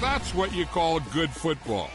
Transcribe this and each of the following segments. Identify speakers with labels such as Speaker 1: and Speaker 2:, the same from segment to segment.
Speaker 1: That's what you call good football.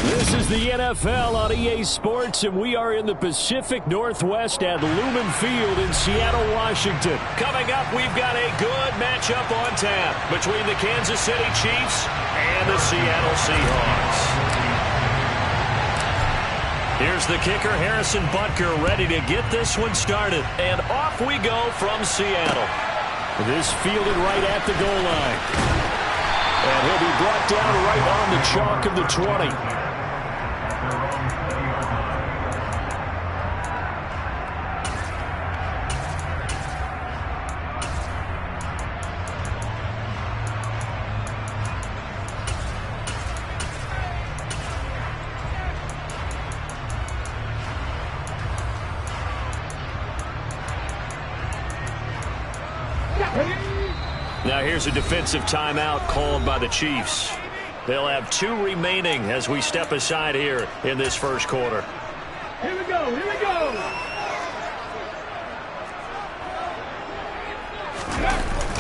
Speaker 2: This is the NFL on EA Sports, and we are in the Pacific Northwest at Lumen Field in Seattle, Washington. Coming up, we've got a good matchup on tap between the Kansas City Chiefs and the Seattle Seahawks. Here's the kicker, Harrison Butker, ready to get this one started. And off we go from Seattle. This fielded right at the goal line. And he'll be brought down right on the chalk of the 20. Now here's a defensive timeout called by the Chiefs. They'll have 2 remaining as we step aside here in this first quarter.
Speaker 3: Here we go, here we go.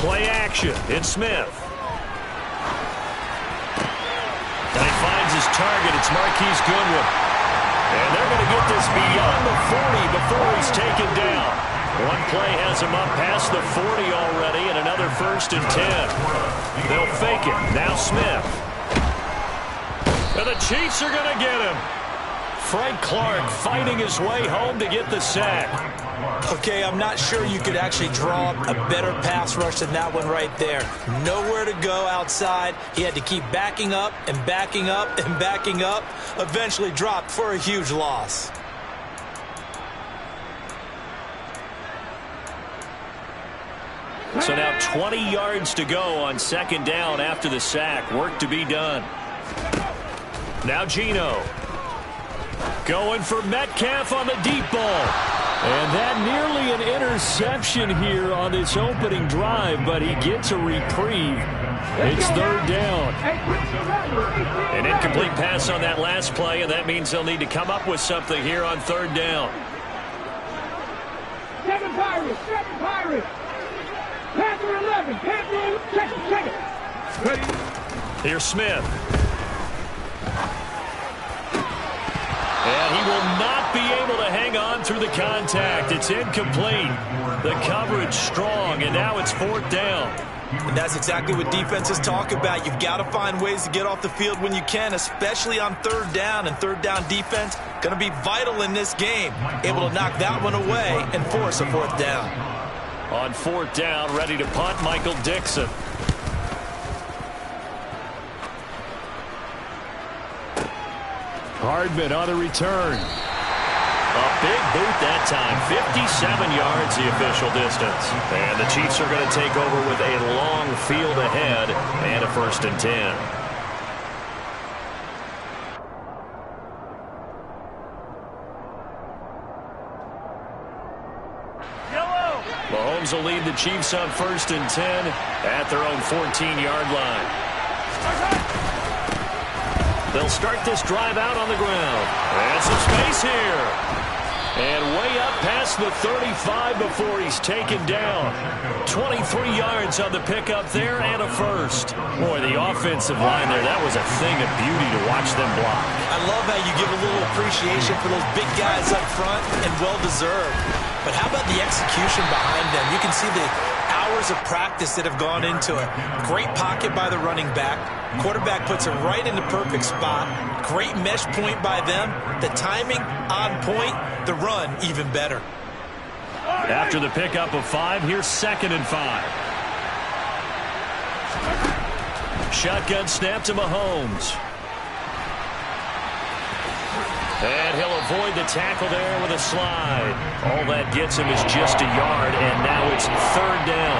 Speaker 2: Play action. It's Smith. And he finds his target. It's Marquise Goodwin. And they're going to get this beyond the 40 before he's taken down. One play has him up past the 40 already, and another 1st and 10. They'll fake it. Now Smith. And the Chiefs are going to get him. Frank Clark fighting his way home to get the sack.
Speaker 4: Okay, I'm not sure you could actually draw a better pass rush than that one right there. Nowhere to go outside. He had to keep backing up and backing up and backing up. Eventually dropped for a huge loss.
Speaker 2: So now 20 yards to go on 2nd down after the sack. Work to be done. Now Geno. Going for Metcalf on the deep ball. And that nearly an interception here on this opening drive, but he gets a reprieve. It's 3rd down. An incomplete pass on that last play, and that means they'll need to come up with something here on 3rd down.
Speaker 3: 7 Pirates, 7 Pirates. Panther 11, Panther 11, check it. Ready?
Speaker 2: Here's Smith. And he will not be able to hang on through the contact. It's incomplete. The coverage strong, and now it's 4th down.
Speaker 4: And that's exactly what defenses talk about. You've got to find ways to get off the field when you can, especially on 3rd down. And 3rd down defense going to be vital in this game. Able to knock that one away and force a 4th down.
Speaker 2: On 4th down, ready to punt, Michael Dixon. Hardman on the return. A big boot that time. 57 yards the official distance. And the Chiefs are going to take over with a long field ahead and a 1st and 10. Mahomes will lead the Chiefs on 1st and 10 at their own 14-yard line. They'll start this drive out on the ground. And some space here. And way up past the 35 before he's taken down. 23 yards on the pickup there and a 1st. Boy, the offensive line there, that was a thing of beauty to watch them block.
Speaker 4: I love how you give a little appreciation for those big guys up front, and well-deserved. But how about the execution behind them? You can see the hours of practice that have gone into it. Great pocket by the running back. Quarterback puts it right in the perfect spot. Great mesh point by them. The timing on point. The run even better.
Speaker 2: After the pickup of 5, here's 2nd and 5. Shotgun snap to Mahomes. And he'll avoid the tackle there with a slide. All that gets him is just a yard, and now it's third down.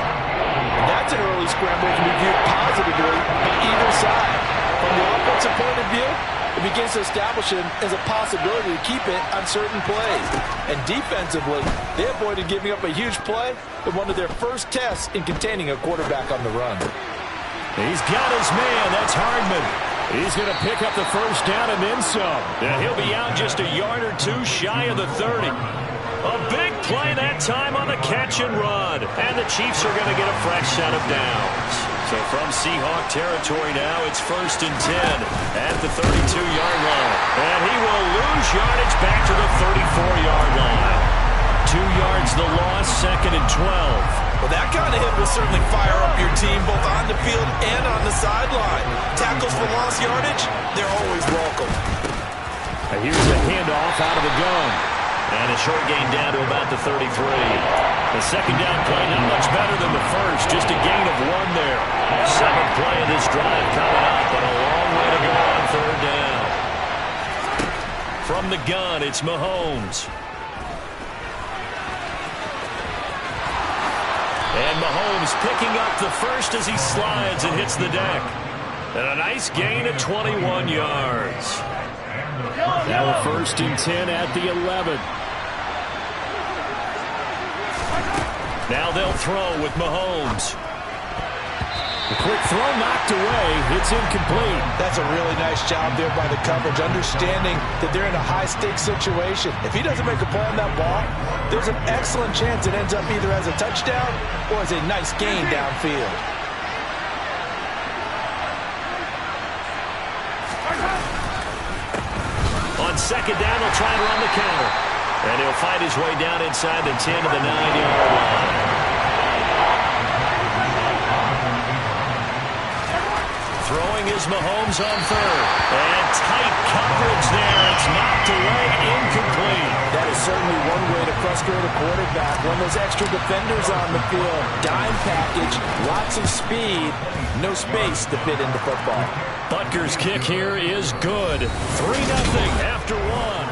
Speaker 5: And that's an early scramble that can be viewed positively by either side. From the offensive point of view, it begins to establish him as a possibility to keep it on certain plays. And defensively, they avoided giving up a huge play in one of their first tests in containing a quarterback on the run.
Speaker 2: He's got his man. That's Hardman. He's going to pick up the first down and then some. And he'll be out just a yard or two shy of the 30. A big play that time on the catch and run. And the Chiefs are going to get a fresh set of downs. So from Seahawk territory now, it's 1st and 10 at the 32-yard line. And he will lose yardage back to the 34-yard line. 2 yards the loss, 2nd and 12.
Speaker 4: Well, that kind of hit will certainly fire up your team both on the field and on the sideline. Tackles for lost yardage, they're always welcome.
Speaker 2: And here's a handoff out of the gun. And a short gain down to about the 33. The second down play not much better than the first, just a gain of 1 there. 7th play of this drive coming up, but a long way to go on third down. From the gun, it's Mahomes. And Mahomes picking up the first as he slides and hits the deck. And a nice gain of 21 yards. Now a 1st and 10 at the 11. Now they'll throw with Mahomes. The quick throw knocked away. It's incomplete.
Speaker 5: That's a really nice job there by the coverage, understanding that they're in a high-stakes situation. If he doesn't make a play on that ball, there's an excellent chance it ends up either as a touchdown or as a nice gain downfield.
Speaker 2: On second down, he'll try and run the counter. And he'll fight his way down inside the 10 to the 9-yard line. Throwing is Mahomes on third. And tight coverage there. It's knocked away, incomplete.
Speaker 5: That is certainly one way to frustrate a quarterback. When there's extra defenders on the field, dime package, lots of speed, no space to fit into football.
Speaker 2: Butker's kick here is good. 3-0 after 1.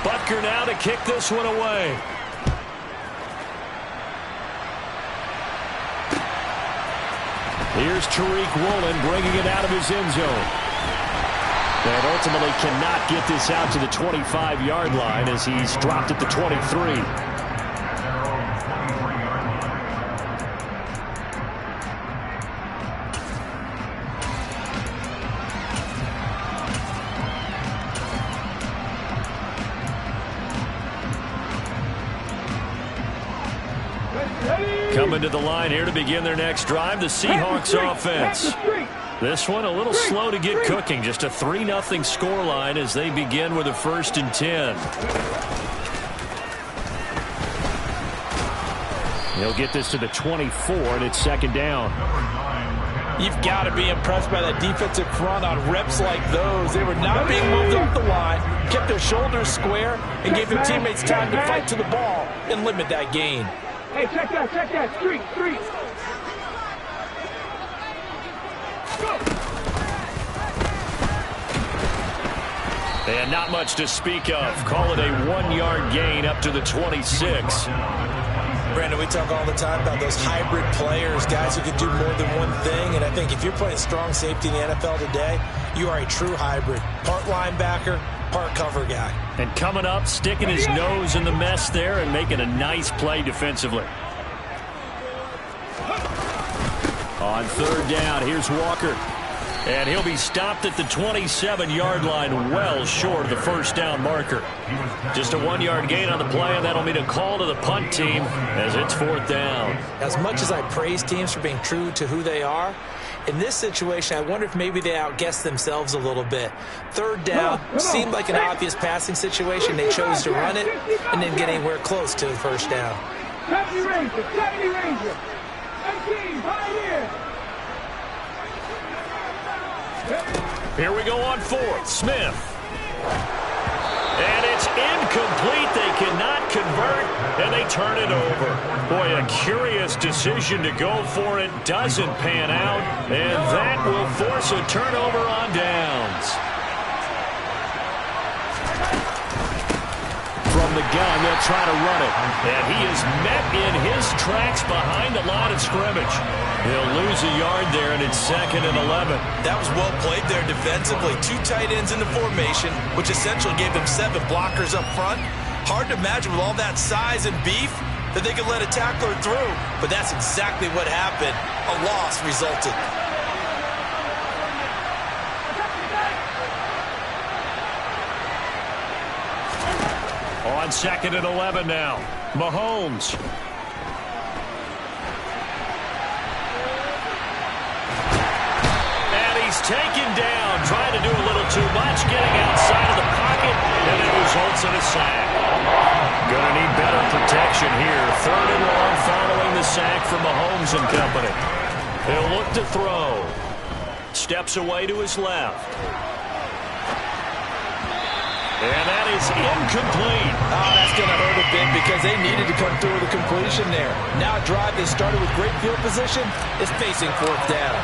Speaker 2: Butker now to kick this one away. Here's Tariq Woolen bringing it out of his end zone. And ultimately cannot get this out to the 25-yard line as he's dropped at the 23. Coming to the line here to begin their next drive, the Seahawks offense. This one a little slow to get cooking. Just a 3-0 scoreline as they begin with a 1st and 10. He'll get this to the 24, and it's 2nd down.
Speaker 5: You've got to be impressed by that defensive front on reps like those. They were not being moved up the line, kept their shoulders square, and gave their teammates time to fight to the ball and limit that gain.
Speaker 3: Hey, check that. Street.
Speaker 2: And not much to speak of. Call it a 1-yard gain up to the 26.
Speaker 4: Brandon, we talk all the time about those hybrid players, guys who can do more than one thing. And I think if you're playing strong safety in the NFL today, you are a true hybrid. Part linebacker, part cover guy.
Speaker 2: And coming up, sticking his nose in the mess there and making a nice play defensively. On third down, here's Walker. And he'll be stopped at the 27-yard line, well short of the first down marker. Just a 1-yard gain on the play, and that'll mean a call to the punt team as it's 4th down.
Speaker 4: As much as I praise teams for being true to who they are, in this situation, I wonder if maybe they outguessed themselves a little bit. Third down seemed like an obvious passing situation. They chose to run it and didn't get anywhere close to the first down.
Speaker 3: 70 Ranger. 18, Pioneer.
Speaker 2: Here we go on 4th. Smith. Incomplete. They cannot convert, and they turn it over. Boy, a curious decision to go for it. Doesn't pan out, and that will force a turnover on downs. From the gun, they'll try to run it. And he is met in his tracks behind the line of scrimmage. He'll lose a yard there, and it's 2nd and 11.
Speaker 4: That was well played there defensively. 2 tight ends in the formation, which essentially gave them 7 blockers up front. Hard to imagine with all that size and beef that they could let a tackler through. But that's exactly what happened. A loss resulted.
Speaker 2: On 2nd and 11 now. Mahomes. And he's taken down. Trying to do a little too much. Getting outside of the pocket. And it results in a sack. Going to need better protection here. 3rd and long following the sack from Mahomes and company. He'll look to throw. Steps away to his left. And that is incomplete.
Speaker 5: Oh, that's going to hurt a bit because they needed to come through with a completion there. Now a drive that started with great field position is facing 4th down.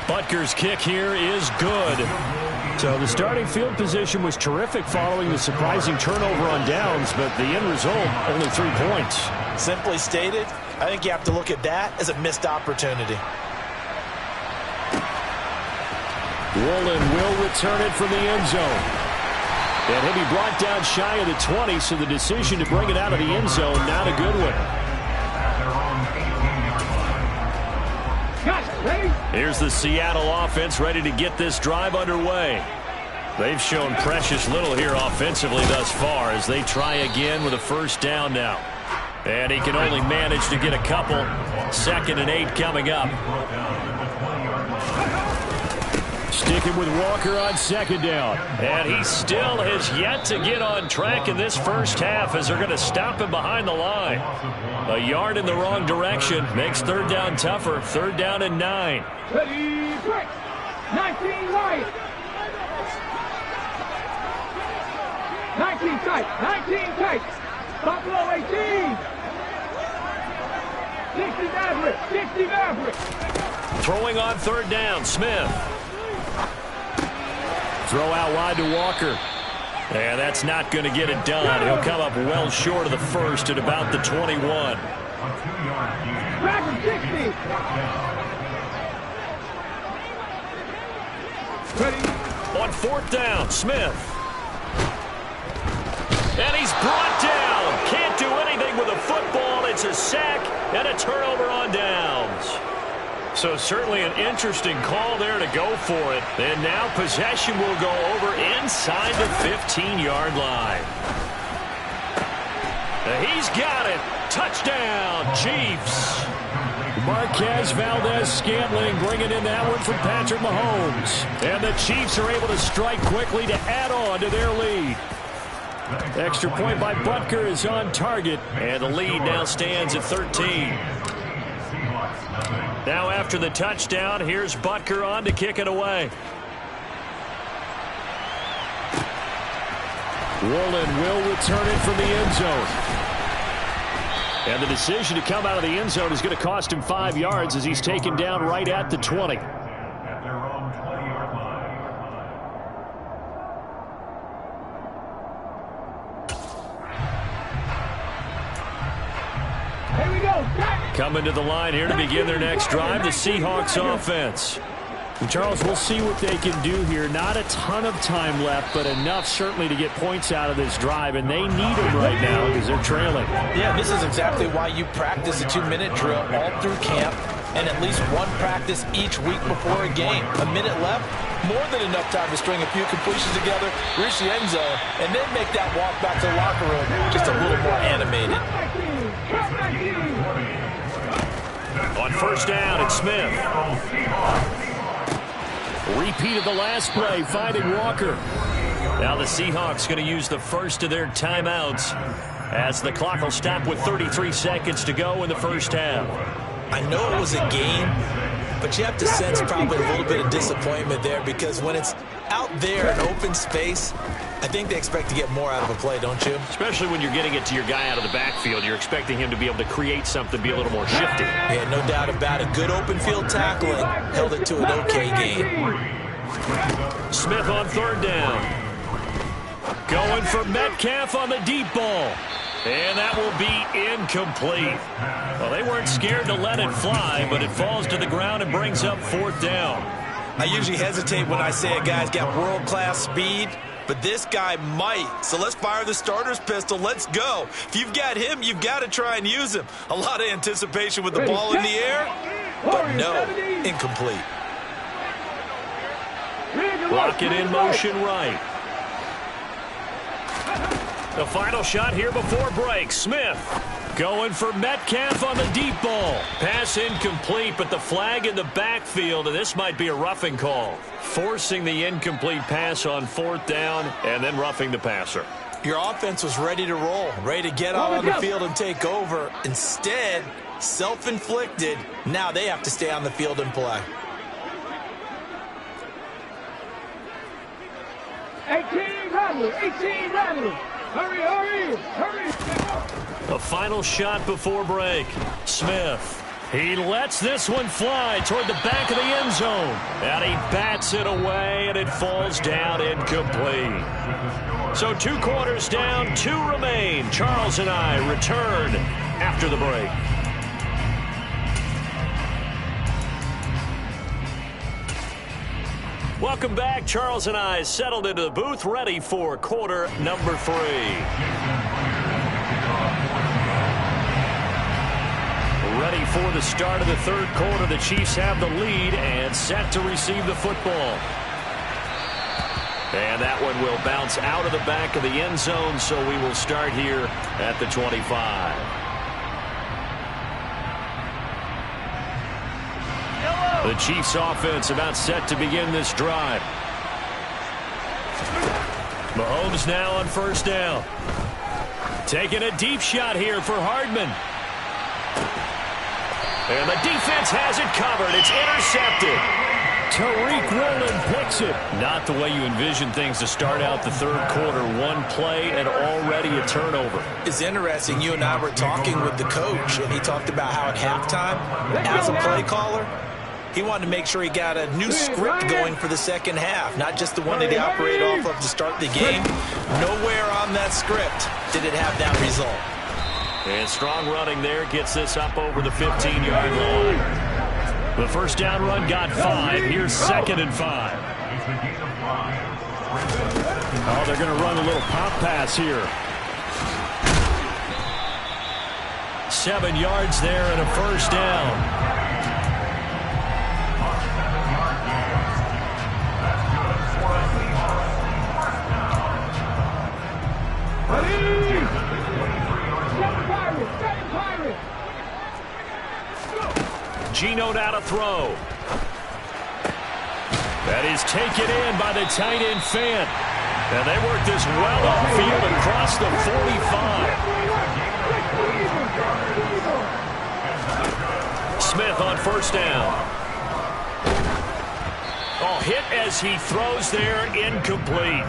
Speaker 2: Butker's kick here is good. So the starting field position was terrific following the surprising turnover on downs, but the end result, only 3 points.
Speaker 5: Simply stated, I think you have to look at that as a missed opportunity.
Speaker 2: Woolen will return it from the end zone. And he'll be brought down shy of the 20, so the decision to bring it out of the end zone, not a good one. Here's the Seattle offense ready to get this drive underway. They've shown precious little here offensively thus far as they try again with a 1st down now. And he can only manage to get a couple. 2nd and 8 coming up. Sticking with Walker on 2nd down. And he still has yet to get on track in this first half as they're going to stop him behind the line. A yard in the wrong direction makes 3rd down tougher. 3rd down and 9.
Speaker 3: Ready, quick. 19 right. 19 tight. 19 tight. Buffalo 18. 60 Maverick. 60 Maverick.
Speaker 2: Throwing on 3rd down, Smith. Throw out wide to Walker. And that's not going to get it done. He'll come up well short of the 1st at about the 21. On 4th down, Smith. And he's brought down. Can't do anything with a football. It's a sack and a turnover on downs. So certainly an interesting call there to go for it. And now possession will go over inside the 15-yard line. He's got it. Touchdown, Chiefs. Marquez Valdez-Scantling bringing in that one from Patrick Mahomes. And the Chiefs are able to strike quickly to add on to their lead. Extra point by Butker is on target. And the lead now stands at 13. Now after the touchdown, here's Butker on to kick it away. Woolen will return it from the end zone. And the decision to come out of the end zone is going to cost him 5 yards as he's taken down right at the 20. Coming to the line here to begin their next drive, the Seahawks offense. And Charles, we'll see what they can do here. Not a ton of time left, but enough certainly to get points out of this drive, and they need them right now because they're trailing.
Speaker 5: Yeah, this is exactly why you practice a 2-minute drill all through camp and at least one practice each week before a game. A minute left, more than enough time to string a few completions together, reach the end zone, and then make that walk back to the locker room just a little more animated.
Speaker 2: On 1st down, it's Smith. Repeat of the last play, finding Walker. Now the Seahawks going to use the first of their timeouts as the clock will stop with 33 seconds to go in the first half.
Speaker 4: I know it was a game, but you have to sense probably a little bit of disappointment there because when it's Out there in open space, I think they expect to get more out of a play, don't you?
Speaker 2: Especially when you're getting it to your guy out of the backfield. You're expecting him to be able to create something, be a little more shifty.
Speaker 4: Yeah, no doubt about it. Good open field tackling. Held it to an okay gain.
Speaker 2: Smith on third down. Going for Metcalf on the deep ball. And that will be incomplete. Well, they weren't scared to let it fly, but it falls to the ground and brings up fourth down.
Speaker 4: I usually hesitate when I say a guy's got world-class speed, but this guy might. So let's fire the starter's pistol. Let's go. If you've got him, you've got to try and use him. A lot of anticipation with the ball in the air, but no, incomplete.
Speaker 2: Rocket in motion right. The final shot here before break. Smith going for Metcalf on the deep ball. Pass incomplete, but the flag in the backfield, and this might be a roughing call. Forcing the incomplete pass on fourth down and then roughing the passer.
Speaker 4: Your offense was ready to roll, ready to get out on the field and take over. Instead, self-inflicted. Now they have to stay on the field and play.
Speaker 3: 18 rattlers, 18 rattlers. Hurry, hurry, hurry.
Speaker 2: The final shot before break. Smith. He lets this one fly toward the back of the end zone. And he bats it away, and it falls down incomplete. So 2 quarters down, 2 remain. Charles and I return after the break. Welcome back. Charles and I settled into the booth, ready for quarter number 3. Ready for the start of the third quarter. The Chiefs have the lead and set to receive the football. And that one will bounce out of the back of the end zone, so we will start here at the 25. The Chiefs offense about set to begin this drive. Mahomes now on first down. Taking a deep shot here for Hardman. And the defense has it covered. It's intercepted. Tariq Woolen picks it. Not the way you envision things to start out the third quarter. One play and already a turnover.
Speaker 4: It's interesting. You and I were talking with the coach, and he talked about how at halftime, as a play caller, he wanted to make sure he got a new script going for the second half, not just the one that he operated off of to start the game. Nowhere on that script did it have that result.
Speaker 2: And strong running there gets this up over the 15-yard line. The first down run got 5. Here's 2nd and 5. Oh, they're going to run a little pop pass here. 7 yards there and a first down. Geno now to throw. That is taken in by the tight end Fant. And they work this well upfield across the 45. Smith on first down. Oh, hit as he throws there, incomplete.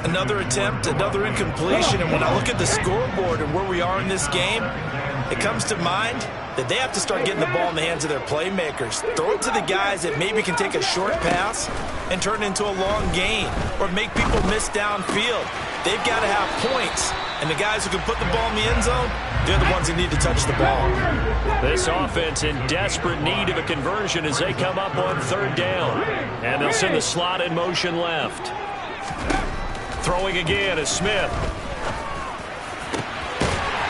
Speaker 4: Another attempt, another incompletion, and when I look at the scoreboard and where we are in this game, it comes to mind that they have to start getting the ball in the hands of their playmakers. Throw it to the guys that maybe can take a short pass and turn it into a long gain or make people miss downfield. They've got to have points, and the guys who can put the ball in the end zone, they're the ones who need to touch the ball.
Speaker 2: This offense in desperate need of a conversion as they come up on third down. And they'll send the slot in motion left. Throwing again is Smith.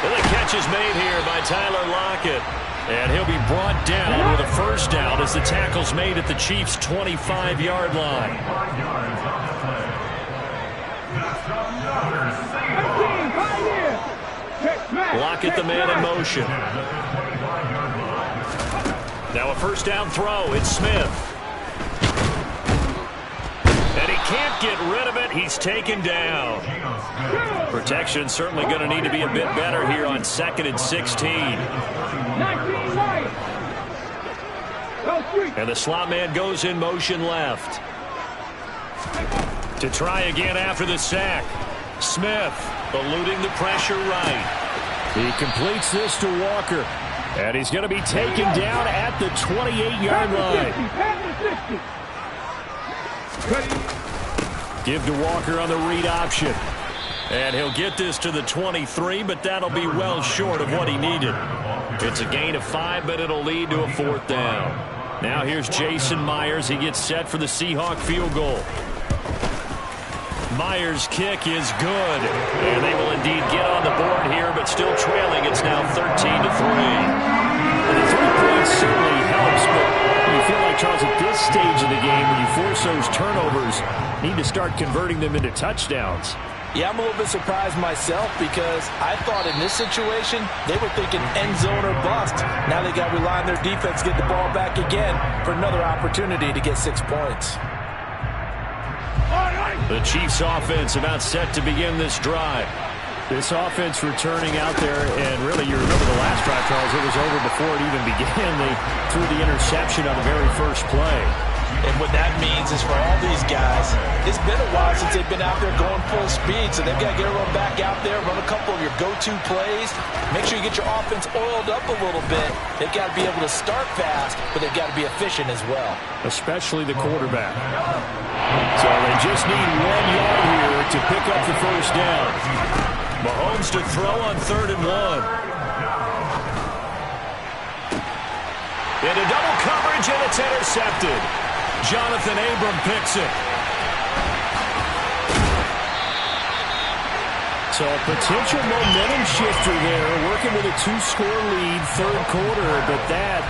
Speaker 2: And the catch is made here by Tyler Lockett. And he'll be brought down with a first down as the tackle's made at the Chiefs' 25-yard line. Lockett, the man in motion. Now a first down throw. It's Smith. And he can't get rid of it. He's taken down. Protection certainly going to need to be a bit better here on 2nd and 16. And the slot man goes in motion left. To try again after the sack. Smith eluding the pressure right. He completes this to Walker. And he's going to be taken down at the 28-yard line. Give to Walker on the read option. And he'll get this to the 23, but that'll be well short of what he needed. It's a gain of 5, but it'll lead to a 4th down. Now here's Jason Myers. He gets set for the Seahawk field goal. Myers' kick is good. And they will indeed get on the board here, but still trailing. It's now 13-3. The 3 points certainly helps, but you feel like, Charles, at this stage of the game, when you force those turnovers, need to start converting them into touchdowns.
Speaker 5: Yeah, I'm a little bit surprised myself because I thought in this situation they were thinking end zone or bust. Now they got to rely on their defense to get the ball back again for another opportunity to get 6 points.
Speaker 2: The Chiefs offense about set to begin this drive. This offense returning out there, and really, you remember the last drive, Charles, it was over before it even began. They threw the interception on the very first play.
Speaker 5: And what that means is for all these guys, it's been a while since they've been out there going full speed, so they've got to get everyone back out there, run a couple of your go-to plays, make sure you get your offense oiled up a little bit. They've got to be able to start fast, but they've got to be efficient as well. Especially the quarterback.
Speaker 2: So they just need 1 yard here to pick up the first down. Mahomes to throw on 3rd and 1. Into double coverage, and it's intercepted. Jonathan Abram picks it. So a potential momentum shifter there, working with a 2-score lead, 3rd quarter, but that,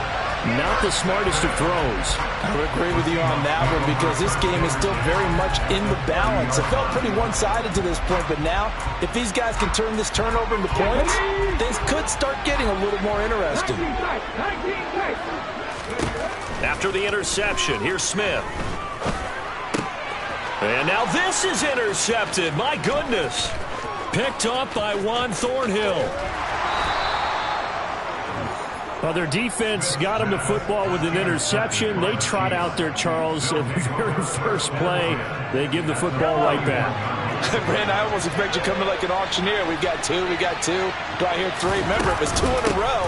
Speaker 2: not the smartest of throws.
Speaker 5: I would agree with you on that one because this game is still very much in the balance. It felt pretty one-sided to this point, but now, if these guys can turn this turnover into points, things could start getting a little more interesting.
Speaker 2: After the interception, here's Smith. And now this is intercepted. My goodness. Picked up by Juan Thornhill. Well, their defense got him the football with an interception. They trot out there, Charles, at the very first play. They give the football right back.
Speaker 5: Brandon, I almost expect you coming like an auctioneer. We got 2, we got 2. Do I hear 3? Remember, it was 2 in a row.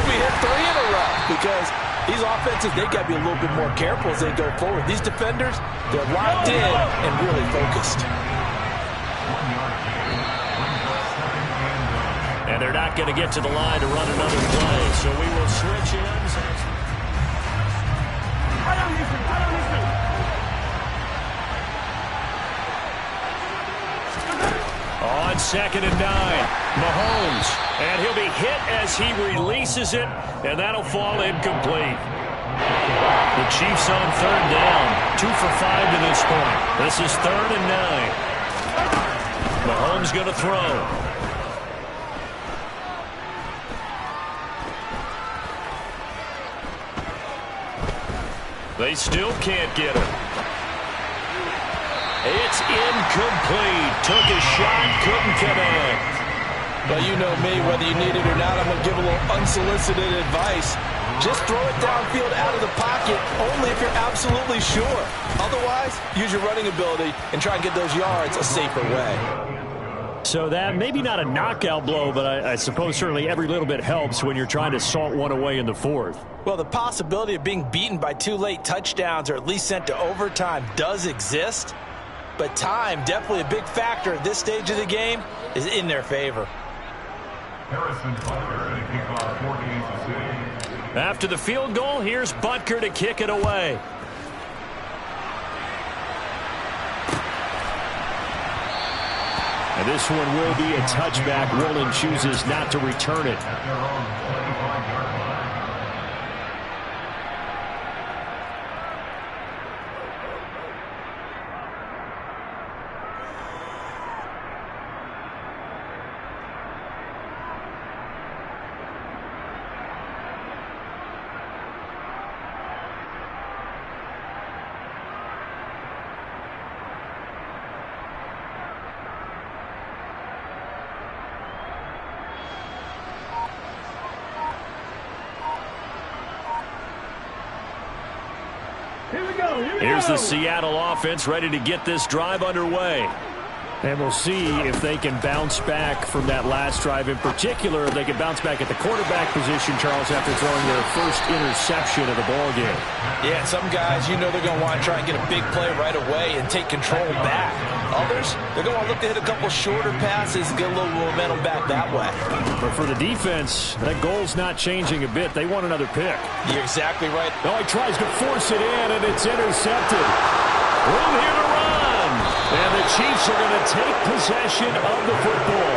Speaker 5: We hit 3 in a row because these offenses, they got to be a little bit more careful as they go forward. These defenders, they're locked in and really focused.
Speaker 2: And they're not going to get to the line to run another play, so we will switch ends. On 2nd and 9, Mahomes, and he'll be hit as he releases it, and that'll fall incomplete. The Chiefs on 3rd down, 2 for 5 to this point. This is 3rd and 9. Mahomes going to throw. They still can't get him. It's incomplete. Took a shot, couldn't connect.
Speaker 5: Well, you know me, whether you need it or not, I'm going to give a little unsolicited advice. Just throw it downfield out of the pocket only if you're absolutely sure. Otherwise, use your running ability and try and get those yards a safer way.
Speaker 2: So that, maybe not a knockout blow, but I suppose certainly every little bit helps when you're trying to salt one away in the 4th.
Speaker 5: Well, the possibility of being beaten by 2 late touchdowns or at least sent to overtime does exist. But time, definitely a big factor at this stage of the game, is in their favor.
Speaker 2: After the field goal, here's Butker to kick it away. And this one will be a touchback. Rowland chooses not to return it. Here's the Seattle offense ready to get this drive underway.
Speaker 6: And we'll see if they can bounce back from that last drive. In particular, if they can bounce back at the quarterback position, Charles, after throwing their first interception of the ballgame.
Speaker 5: Yeah, some guys, you know they're going to want to try and get a big play right away and take control back. Others, they're going to want to look to hit a couple shorter passes and get a little momentum back that way.
Speaker 6: But for the defense, that goal's not changing a bit. They want another pick.
Speaker 5: You're exactly right.
Speaker 6: Oh, he tries to force it in, and it's intercepted. Room here to run. And the Chiefs are going to take possession of the football.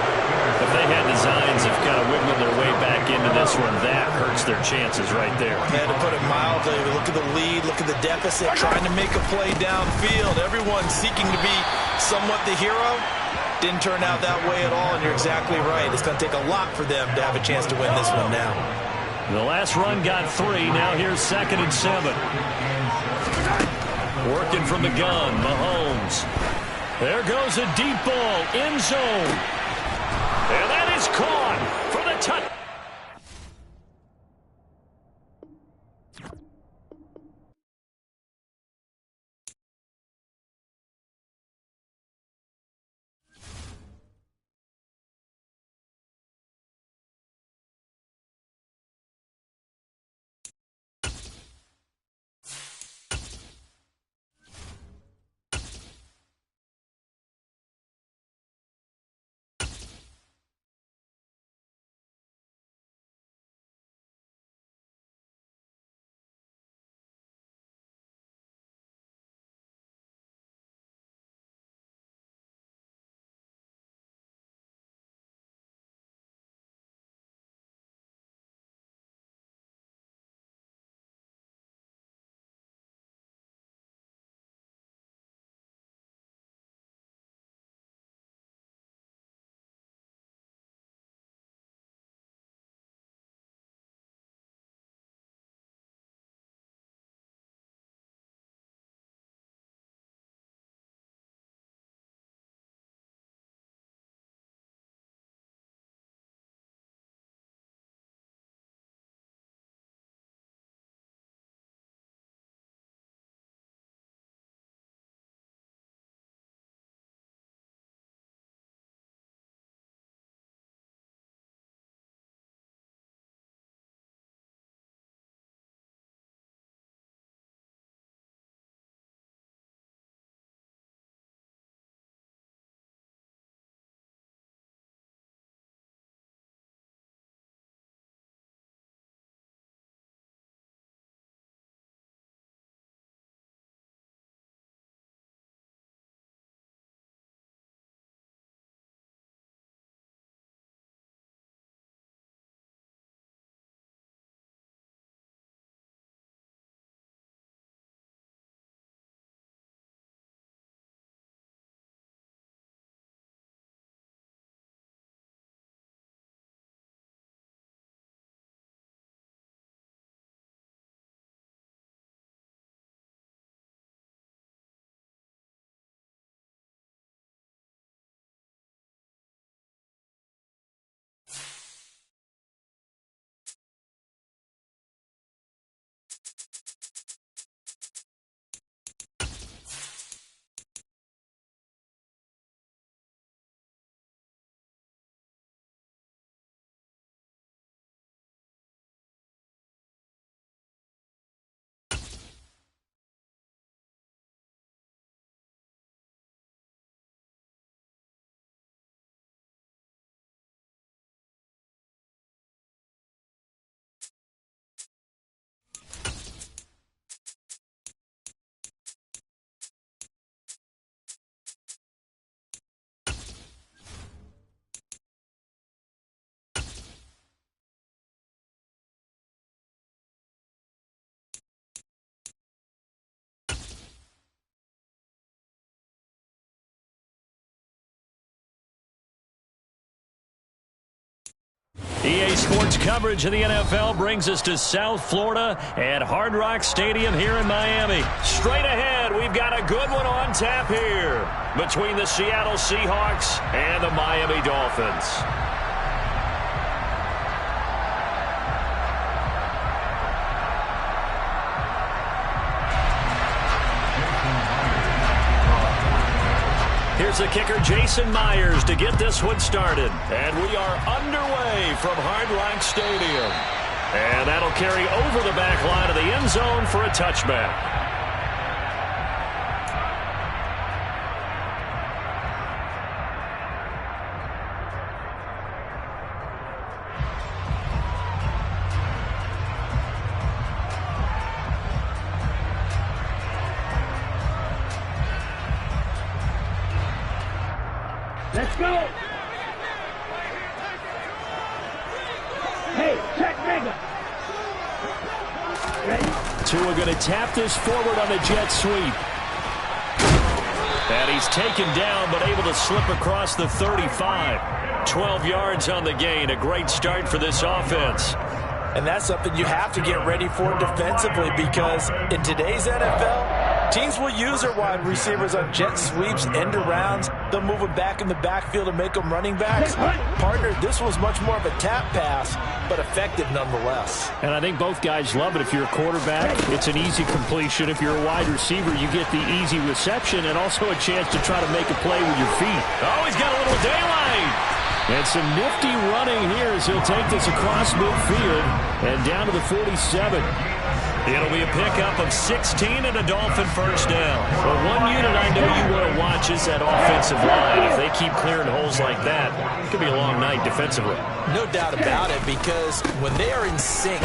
Speaker 2: If they had designs of kind of wiggling their way back into this one, that hurts their chances right there.
Speaker 5: And to put it mildly, look at the lead, look at the deficit, trying to make a play downfield. Everyone seeking to be somewhat the hero. Didn't turn out that way at all, and you're exactly right. It's going to take a lot for them to have a chance to win this one now.
Speaker 2: The last run got 3. Now here's 2nd and 7. Working from the gun, Mahomes. There goes a deep ball, end zone. And that is caught for the touchdown. EA Sports coverage of the NFL brings us to South Florida at Hard Rock Stadium here in Miami. Straight ahead, we've got a good one on tap here between the Seattle Seahawks and the Miami Dolphins. Here's the kicker, Jason Myers, to get this one started. And we are underway from Hard Rock Stadium. And that'll carry over the back line of the end zone for a touchback.
Speaker 3: Let's go. Hey, check mega. Ready?
Speaker 6: Tua going to tap this forward on the jet sweep.
Speaker 2: And he's taken down, but able to slip across the 35. 12 yards on the gain. A great start for this offense.
Speaker 4: And that's something you have to get ready for defensively, because in today's NFL, teams will use their wide receivers on jet sweeps, end arounds. They'll move them back in the backfield and make them running backs. Partner, this was much more of a tap pass, but effective nonetheless.
Speaker 6: And I think both guys love it. If you're a quarterback, it's an easy completion. If you're a wide receiver, you get the easy reception and also a chance to try to make a play with your feet.
Speaker 2: Oh, he's got a little daylight.
Speaker 6: And some nifty running here as he'll take this across midfield and down to the 47.
Speaker 2: It'll be a pickup of 16 and a Dolphin first down. But one unit I know you want to watch is that offensive line. If they keep clearing holes like that, it could be a long night defensively.
Speaker 4: No doubt about it, because when they are in sync,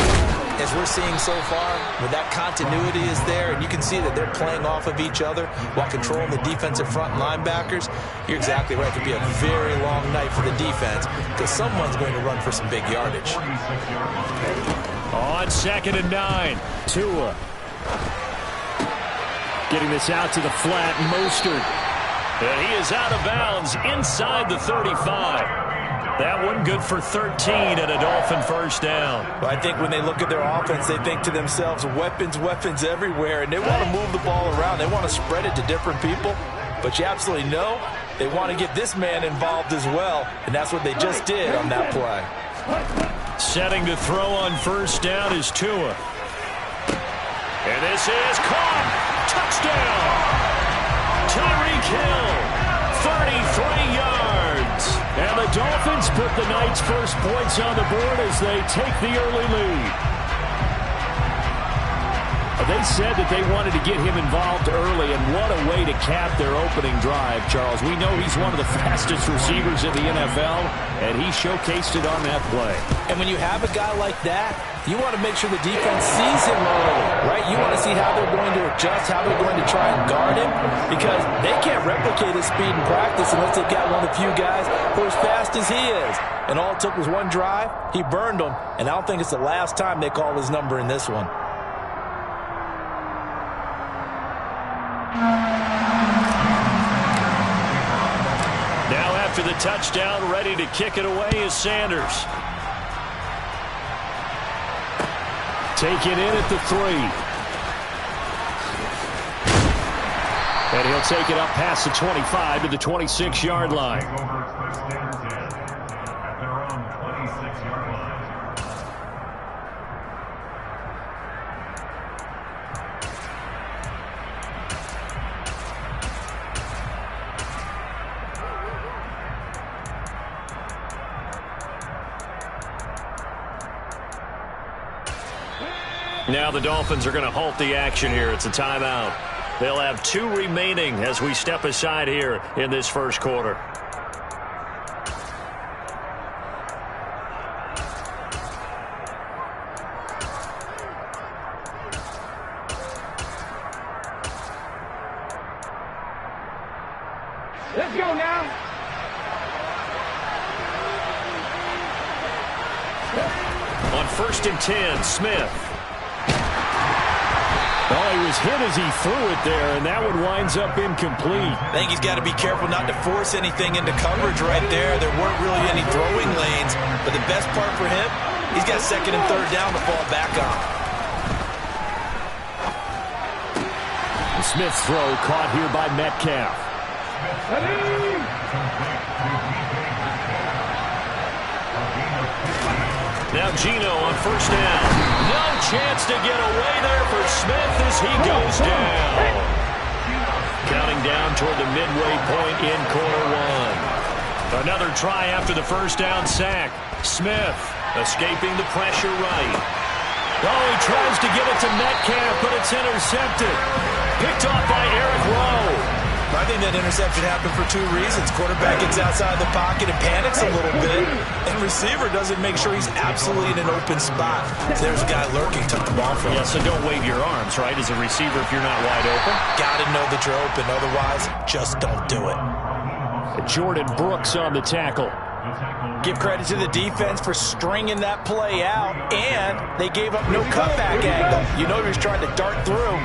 Speaker 4: as we're seeing so far, when that continuity is there and you can see that they're playing off of each other while controlling the defensive front linebackers, you're exactly right. It could be a very long night for the defense because someone's going to run for some big yardage.
Speaker 2: On 2nd and 9.
Speaker 6: Tua getting this out to the flat. Mostert.
Speaker 2: And he is out of bounds inside the 35. That one good for 13 and a Dolphin first down.
Speaker 4: Well, I think when they look at their offense, they think to themselves, weapons, weapons everywhere, and they want to move the ball around. They want to spread it to different people, but you absolutely know they want to get this man involved as well, and that's what they just did on that play.
Speaker 2: Setting to throw on first down is Tua. And this is caught. Touchdown. Tyreek Hill, 33 yards.
Speaker 6: And the Dolphins put the night's first points on the board as they take the early lead. They said that they wanted to get him involved early, and what a way to cap their opening drive, Charles. We know he's one of the fastest receivers in the NFL, and he showcased it on that play.
Speaker 4: And when you have a guy like that, you want to make sure the defense sees him early, right? You want to see how they're going to adjust, how they're going to try and guard him, because they can't replicate his speed in practice unless they've got one of the few guys who are as fast as he is. And all it took was one drive. He burned them, and I don't think it's the last time they call his number in this one.
Speaker 2: Now after the touchdown, ready to kick it away is Sanders.
Speaker 6: Taken in at the 3. And he'll take it up past the 25 to the 26-yard line.
Speaker 2: Now the Dolphins are going to halt the action here. It's a timeout. They'll have 2 remaining as we step aside here in this first quarter.
Speaker 3: Let's go now.
Speaker 2: On 1st and 10, Smith.
Speaker 6: Well, he was hit as he threw it there, and that one winds up incomplete.
Speaker 4: I think he's got to be careful not to force anything into coverage right there. There weren't really any throwing lanes, but the best part for him, he's got 2nd and 3rd down to fall back on.
Speaker 6: Smith's throw caught here by Metcalf.
Speaker 2: Now Geno on 1st down. No chance to get away there for Smith as he goes down. counting down toward the midway point in quarter one. Another try after the first down sack. Smith escaping the pressure right. Oh, he tries to get it to Metcalf, but it's intercepted. Picked off by Eric Rowe.
Speaker 4: I think that interception happened for two reasons. Quarterback gets outside the pocket and panics a little bit, and receiver doesn't make sure he's absolutely in an open spot. So there's a guy lurking, took the ball from him.
Speaker 2: Yeah, so don't wave your arms, right, as a receiver if you're not wide open.
Speaker 4: Got to know that you're open. Otherwise, just don't do it.
Speaker 6: Jordan Brooks on the tackle.
Speaker 5: Give credit to the defense for stringing that play out, and they gave up no cutback angle. You know he was trying to dart through.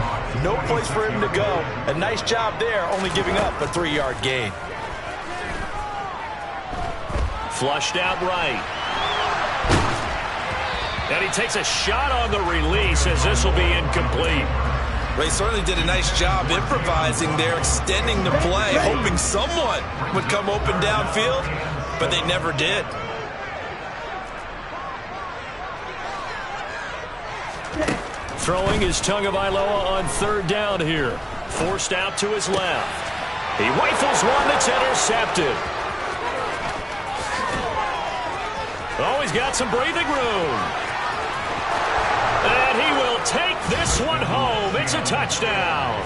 Speaker 5: No place for him to go. A nice job there, only giving up a 3-yard gain.
Speaker 2: Flushed out right. And he takes a shot on the release as this will be incomplete.
Speaker 4: Well, he certainly did a nice job improvising there, extending the play, hoping someone would come open downfield, but they never did.
Speaker 2: Throwing is Tagovailoa on third down here. Forced out to his left. He rifles one that's intercepted. Oh, he's got some breathing room. And he will take this one home. It's a touchdown.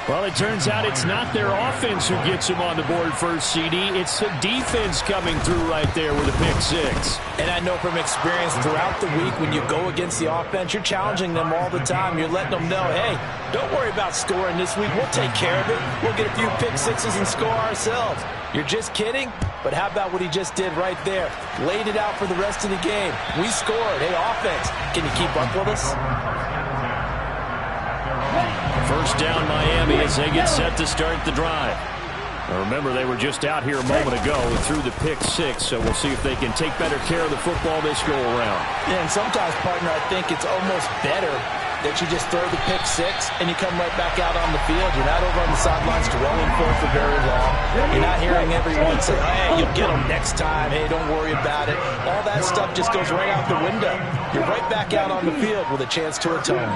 Speaker 6: Well, it turns out it's not their offense who gets him on the board first, CD. It's the defense coming through right there with a pick six.
Speaker 5: And I know from experience throughout the week when you go against the offense, you're challenging them all the time. You're letting them know, hey, don't worry about scoring this week. We'll take care of it. We'll get a few pick sixes and score ourselves. You're just kidding? But how about what he just did right there? Laid it out for the rest of the game. We scored. Hey, offense, can you keep up with us?
Speaker 6: First down Miami as they get set to start the drive. Now remember, they were just out here a moment ago and threw the pick six, so we'll see if they can take better care of the football this go around.
Speaker 5: Yeah, and sometimes, partner, I think it's almost better that you just throw the pick six and you come right back out on the field. You're not over on the sidelines dwelling for very long. You're not hearing everyone say, hey, you'll get them next time. Hey, don't worry about it. All that stuff just goes right out the window. You're right back out on the field with a chance to atone.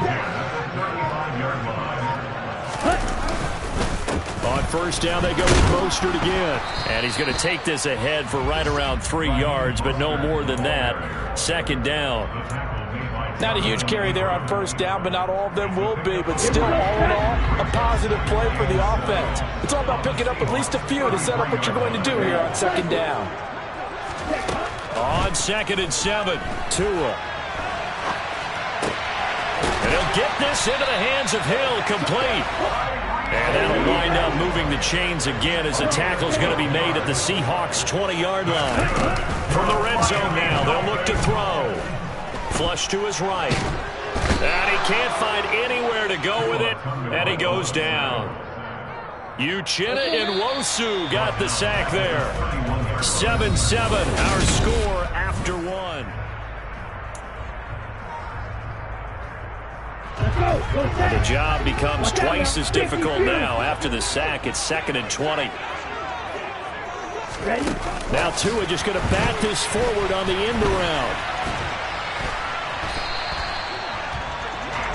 Speaker 6: On first down, they go with Mostert again.
Speaker 2: And he's going to take this ahead for right around 3 yards, but no more than that. Second down.
Speaker 5: Not a huge carry there on first down, but not all of them will be. But still, all in all, a positive play for the offense. It's all about picking up at least a few to set up what you're going to do here on second down.
Speaker 2: On 2nd and 7, Tua. And he'll get this into the hands of Hill, complete. And that'll wind up moving the chains again as the tackle's going to be made at the Seahawks' 20-yard line. From the red zone now, they'll look to throw. Flush to his right. And he can't find anywhere to go with it, and he goes down. Uchenna Nwosu got the sack there. 7-7, our score after one. The job becomes twice as difficult now. After the sack, it's 2nd and 20.
Speaker 6: Now Tua just going to bat this forward on the end around.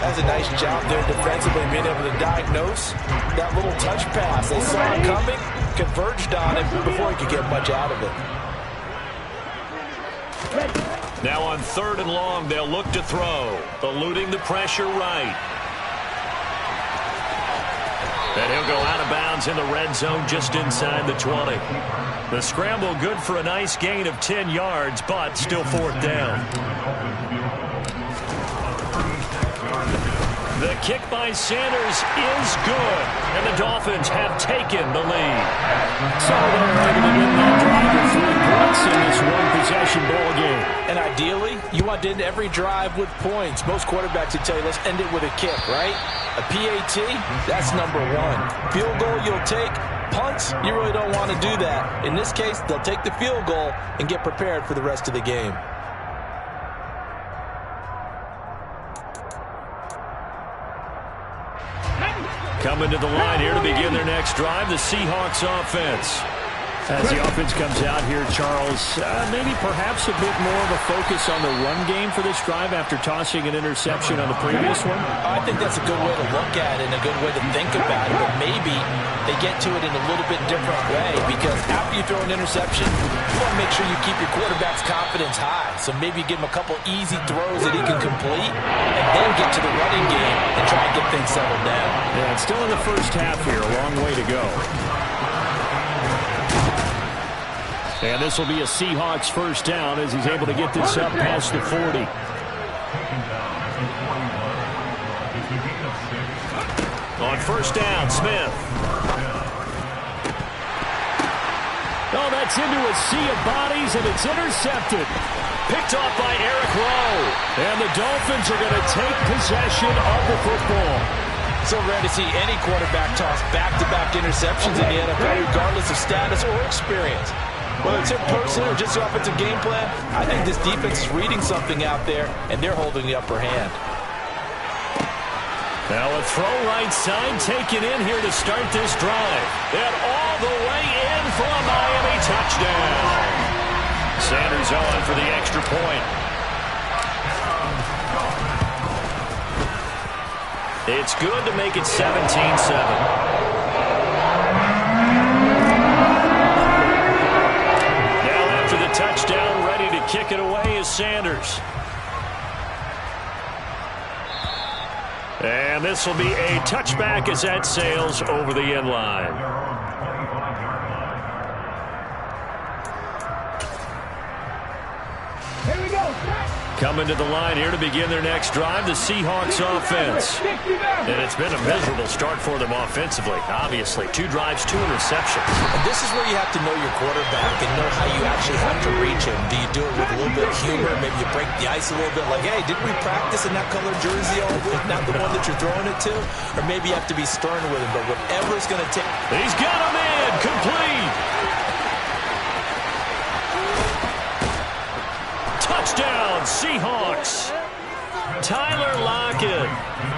Speaker 5: That's a nice job there defensively, being able to diagnose that little touch pass. They saw it coming, converged on it before he could get much out of it.
Speaker 2: Now on 3rd and long, they'll look to throw. Eluding the pressure right. And he'll go out of bounds in the red zone just inside the 20. The scramble good for a nice gain of 10 yards, but still 4th down. The kick by Sanders is good, and the Dolphins have taken the lead.
Speaker 6: So they're able to win that drive with 3 points in this one-possession ball game.
Speaker 5: And ideally, you want to end every drive with points. Most quarterbacks would tell you, let's end it with a kick, right? A PAT, that's number 1. Field goal you'll take. Punts, you really don't want to do that. In this case, they'll take the field goal and get prepared for the rest of the game.
Speaker 2: Coming to the line here to begin their next drive, the Seahawks offense.
Speaker 6: As the offense comes out here, Charles, maybe perhaps a bit more of a focus on the run game for this drive after tossing an interception on the previous one?
Speaker 4: I think that's a good way to look at it and a good way to think about it, but maybe they get to it in a little bit different way, because after you throw an interception, you want to make sure you keep your quarterback's confidence high. So maybe give him a couple easy throws that he can complete, and then get to the running game and try and get things settled down.
Speaker 6: Yeah, it's still in the first half here, a long way to go. And this will be a Seahawks first down as he's able to get this up past the 40.
Speaker 2: On first down, Smith.
Speaker 6: Oh, that's into a sea of bodies, and it's intercepted.
Speaker 2: Picked off by Eric Rowe.
Speaker 6: And the Dolphins are going to take possession of the football.
Speaker 4: So rare to see any quarterback toss back-to-back interceptions in the NFL, regardless of status or experience. Whether it's him personally or just the offensive game plan, I think this defense is reading something out there, and they're holding the upper hand.
Speaker 2: Now a throw right side taken in here to start this drive. And all the way in for a Miami touchdown. Sanders on for the extra point. It's good to make it 17-7. Touchdown, ready to kick it away is Sanders. And this will be a touchback as that sails over the end line.
Speaker 3: Here we go.
Speaker 2: Coming to the line here to begin their next drive, the Seahawks offense. And it's been a miserable start for them offensively, obviously. 2 drives, 2 interceptions.
Speaker 4: And this is where you have to know your quarterback and know how you actually have to reach him. Do you do it with a little bit of humor? Maybe you break the ice a little bit, like, hey, didn't we practice in that color jersey all week, not the one that you're throwing it to? Or maybe you have to be stern with him, but whatever it's going to take.
Speaker 2: He's got him in, complete. Touchdown, Seahawks. Tyler Lockett,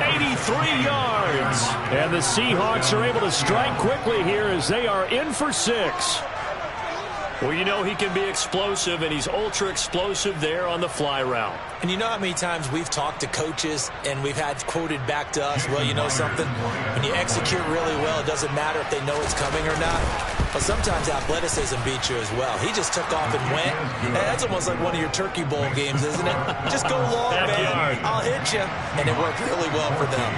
Speaker 2: 83 yards.
Speaker 6: And the Seahawks are able to strike quickly here as they are in for 6.
Speaker 2: Well, you know he can be explosive, and he's ultra-explosive there on the fly route.
Speaker 4: And you know how many times we've talked to coaches and we've had quoted back to us, well, you know something? When you execute really well, it doesn't matter if they know it's coming or not. But sometimes athleticism beats you as well. He just took off and went. And that's almost like one of your Turkey Bowl games, isn't it? Just go long, man. I'll hit you. And it worked really well for them.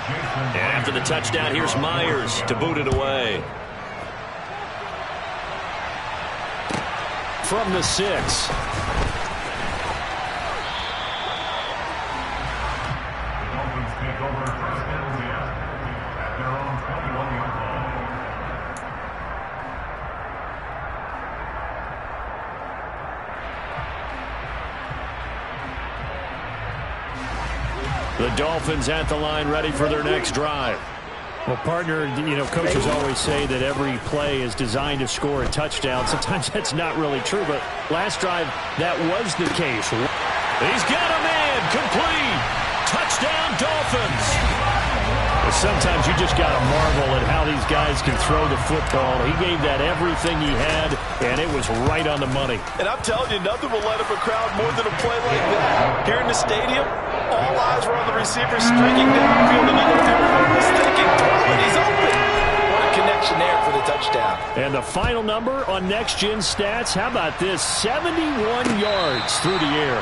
Speaker 2: And after the touchdown, here's Myers to boot it away.
Speaker 6: From the 6. The Dolphins at the line, ready for their next drive. Well, partner, you know, coaches always say that every play is designed to score a touchdown. Sometimes that's not really true, but last drive, that was the case.
Speaker 2: He's got a man, complete. Touchdown, Dolphins.
Speaker 6: Sometimes you just got to marvel at how these guys can throw the football. He gave that everything he had, and it was right on the money.
Speaker 5: And I'm telling you, nothing will light up a crowd more than a play like that. Here in the stadium, all eyes were on the receiver streaking downfield, and you know everyone was thinking, throw it, he's open. What a connection there for the touchdown.
Speaker 6: And the final number on Next Gen Stats, how about this? 71 yards through the air.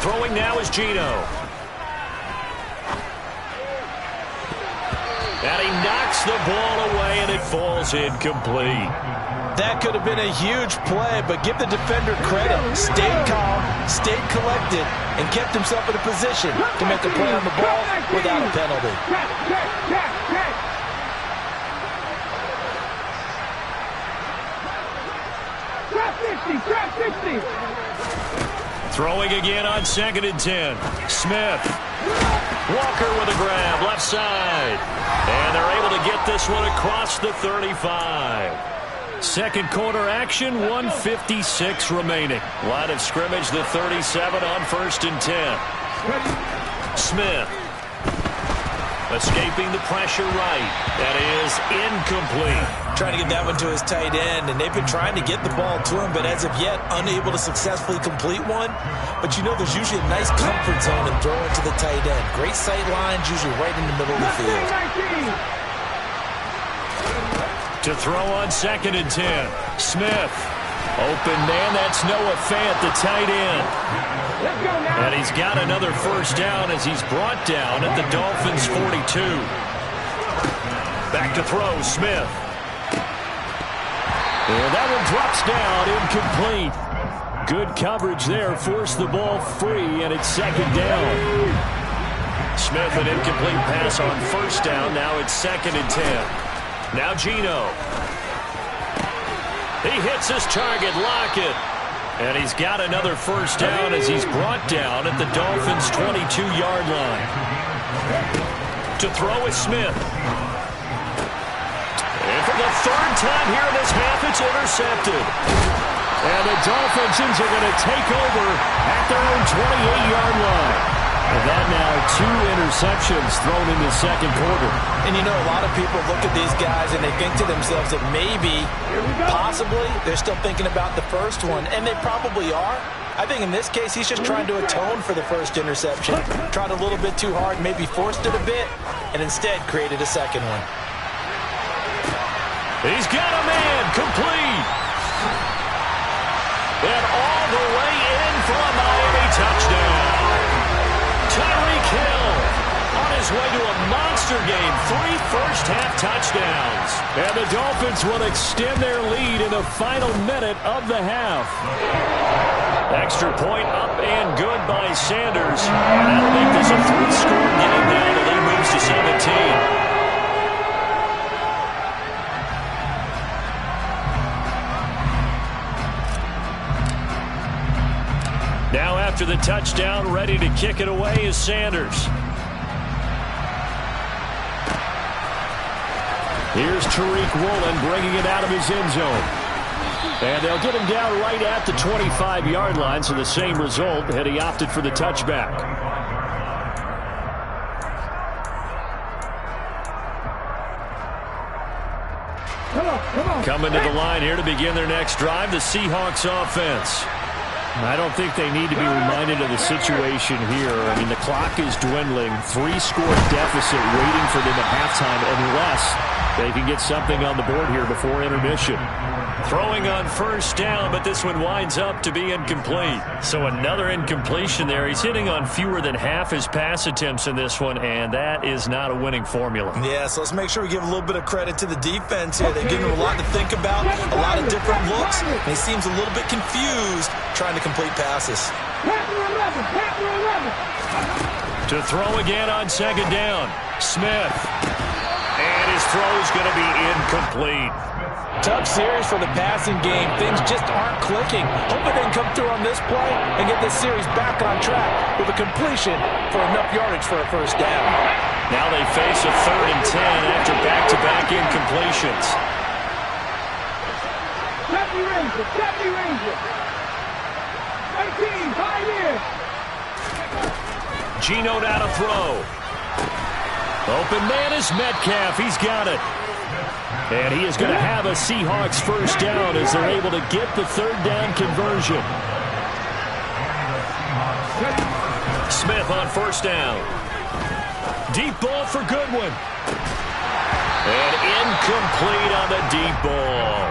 Speaker 2: Throwing now is Gino. And he knocks the ball away, and it falls incomplete.
Speaker 4: That could have been a huge play, but give the defender credit. Stayed calm, stayed collected, and kept himself in a position to make a play on the ball without a penalty.
Speaker 3: Trap 60.
Speaker 2: Throwing again on 2nd and 10. Smith. Walker with a grab, left side. And they're able to get this one across the 35. Second quarter action, 1:56 remaining. Line of scrimmage, the 37 on 1st and 10. Smith. Escaping the pressure right. That is incomplete.
Speaker 4: Trying to get that one to his tight end, and they've been trying to get the ball to him, but as of yet, unable to successfully complete one. But you know there's usually a nice comfort zone in throwing to the tight end. Great sight lines, usually right in the middle of the field.
Speaker 2: To throw on 2nd and 10. Smith. Open man, that's Noah Fant, the tight end. And he's got another first down as he's brought down at the Dolphins' 42. Back to throw, Smith. And that one drops down, incomplete. Good coverage there, forced the ball free, and it's 2nd down. Smith, an incomplete pass on 1st down. Now it's 2nd and 10. Now Geno. He hits his target, Lockett. And he's got another first down as he's brought down at the Dolphins' 22-yard line. To throw is Smith. And for the 3rd time here in this half, it's intercepted. And the Dolphins are going to take over at their own 28-yard line. And that now 2 interceptions thrown in the 2nd quarter.
Speaker 4: And you know, a lot of people look at these guys and they think to themselves that maybe, possibly, they're still thinking about the first one. And they probably are. I think in this case, he's just trying to atone for the first interception. Tried a little bit too hard, maybe forced it a bit, and instead created a second one.
Speaker 2: He's got a man, complete. And all the way in for a Miami touchdown. Tyreek Hill on his way to a monster game. 3 first-half touchdowns. And the Dolphins will extend their lead in the final minute of the half. Extra point up and good by Sanders. And that'll make this a 3-score game now. The lead moves to 17. Now after the touchdown, ready to kick it away is Sanders. Here's Tariq Woolen bringing it out of his end zone. And they'll get him down right at the 25-yard line, so the same result had he opted for the touchback. Coming to the line here to begin their next drive, the Seahawks offense. I don't think they need to be reminded of the situation here. I mean, the clock is dwindling. 3-score deficit waiting for them at halftime unless they can get something on the board here before intermission. Throwing on first down, but this one winds up to be incomplete. So another incompletion there. He's hitting on fewer than half his pass attempts in this one, and that is not a winning formula.
Speaker 4: Yeah, so let's make sure we give a little bit of credit to the defense here. They've given him a lot to think about, a lot of different looks, and he seems a little bit confused trying to complete passes.
Speaker 2: To throw again on 2nd down, Smith. And his throw is going to be incomplete.
Speaker 5: Tough series for the passing game. Things just aren't clicking. Hoping they can come through on this play and get this series back on track with a completion for enough yardage for a first down.
Speaker 2: Now they face a 3rd and 10 after back-to-back incompletions.
Speaker 3: Safety Ranger. 18, 5 years.
Speaker 2: Geno now to throw. Open man is Metcalf. He's got it. And he is going to have a Seahawks first down as they're able to get the 3rd down conversion. Smith on first down. Deep ball for Goodwin. And incomplete on the deep ball.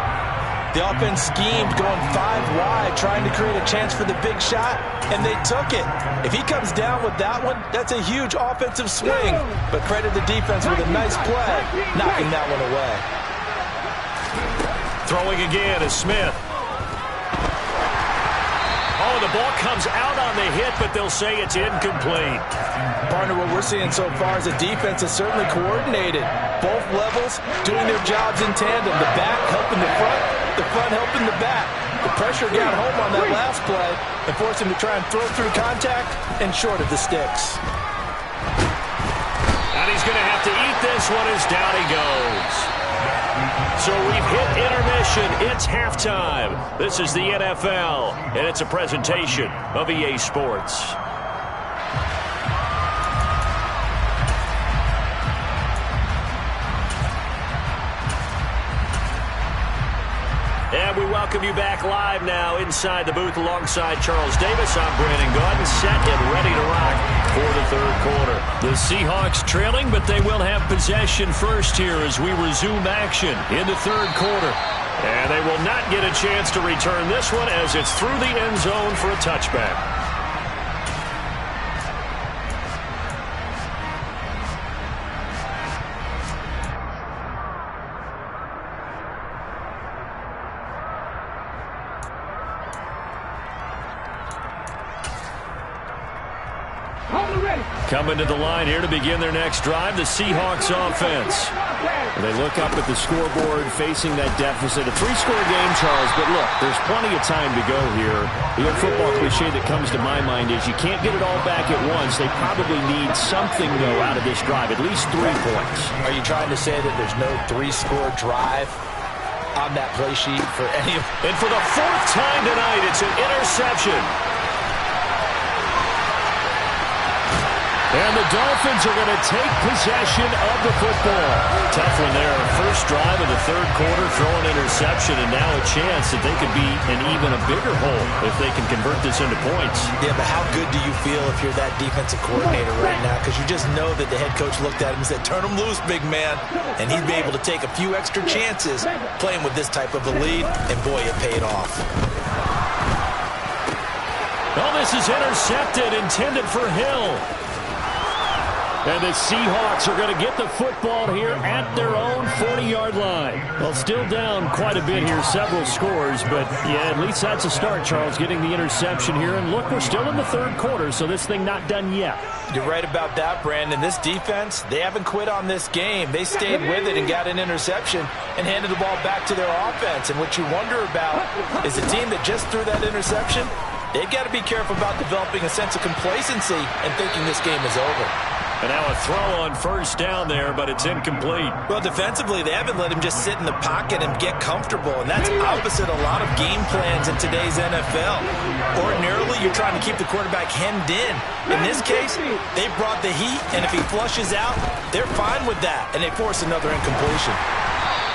Speaker 4: The offense schemed going 5 wide, trying to create a chance for the big shot, and they took it. If he comes down with that one, that's a huge offensive swing. But credit the defense with a nice play, knocking that one away.
Speaker 2: Throwing again is Smith. Oh, the ball comes out on the hit, but they'll say it's incomplete.
Speaker 5: Partner, what we're seeing so far is the defense is certainly coordinated. Both levels doing their jobs in tandem. The back helping the front helping the back. The pressure got home on that last play and forced him to try and throw through contact and short of the sticks.
Speaker 2: this one is down he goes. So we've hit intermission. It's halftime. This is the NFL, and it's a presentation of EA Sports. And we welcome you back live now inside the booth alongside Charles Davis. I'm Brandon Gaudin, set and ready to rock for the third quarter. The Seahawks trailing, but they will have possession first here as we resume action in the third quarter. And they will not get a chance to return this one as it's through the end zone for a touchback. Coming to the line here to begin their next drive, the Seahawks offense. They look up at the scoreboard facing that deficit. A three-score game, Charles, but look, there's plenty of time to go here. The old football cliche that comes to my mind is you can't get it all back at once. They probably need something, though, out of this drive, at least 3 points.
Speaker 5: Are you trying to say that there's no three-score drive on that play sheet for any of them?
Speaker 2: And for the fourth time tonight, it's an interception. And the Dolphins are going to take possession of the football. Tough one there. First drive of the third quarter, throw an interception, and now a chance that they could be in even a bigger hole if they can convert this into points.
Speaker 5: Yeah, but how good do you feel if you're that defensive coordinator right now? Because you just know that the head coach looked at him and said, turn him loose, big man. And he'd be able to take a few extra chances playing with this type of a lead, and boy, it paid off.
Speaker 2: Well, this is intercepted, intended for Hill. And the Seahawks are going to get the football here at their own 40-yard line. Well, still down quite a bit here, several scores, but yeah, at least that's a start, Charles, getting the interception here. And look, we're still in the third quarter, so this thing not done yet.
Speaker 5: You're right about that, Brandon. This defense, they haven't quit on this game. They stayed with it and got an interception and handed the ball back to their offense. And what you wonder about is a team that just threw that interception, they've got to be careful about developing a sense of complacency and thinking this game is over.
Speaker 2: And now a throw on first down there, but it's incomplete.
Speaker 5: Well, defensively, they haven't let him just sit in the pocket and get comfortable, and that's opposite a lot of game plans in today's NFL. Ordinarily, you're trying to keep the quarterback hemmed in. In this case, they brought the heat, and if he flushes out, they're fine with that, and they force another incompletion.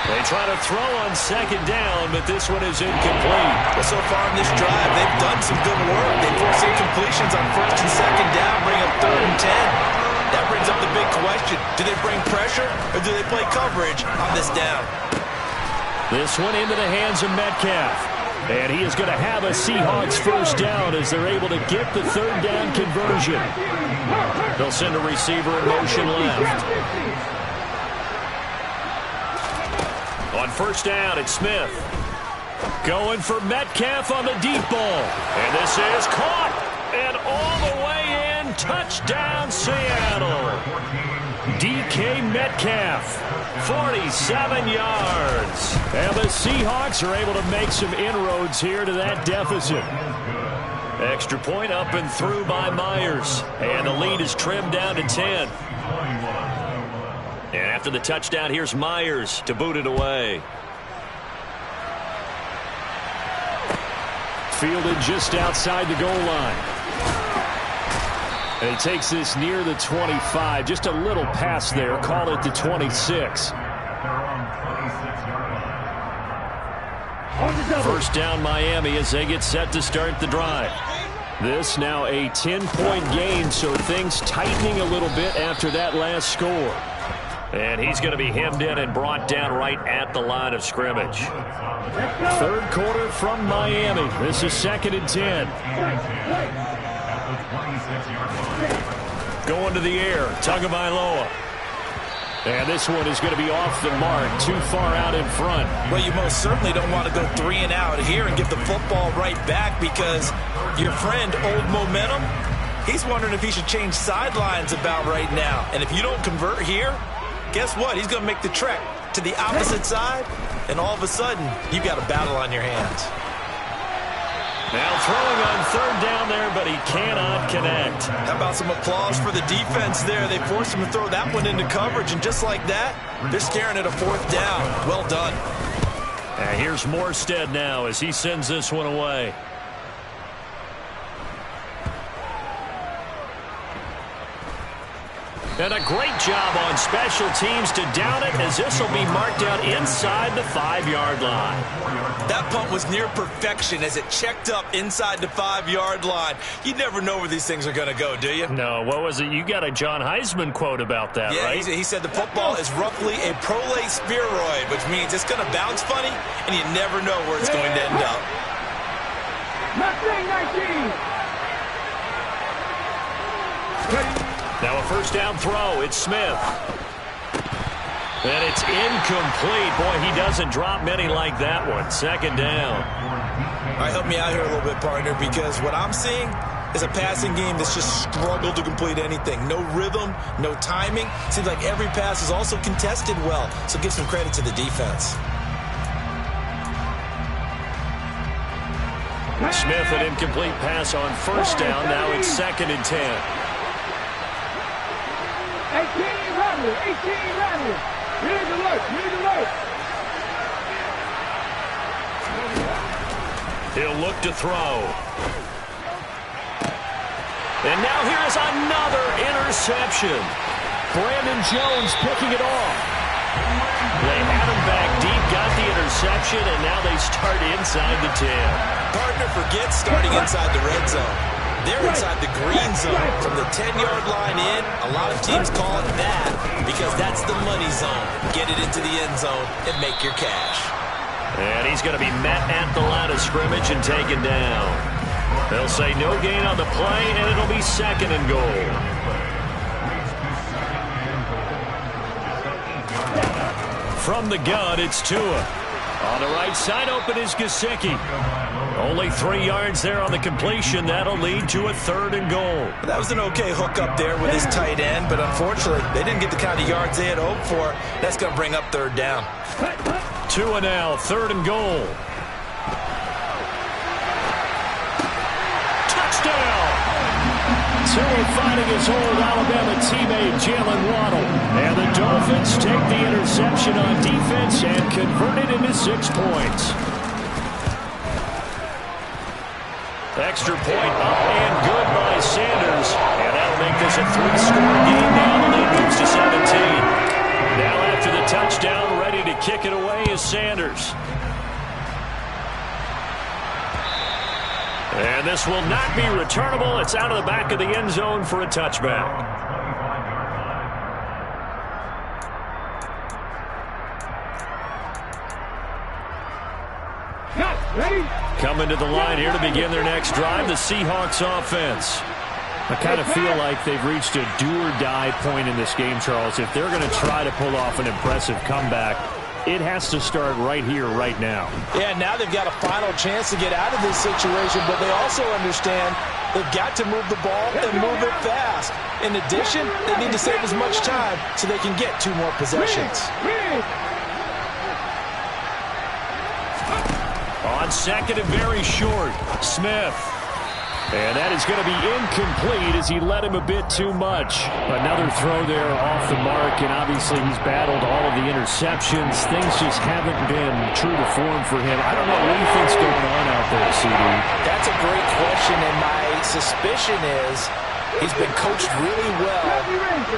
Speaker 2: They try to throw on second down, but this one is incomplete.
Speaker 5: Well, so far in this drive, they've done some good work. They force incompletions on first and second down, bring up 3rd and 10. That brings up the big question. Do they bring pressure or do they play coverage on this down?
Speaker 2: This one into the hands of Metcalf. And he is going to have a Seahawks first down as they're able to get the third down conversion. They'll send a receiver in motion left. On first down, it's Smith. Going for Metcalf on the deep ball. And this is caught. And all the way in. Touchdown, Seattle. DK Metcalf, 47 yards. And the Seahawks are able to make some inroads here to that deficit. Extra point up and through by Myers. And the lead is trimmed down to 10. And after the touchdown, here's Myers to boot it away. Fielded just outside the goal line. And he takes this near the 25. Just a little pass there. Call it the 26. First down Miami as they get set to start the drive. This now a 10-point game, so things tightening a little bit after that last score. And he's going to be hemmed in and brought down right at the line of scrimmage. Third quarter from Miami. This is 2nd and 10. Going to the air, Tagovailoa. And this one is going to be off the mark, too far out in front.
Speaker 5: Well, you most certainly don't want to go 3 and out here and give the football right back because your friend, Old Momentum, he's wondering if he should change sidelines about right now. And if you don't convert here, guess what? He's going to make the trek to the opposite side, and all of a sudden, you've got a battle on your hands.
Speaker 2: Now throwing on third down there, but he cannot connect.
Speaker 4: How about some applause for the defense there? They forced him to throw that one into coverage, and just like that, they're staring at a fourth down. Well done.
Speaker 2: And here's Morstead now as he sends this one away. And a great job on special teams to down it, as this will be marked out inside the 5-yard line.
Speaker 4: That punt was near perfection as it checked up inside the 5-yard line. You never know where these things are going to go, do you?
Speaker 2: No, what was it? You got a John Heisman quote about that,
Speaker 4: yeah,
Speaker 2: right?
Speaker 4: He said the football is roughly a prolate spheroid, which means it's going to bounce funny, and you never know where it's going to end up.
Speaker 3: Mustang 19.
Speaker 2: Now a first down throw. It's Smith. And it's incomplete. Boy, he doesn't drop many like that one. Second down.
Speaker 4: All right, help me out here a little bit, partner, because what I'm seeing is a passing game that's just struggled to complete anything. No rhythm, no timing. Seems like every pass is also contested well, so give some credit to the defense.
Speaker 2: Smith, an incomplete pass on first down. Now it's 2nd and 10.
Speaker 3: 18 Rattler. Here's alert.
Speaker 2: He'll look to throw. And now here is another interception. Brandon Jones picking it off. They had him back deep, got the interception, and now they start inside the 10.
Speaker 4: Partner forgets starting inside the red zone. They're inside the green zone. From the 10-yard line in, a lot of teams call it that because that's the money zone. Get it into the end zone and make your cash.
Speaker 2: And he's going to be met at the line of scrimmage and taken down. They'll say no gain on the play, and it'll be 2nd and goal. From the gun, it's Tua. On the right side, open is Gesicki. Only 3 yards there on the completion. That'll lead to a 3rd and goal.
Speaker 4: That was an okay hook up there with his tight end, but unfortunately, they didn't get the kind of yards they had hoped for. That's going to bring up 3rd down.
Speaker 2: Tua now, 3rd and goal. Touchdown! Tua fighting his old Alabama teammate, Jalen Waddle. And the Dolphins take the interception on defense and convert it into 6 points. Extra point up and good by Sanders. And that'll make this a 3-score game now. The lead moves to 17. Now after the touchdown, ready to kick it away is Sanders. And this will not be returnable. It's out of the back of the end zone for a touchback. Coming to the line here to begin their next drive, the Seahawks offense. I kind of feel like they've reached a do-or-die point in this game, Charles. If they're going to try to pull off an impressive comeback, it has to start right here, right now.
Speaker 5: Yeah, now they've got a final chance to get out of this situation, but they also understand they've got to move the ball and move it fast. In addition, they need to save as much time so they can get 2 more possessions.
Speaker 2: On 2nd and very short, Smith. And that is going to be incomplete as he led him a bit too much. Another throw there off the mark, and obviously he's battled all of the interceptions. Things just haven't been true to form for him. I don't know what you think's going on out there, CD.
Speaker 5: That's a great question, and my suspicion is he's been coached really well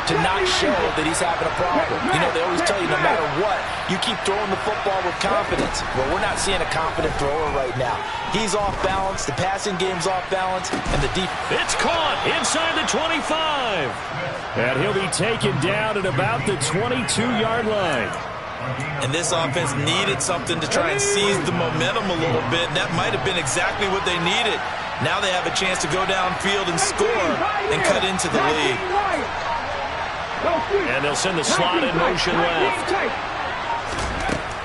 Speaker 5: to not show that he's having a problem. You know, they always tell you no matter what, you keep throwing the football with confidence. Well, we're not seeing a confident thrower right now. He's off balance, the passing game's off balance, and the deep.
Speaker 2: It's caught inside the 25. And he'll be taken down at about the 22-yard line.
Speaker 4: And this offense needed something to try and seize the momentum a little bit. That might have been exactly what they needed. Now they have a chance to go downfield and score and cut into the lead.
Speaker 2: And they'll send the slot in motion left.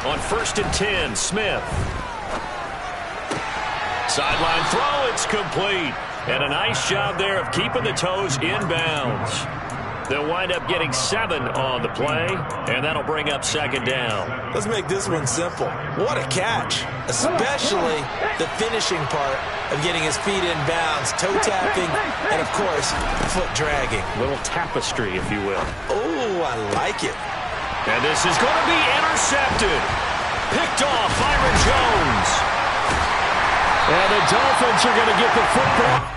Speaker 2: On 1st and 10, Smith. Sideline throw, it's complete. And a nice job there of keeping the toes inbounds. They'll wind up getting 7 on the play, and that'll bring up second down.
Speaker 4: Let's make this one simple. What a catch, especially the finishing part of getting his feet in bounds, toe tapping, and, of course, foot dragging.
Speaker 2: A little tapestry, if you will.
Speaker 4: Oh, I like it.
Speaker 2: And this is going to be intercepted. Picked off Byron Jones.
Speaker 6: And the Dolphins are going to get the football.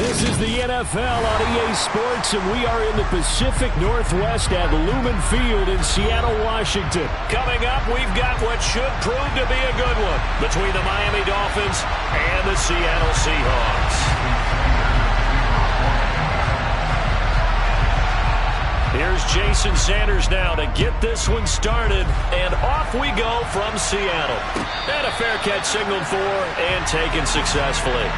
Speaker 6: This is the NFL on EA Sports, and we are in the Pacific Northwest at Lumen Field in Seattle, Washington.
Speaker 2: Coming up, we've got what should prove to be a good one between the Miami Dolphins and the Seattle Seahawks. Here's Jason Sanders now to get this one started, and off we go from Seattle. And a fair catch signaled for and taken successfully.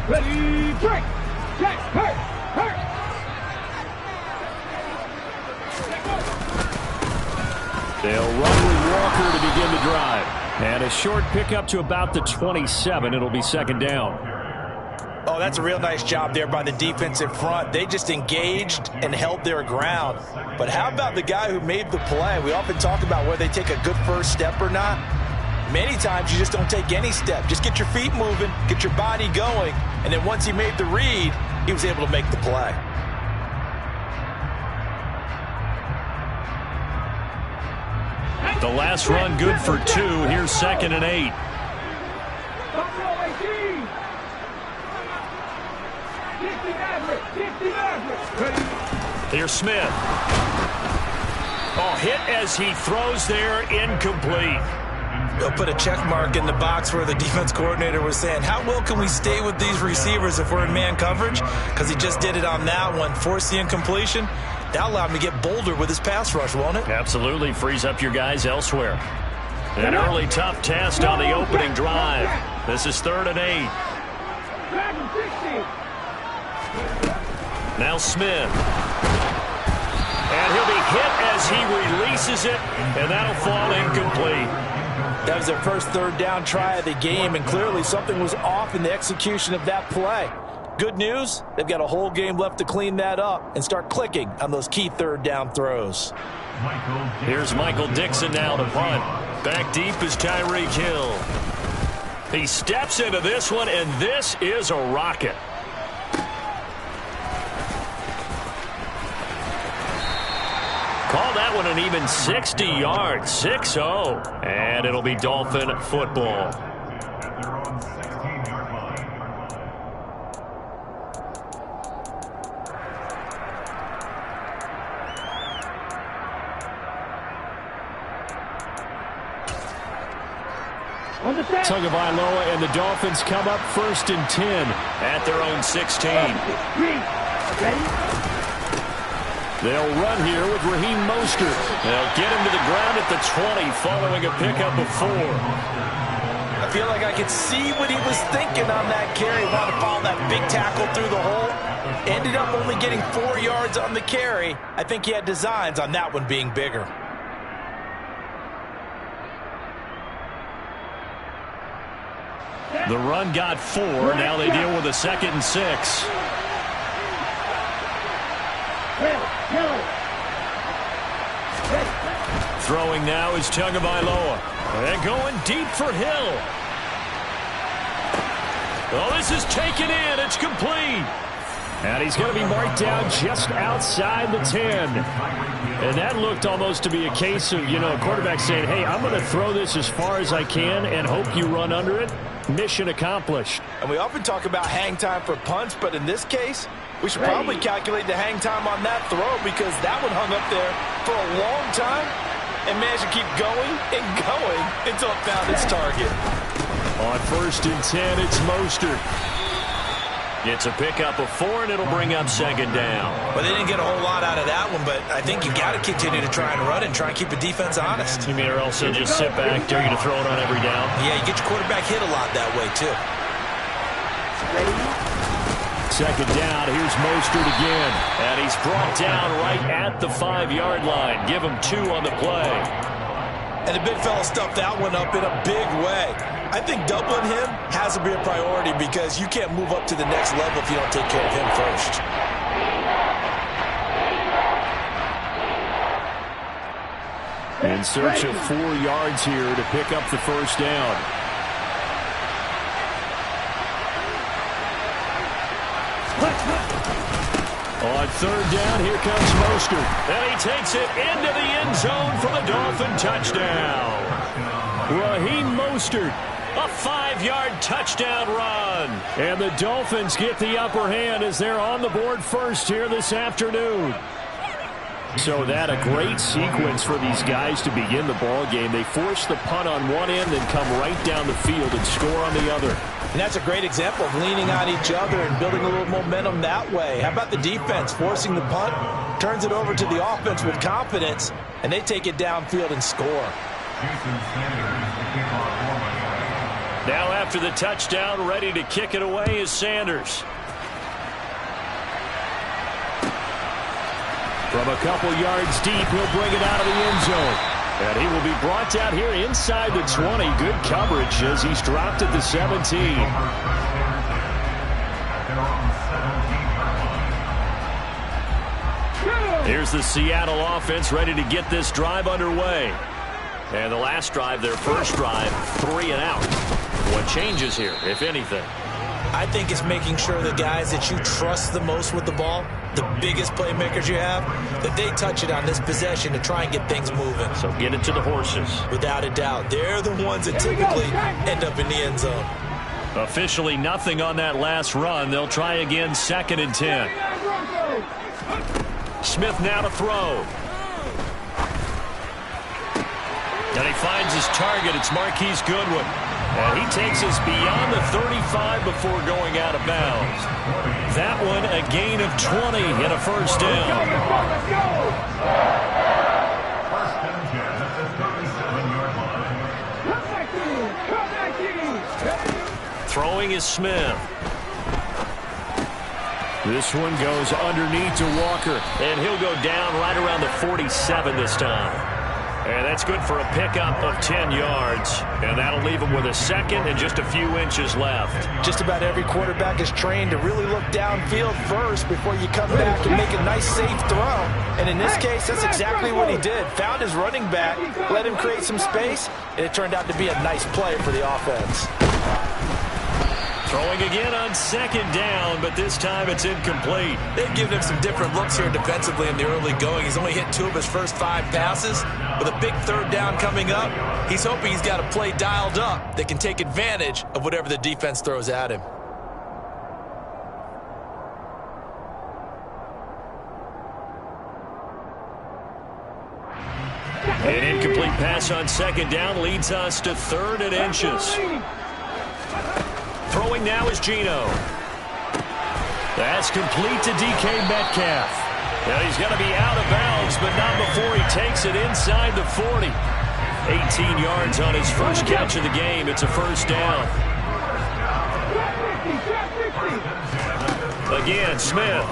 Speaker 3: Ready, break. Check, hurt, hurt.
Speaker 6: They'll run with Walker to begin the drive. And a short pickup to about the 27. It'll be second down.
Speaker 4: Oh, that's a real nice job there by the defensive front. They just engaged and held their ground. But how about the guy who made the play? We often talk about whether they take a good first step or not. Many times you just don't take any step. Just get your feet moving, get your body going, and then once he made the read, he was able to make the play.
Speaker 2: The last run good for 2. Here's 2nd and 8. Here's Smith. Oh, hit as he throws there, incomplete.
Speaker 4: They'll put a check mark in the box where the defense coordinator was saying, how well can we stay with these receivers if we're in man coverage? Because he just did it on that one, forced the incompletion. That allowed him to get bolder with his pass rush, won't it?
Speaker 2: Absolutely, frees up your guys elsewhere. An early tough test on the opening drive. This is 3rd and 8. Now Smith. And he'll be hit as he releases it, and that'll fall incomplete.
Speaker 5: That was their first 3rd down try of the game, and clearly something was off in the execution of that play. Good news, they've got a whole game left to clean that up and start clicking on those key 3rd down throws.
Speaker 2: Here's Michael Dixon now to punt. Back deep is Tyreek Hill. He steps into this one, and this is a rocket. Call that one an even 60 yards, 6-0. And it'll be Dolphin football.
Speaker 6: Tagovailoa and the Dolphins come up 1st and 10
Speaker 2: at their own 16.
Speaker 6: They'll run here with Raheem Mostert.
Speaker 2: They'll get him to the ground at the 20 following a pickup of 4.
Speaker 4: I feel like I could see what he was thinking on that carry. Wanted to follow that big tackle through the hole. Ended up only getting 4 yards on the carry. I think he had designs on that one being bigger.
Speaker 2: The run got 4. Now they deal with a 2nd and 6. Throwing now is Tagovailoa. And going deep for Hill. Oh, this is taken in. It's complete.
Speaker 6: And he's going to be marked down just outside the 10. And that looked almost to be a case of, a quarterback saying, hey, I'm going to throw this as far as I can and hope you run under it. Mission accomplished.
Speaker 5: And we often talk about hang time for punts, but in this case, we should probably calculate the hang time on that throw because that one hung up there for a long time and managed to keep going and going until it found its target.
Speaker 6: On 1st and 10, it's Mostert.
Speaker 2: It's a pickup of 4, and it'll bring up 2nd down.
Speaker 4: Well, they didn't get a whole lot out of that one, but I think you got to continue to try and run and try and keep the defense honest.
Speaker 2: You mean or else they'll just sit back, dare you to throw it on every down?
Speaker 4: Yeah, you get your quarterback hit a lot that way, too.
Speaker 6: 2nd down, here's Mostert again.
Speaker 2: And he's brought down right at the 5-yard line. Give him 2 on the play.
Speaker 4: And the big fella stuffed that one up in a big way. I think doubling him has to be a priority because you can't move up to the next level if you don't take care of him first.
Speaker 6: In search of 4 yards here to pick up the 1st down. On 3rd down, here comes Mostert.
Speaker 2: And he takes it into the end zone for the Dolphin touchdown.
Speaker 6: Raheem Mostert.
Speaker 2: A 5-yard touchdown run.
Speaker 6: And the Dolphins get the upper hand as they're on the board first here this afternoon. So that a great sequence for these guys to begin the ball game. They force the punt on one end and come right down the field and score on the other.
Speaker 4: And that's a great example of leaning on each other and building a little momentum that way. How about the defense forcing the punt, turns it over to the offense with confidence, and they take it downfield and score.
Speaker 2: Now after the touchdown, ready to kick it away is Sanders.
Speaker 6: From a couple yards deep, he'll bring it out of the end zone. And he will be brought down here inside the 20. Good coverage as he's dropped at the 17.
Speaker 2: Here's the Seattle offense ready to get this drive underway. And the last drive, their first drive, 3 and out. What changes here, if anything?
Speaker 4: I think it's making sure the guys that you trust the most with the ball, the biggest playmakers you have, that they touch it on this possession to try and get things moving.
Speaker 2: So get it to the horses.
Speaker 4: Without a doubt. They're the ones that typically end up in the end zone.
Speaker 2: Officially nothing on that last run. They'll try again, 2nd and 10. Smith now to throw. And he finds his target. It's Marquise Goodwin. And he takes us beyond the 35 before going out of bounds. That one a gain of 20 and a 1st down. Throwing is Smith.
Speaker 6: This one goes underneath to Walker.
Speaker 2: And he'll go down right around the 47 this time. And that's good for a pickup of 10 yards. And that'll leave him with a 2nd and just a few inches left.
Speaker 4: Just about every quarterback is trained to really look downfield first before you come back and make a nice, safe throw. And in this case, that's exactly what he did. Found his running back, let him create some space, and it turned out to be a nice play for the offense.
Speaker 2: Throwing again on second down, but this time it's incomplete.
Speaker 4: They've given him some different looks here defensively in the early going. He's only hit 2 of his first 5 passes. With a big third down coming up, he's hoping he's got a play dialed up that can take advantage of whatever the defense throws at him.
Speaker 2: An incomplete pass on second down leads us to 3rd and inches. Throwing now is Geno. That's complete to DK Metcalf. Now he's going to be out of bounds, but not before he takes it inside the 40. 18 yards on his first catch of the game. It's a first down. Again, Smith.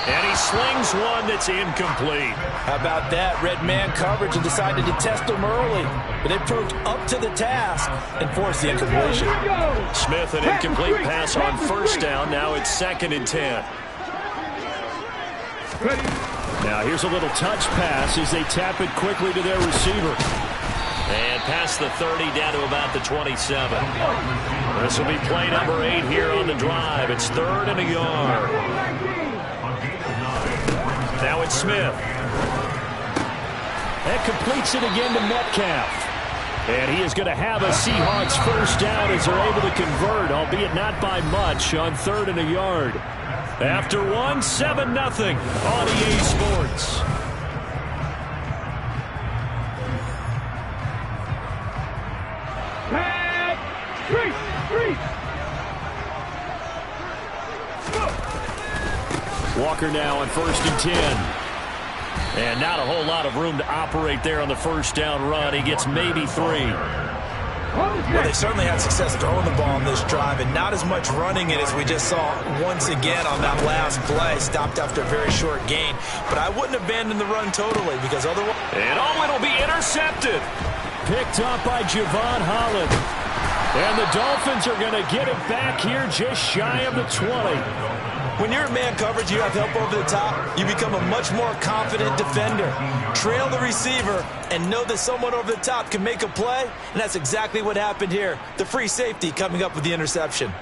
Speaker 2: And he slings one that's incomplete.
Speaker 5: How about that? Red man coverage and decided to test him early. But they proved up to the task and forced the incompletion.
Speaker 2: Smith, an incomplete pass on first down. Now it's 2nd and 10.
Speaker 6: Now here's a little touch pass as they tap it quickly to their receiver.
Speaker 2: And past the 30 down to about the 27. This will be play number 8 here on the drive. It's 3rd and a yard. Now it's Smith.
Speaker 6: That completes it again to Metcalf. And he is going to have a Seahawks first down as they're able to convert, albeit not by much, on 3rd and a yard. After 1, 7-0 on EA Sports. Walker now on 1st and 10. And not a whole lot of room to operate there on the first down run. He gets maybe 3.
Speaker 4: Well, they certainly had success throwing the ball on this drive, and not as much running it as we just saw once again on that last play. Stopped after a very short gain. But I wouldn't abandon the run totally, because otherwise...
Speaker 2: And it'll be intercepted.
Speaker 6: Picked up by Javon Holland. And the Dolphins are going to get it back here just shy of the 20.
Speaker 4: When you're in man coverage, you have help over the top, you become a much more confident defender. Trail the receiver and know that someone over the top can make a play, and that's exactly what happened here. The free safety coming up with the interception.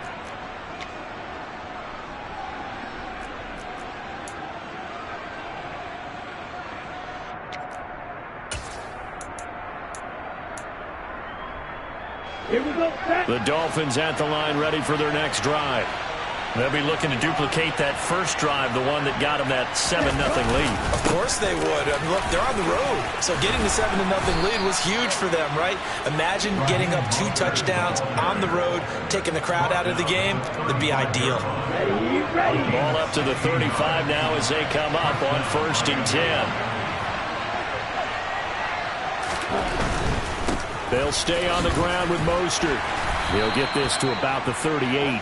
Speaker 6: The Dolphins at the line ready for their next drive.
Speaker 2: They'll be looking to duplicate that first drive, the one that got them that 7-0 lead.
Speaker 4: Of course they would. I mean, look, they're on the road. So getting the 7-0 lead was huge for them, right? Imagine getting up 2 touchdowns on the road, taking the crowd out of the game. That'd be ideal.
Speaker 2: Ball up to the 35 now as they come up on 1st and 10.
Speaker 6: They'll stay on the ground with Mostert. He'll get this to about the 38.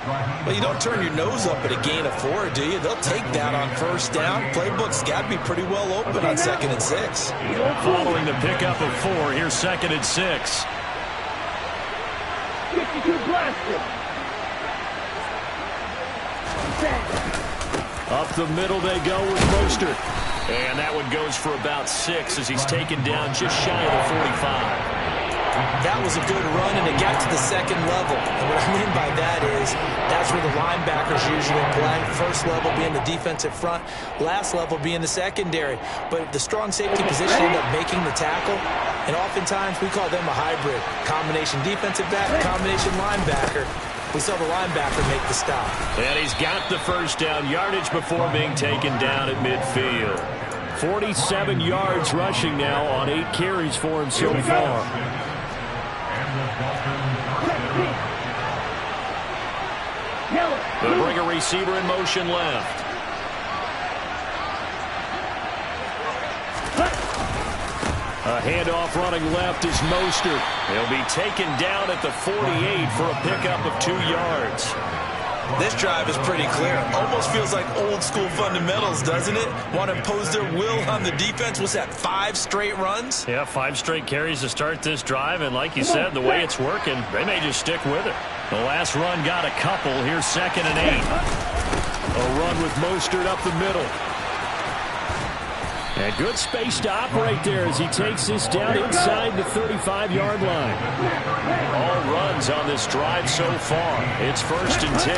Speaker 4: Well, you don't turn your nose up at a gain of 4, do you? They'll take that on first down. Playbook's got to be pretty well open on 2nd and 6.
Speaker 2: Following the pickup of 4, here's 2nd and 6.
Speaker 3: 52 blaster.
Speaker 6: Up the middle they go with Mostert.
Speaker 2: And that one goes for about 6 as he's taken down just shy of the 45.
Speaker 4: That was a good run, and it got to the 2nd level. And what I mean by that is that's where the linebackers usually play. First level being the defensive front, last level being the secondary. But the strong safety position ended up making the tackle, and oftentimes we call them a hybrid. Combination defensive back, combination linebacker. We saw the linebacker make the stop.
Speaker 2: And he's got the first down yardage before being taken down at midfield.
Speaker 6: 47 yards rushing now on 8 carries for him so far.
Speaker 2: They'll bring a receiver in motion left.
Speaker 6: A handoff running left is Mostert.
Speaker 2: He'll be taken down at the 48 for a pickup of 2 yards.
Speaker 4: This drive is pretty clear. Almost feels like old school fundamentals, doesn't it? Want to impose their will on the defense. Was that 5 straight runs?
Speaker 2: Yeah, 5 straight carries to start this drive. And like you said, the way it's working, they may just stick with it.
Speaker 6: The last run got a couple. Here's 2nd and 8. A run with Mostert up the middle. And good space to operate there as he takes this down inside the 35-yard line. All runs on this drive so far. It's 1st and 10.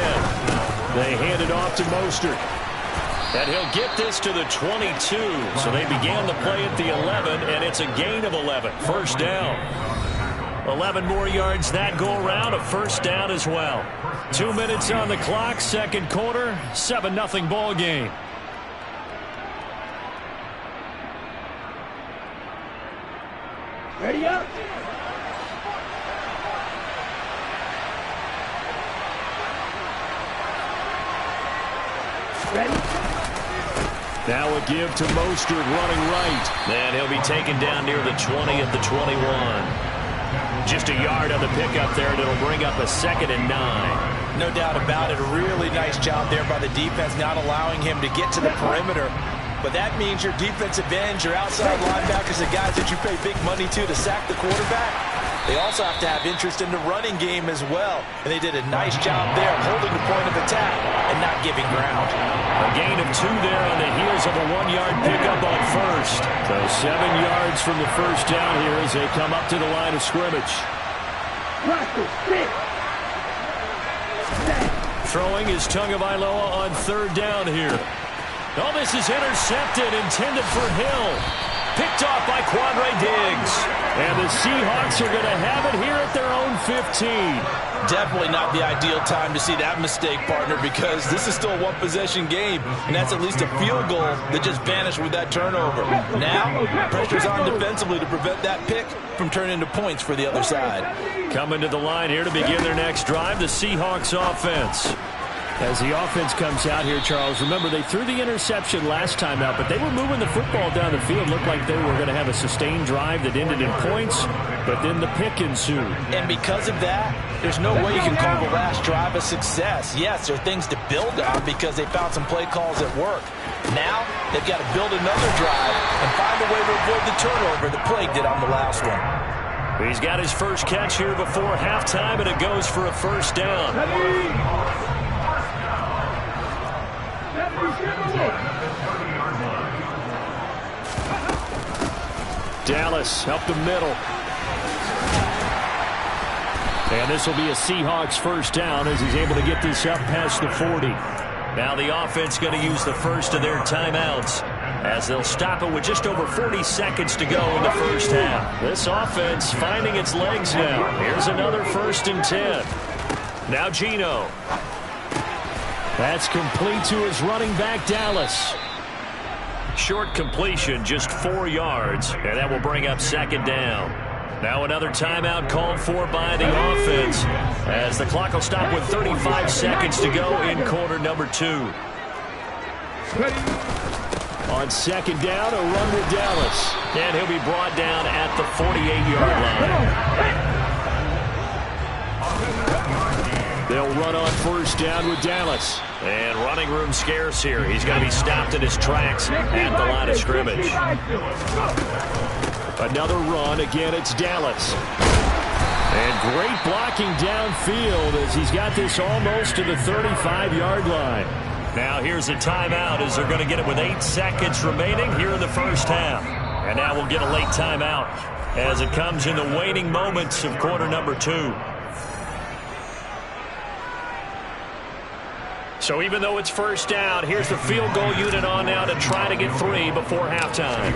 Speaker 6: They hand it off to Mostert. And he'll get this to the 22. So they began the play at the 11, and it's a gain of 11. 1st down. 11 more yards that go around. A 1st down as well. 2 minutes on the clock. 2nd quarter. 7-0 ball game.
Speaker 3: Ready up. Ready.
Speaker 6: Now a give to Mostert running right.
Speaker 2: And he'll be taken down near the 20 at the 21. Just a yard on the pickup there, and it'll bring up a 2nd and 9.
Speaker 4: No doubt about it. A really nice job there by the defense, not allowing him to get to the perimeter. But that means your defensive ends, your outside linebackers, the guys that you pay big money to sack the quarterback, they also have to have interest in the running game as well. And they did a nice job there holding the point of attack and not giving ground.
Speaker 2: A gain of 2 there on the heels of a 1-yard pickup on 1st.
Speaker 6: So 7 yards from the 1st down here as they come up to the line of scrimmage. Throwing is Tagovailoa on 3rd down here. Oh, this is intercepted, intended for Hill. Picked off by Quandre Diggs. And the Seahawks are going to have it here at their own 15.
Speaker 5: Definitely not the ideal time to see that mistake, partner, because this is still a one-possession game, and that's at least a field goal that just vanished with that turnover. Now, pressure's on defensively to prevent that pick from turning into points for the other side.
Speaker 6: Coming to the line here to begin their next drive, the Seahawks offense. As the offense comes out here, Charles, remember they threw the interception last time out, but they were moving the football down the field. Looked like they were going to have a sustained drive that ended in points, but then the pick ensued.
Speaker 5: And because of that, there's no way you can call the last drive a success. Yes, there are things to build on because they found some play calls that work. Now, they've got to build another drive and find a way to avoid the turnover that plagued it on the last one.
Speaker 6: He's got his first catch here before halftime, and it goes for a 1st down. Dallas up the middle. And this will be a Seahawks 1st down as he's able to get this up past the 40. Now the offense going to use the first of their timeouts as they'll stop it with just over 40 seconds to go in the 1st half. This offense finding its legs now. Here's another 1st and 10. Now Geno. That's complete to his running back, Dallas. Short completion, just 4 yards, and that will bring up 2nd down. Now another timeout called for by the offense as the clock will stop with 35 seconds to go in quarter number 2. On 2nd down, a run with Dallas. And he'll be brought down at the 48-yard line. They'll run on 1st down with Dallas. And running room scarce here. He's going to be stopped in his tracks at the line of scrimmage. Another run. Again, it's Dallas. And great blocking downfield as he's got this almost to the 35-yard line. Now here's a timeout as they're going to get it with 8 seconds remaining here in the 1st half. And now we'll get a late timeout as it comes in the waning moments of quarter number 2. So even though it's 1st down, here's the field goal unit on now to try to get 3 before halftime.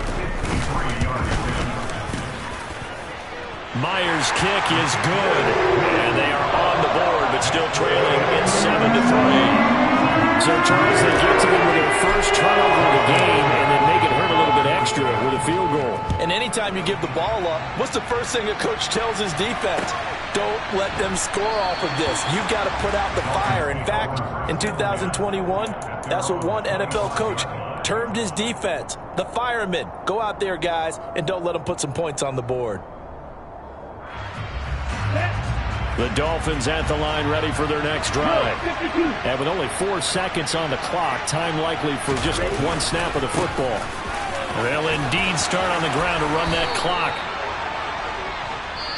Speaker 6: Myers' kick is good, and they are on the board, but still trailing. It's 7-3. So, Charles, they get to them with their first turnover of the game and then make it hurt a little bit extra with a field goal.
Speaker 5: And anytime you give the ball up, what's the first thing a coach tells his defense? Don't let them score off of this. You've got to put out the fire. In fact, in 2021, that's what one NFL coach termed his defense. The firemen. Go out there, guys, and don't let them put some points on the board.
Speaker 6: The Dolphins at the line ready for their next drive. And with only 4 seconds on the clock, time likely for just 1 snap of the football. They'll indeed start on the ground to run that clock.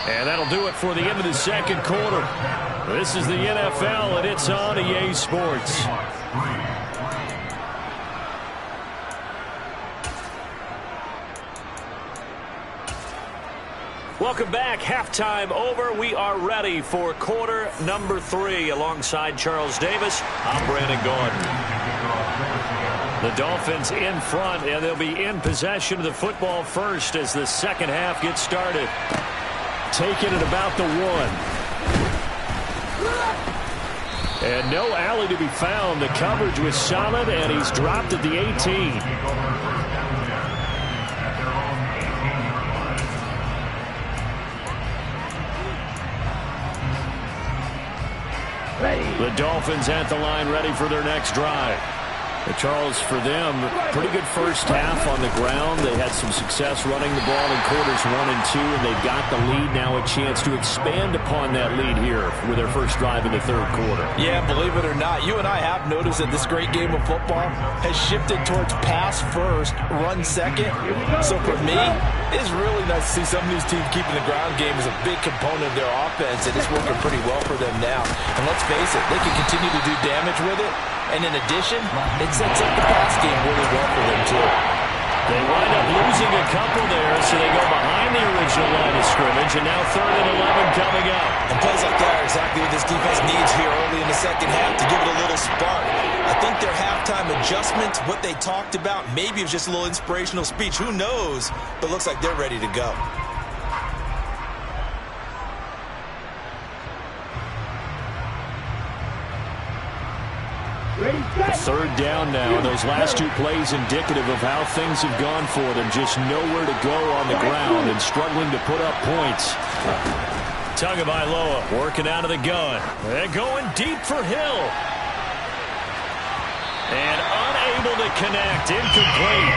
Speaker 6: And that'll do it for the end of the 2nd quarter. This is the NFL, and it's on EA Sports.
Speaker 2: Welcome back. Halftime over. We are ready for quarter number 3. Alongside Charles Davis, I'm Brandon Gordon. The Dolphins in front, and they'll be in possession of the football first as the second half gets started.
Speaker 6: Taken at about the 1. And no alley to be found. The coverage was solid, and he's dropped at the 18. The Dolphins at the line ready for their next drive. Charles, for them, pretty good first half on the ground. They had some success running the ball in quarters 1 and 2, and they've got the lead now, a chance to expand upon that lead here with their first drive in the third quarter.
Speaker 5: Yeah, believe it or not, you and I have noticed that this great game of football has shifted towards pass first, run second. So for me, it's really nice to see some of these teams keeping the ground game as a big component of their offense, and it's working pretty well for them now. And let's face it, they can continue to do damage with it. And in addition, it sets up the pass game really well for them, too.
Speaker 2: They wind up losing a couple there, so they go behind the original line of scrimmage, and now 3rd and 11 coming up.
Speaker 4: And plays like that are exactly what this defense needs here early in the second half to give it a little spark. I think their halftime adjustment, what they talked about, maybe it was just a little inspirational speech. Who knows? But looks like they're ready to go.
Speaker 6: Third down now, and those last 2 plays indicative of how things have gone for them. Just nowhere to go on the ground and struggling to put up points.
Speaker 2: Tagovailoa working out of the gun. They're going deep for Hill. And unable to connect. Incomplete.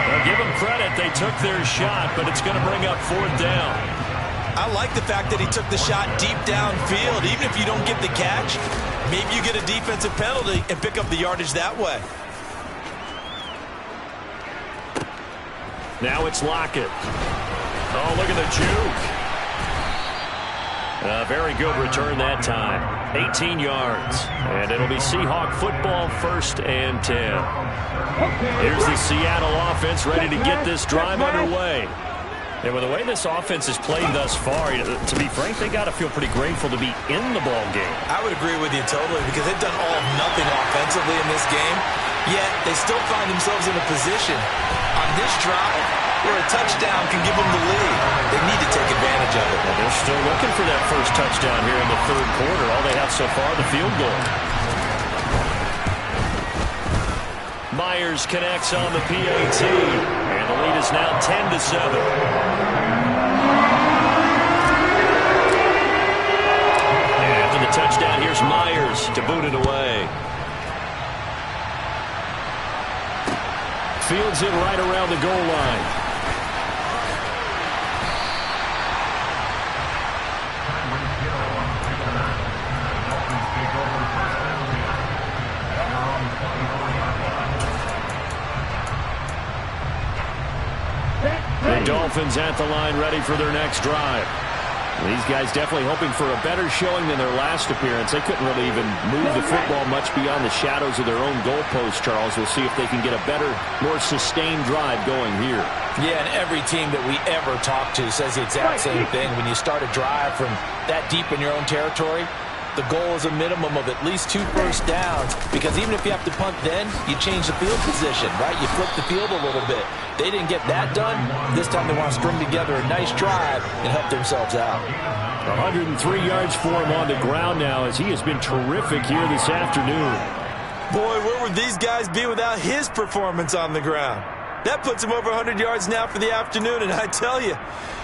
Speaker 2: Well, give them credit. They took their shot, but it's going to bring up 4th down.
Speaker 4: I like the fact that he took the shot deep downfield. Even if you don't get the catch, maybe you get a defensive penalty and pick up the yardage that way.
Speaker 2: Now it's Lockett. Oh, look at the juke. A very good return that time. 18 yards. And it'll be Seahawk football, 1st and 10. Here's the Seattle offense ready to get this drive underway. And with the way this offense has played thus far, to be frank, they got to feel pretty grateful to be in the ball game.
Speaker 4: I would agree with you totally because they've done all of nothing offensively in this game, yet they still find themselves in a position on this drive where a touchdown can give them the lead. They need to take advantage of it.
Speaker 2: Well, they're still looking for that first touchdown here in the third quarter. All they have so far, the field goal. Myers connects on the PAT, and the lead is now 10-7. After the touchdown, here's Myers to boot it away.
Speaker 6: Fields it right around the goal line. The Dolphins at the line ready for their next drive. These guys definitely hoping for a better showing than their last appearance. They couldn't really even move the football much beyond the shadows of their own goalpost, Charles. We'll see if they can get a better, more sustained drive going here.
Speaker 5: Yeah, and every team that we ever talk to says the exact same thing. When you start a drive from that deep in your own territory, the goal is a minimum of at least 2 first downs, because even if you have to punt then, you change the field position, right? You flip the field a little bit. They didn't get that done. This time they want to string together a nice drive and help themselves out.
Speaker 6: 103 yards for him on the ground now as he has been terrific here this afternoon.
Speaker 4: Boy, where would these guys be without his performance on the ground? That puts him over 100 yards now for the afternoon, and I tell you,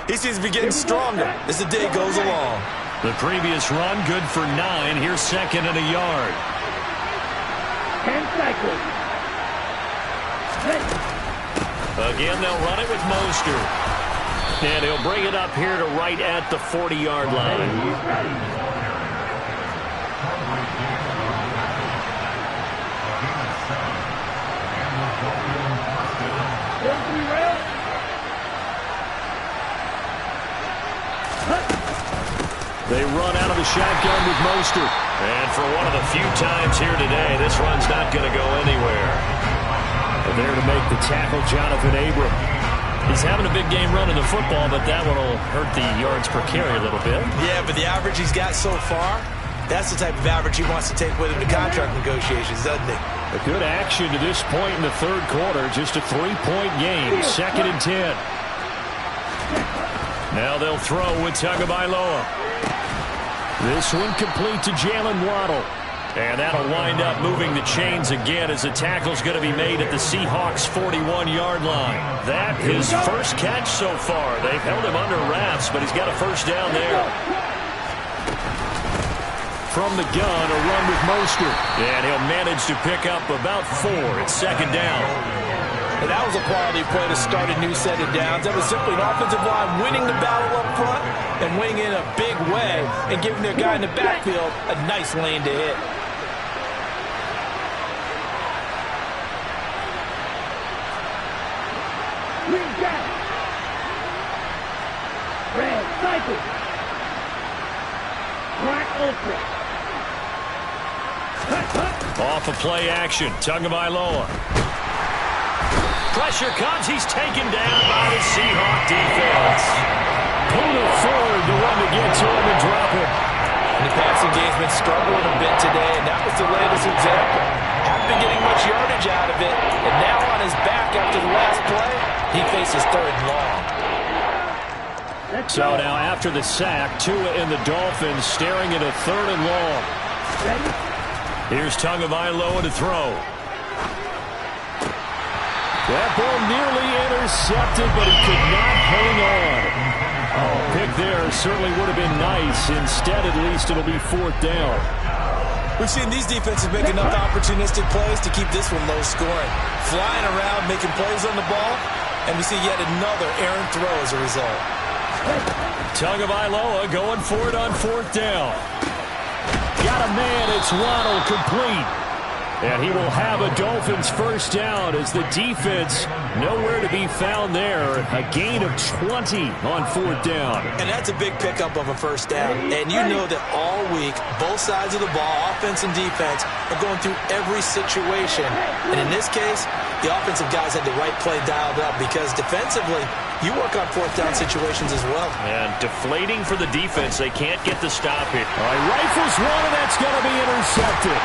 Speaker 4: he seems to be getting stronger as the day goes along.
Speaker 2: The previous run, good for 9. Here's 2nd and a yard.
Speaker 3: 10 cycles.
Speaker 2: Again, they'll run it with Mostert. And he'll bring it up here to right at the 40-yard line. They run out of the shotgun with Mostert. And for one of the few times here today, this run's not going to go anywhere.
Speaker 6: And there to make the tackle, Jonathan Abram. He's having a big game running the football, but that one will hurt the yards per carry a little bit.
Speaker 4: Yeah, but the average he's got so far, that's the type of average he wants to take with him to contract negotiations, doesn't he?
Speaker 6: A good action to this point in the third quarter. Just a 3-point game. 2nd and 10. Now they'll throw with Tagovailoa. This one complete to Jalen Waddle. And that'll wind up moving the chains again as the tackle's going to be made at the Seahawks' 41-yard line. That his first catch so far. They've held him under wraps, but he's got a first down there. From the gun, a run with Mostert. And he'll manage to pick up about 4. It's 2nd down.
Speaker 5: And that was a quality play to start a new set of downs. That was simply an offensive line winning the battle up front and winning in a big way and giving their guy in the backfield a nice lane to hit.
Speaker 3: Red, cycle. Black ultra.
Speaker 6: Off of play action. Tagovailoa. Pressure comes. He's taken down by the Seahawk defense. Pulled forward the one to get to him and drop him.
Speaker 5: And the passing game's been struggling a bit today, and that was the latest example. Haven't been getting much yardage out of it, and now on his back after the last play, he faces 3rd and long.
Speaker 6: So now after the sack, Tua and the Dolphins staring at a 3rd and long. Here's Tagovailoa to throw. That ball nearly intercepted, but he could not hang on. Oh, pick there certainly would have been nice. Instead, at least, it'll be 4th down.
Speaker 4: We've seen these defenses make enough opportunistic plays to keep this one low scoring. Flying around, making plays on the ball, and we see yet another errant throw as a result.
Speaker 6: Tagovailoa going for it on 4th down. Got a man, it's Waddle, complete. And he will have a Dolphins first down as the defense nowhere to be found there. A gain of 20 on 4th down.
Speaker 4: And that's a big pickup of a first down. And you know that all week, both sides of the ball, offense and defense, are going through every situation. And in this case, the offensive guys had the right play dialed up because defensively, you work on 4th down situations as well.
Speaker 6: And deflating for the defense. They can't get the stop here. All right, rifles one, and that's going to be intercepted.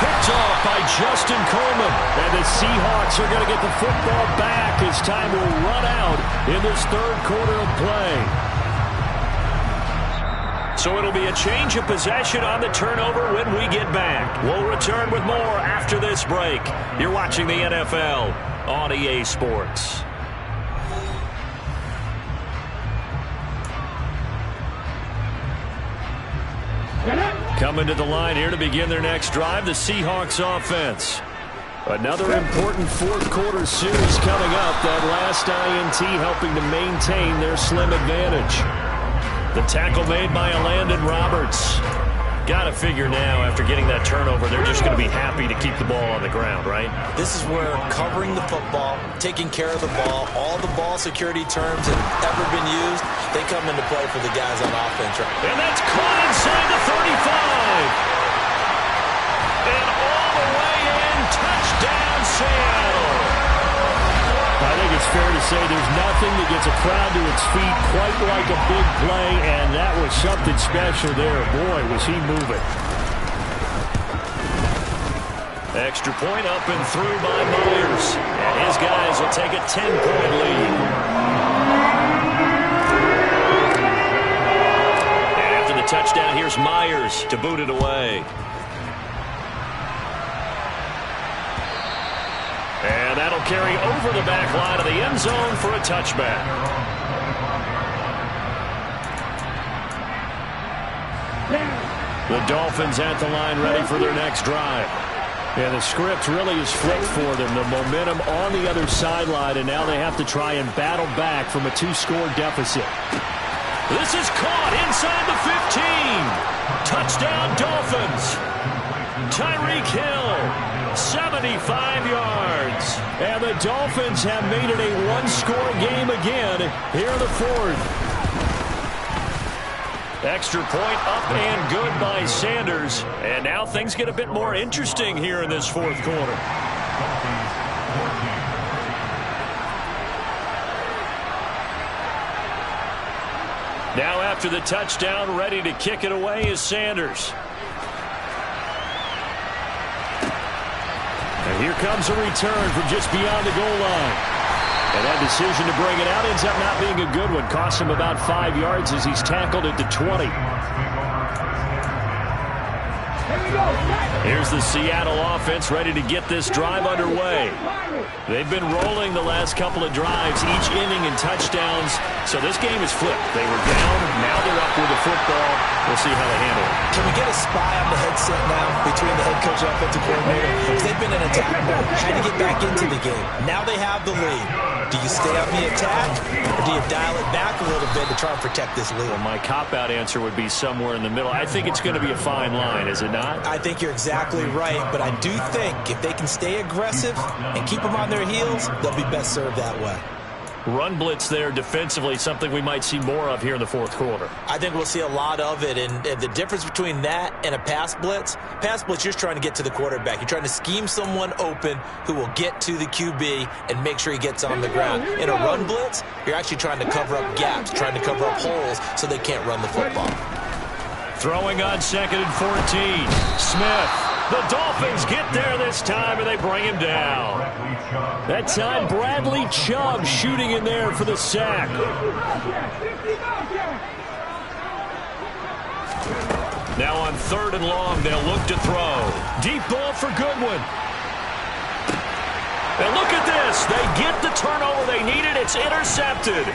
Speaker 6: Picked off by Justin Coleman. And the Seahawks are going to get the football back as time will run out in this 3rd quarter of play. So it'll be a change of possession on the turnover when we get back. We'll return with more after this break. You're watching the NFL on EA Sports. Coming to the line here to begin their next drive, the Seahawks offense. Another important 4th quarter series coming up. That last INT helping to maintain their slim advantage. The tackle made by Landon Roberts. Got to figure now, after getting that turnover, they're just going to be happy to keep the ball on the ground, right?
Speaker 4: This is where covering the football, taking care of the ball, all the ball security terms that have ever been used, they come into play for the guys on offense.
Speaker 6: And that's caught inside the 35. And all the way in, touchdown Seattle. I think it's fair to say there's nothing that gets a crowd to its feet quite like a big play, and that was something special there. Boy, was he moving. Extra point up and through by Myers. And his guys will take a 10-point lead. And after the touchdown, here's Myers to boot it away. And that'll carry over the back line of the end zone for a touchback. The Dolphins at the line ready for their next drive. And the script really is flipped for them. The momentum on the other sideline, and now they have to try and battle back from a 2-score deficit. This is caught inside the 15. Touchdown Dolphins. Tyreek Hill, 75 yards. And the Dolphins have made it a 1-score game again here in the 4th. Extra point up and good by Sanders. And now things get a bit more interesting here in this 4th quarter.
Speaker 2: Now after the touchdown, ready to kick it away is Sanders. And here comes a return from just beyond the goal line. And that decision to bring it out ends up not being a good one. Cost him about 5 yards as he's tackled at the 20. Here's the Seattle offense ready to get this drive underway. They've been rolling the last couple of drives, each inning in touchdowns. So this game is flipped. They were down, now they're up with the football. We'll see how they handle it.
Speaker 4: Can we get a spy on the headset now between the head coach and offensive coordinator? Because they've been in attack mode, trying to get back into the game. Now they have the lead. Do you stay on the attack, or do you dial it back a little bit to try and protect this lead?
Speaker 2: Well, my cop-out answer would be somewhere in the middle. I think it's going to be a fine line, is it not?
Speaker 4: I think you're exactly right, but I do think if they can stay aggressive and keep them on their heels, they'll be best served that way.
Speaker 2: Run blitz there defensively, something we might see more of here in the fourth quarter.
Speaker 4: I think we'll see a lot of it, and the difference between that and a pass blitz, you're just trying to get to the quarterback. You're trying to scheme someone open who will get to the QB and make sure he gets on the ground. In a run blitz, you're actually trying to cover up gaps, trying to cover up holes so they can't run the football.
Speaker 2: Throwing on 2nd and 14. Smith. The Dolphins get there this time, and they bring him down. That time, Bradley Chubb shooting in there for the sack. Now on 3rd and long, they'll look to throw. Deep ball for Goodwin. And look at this. They get the turnover they needed. It's intercepted.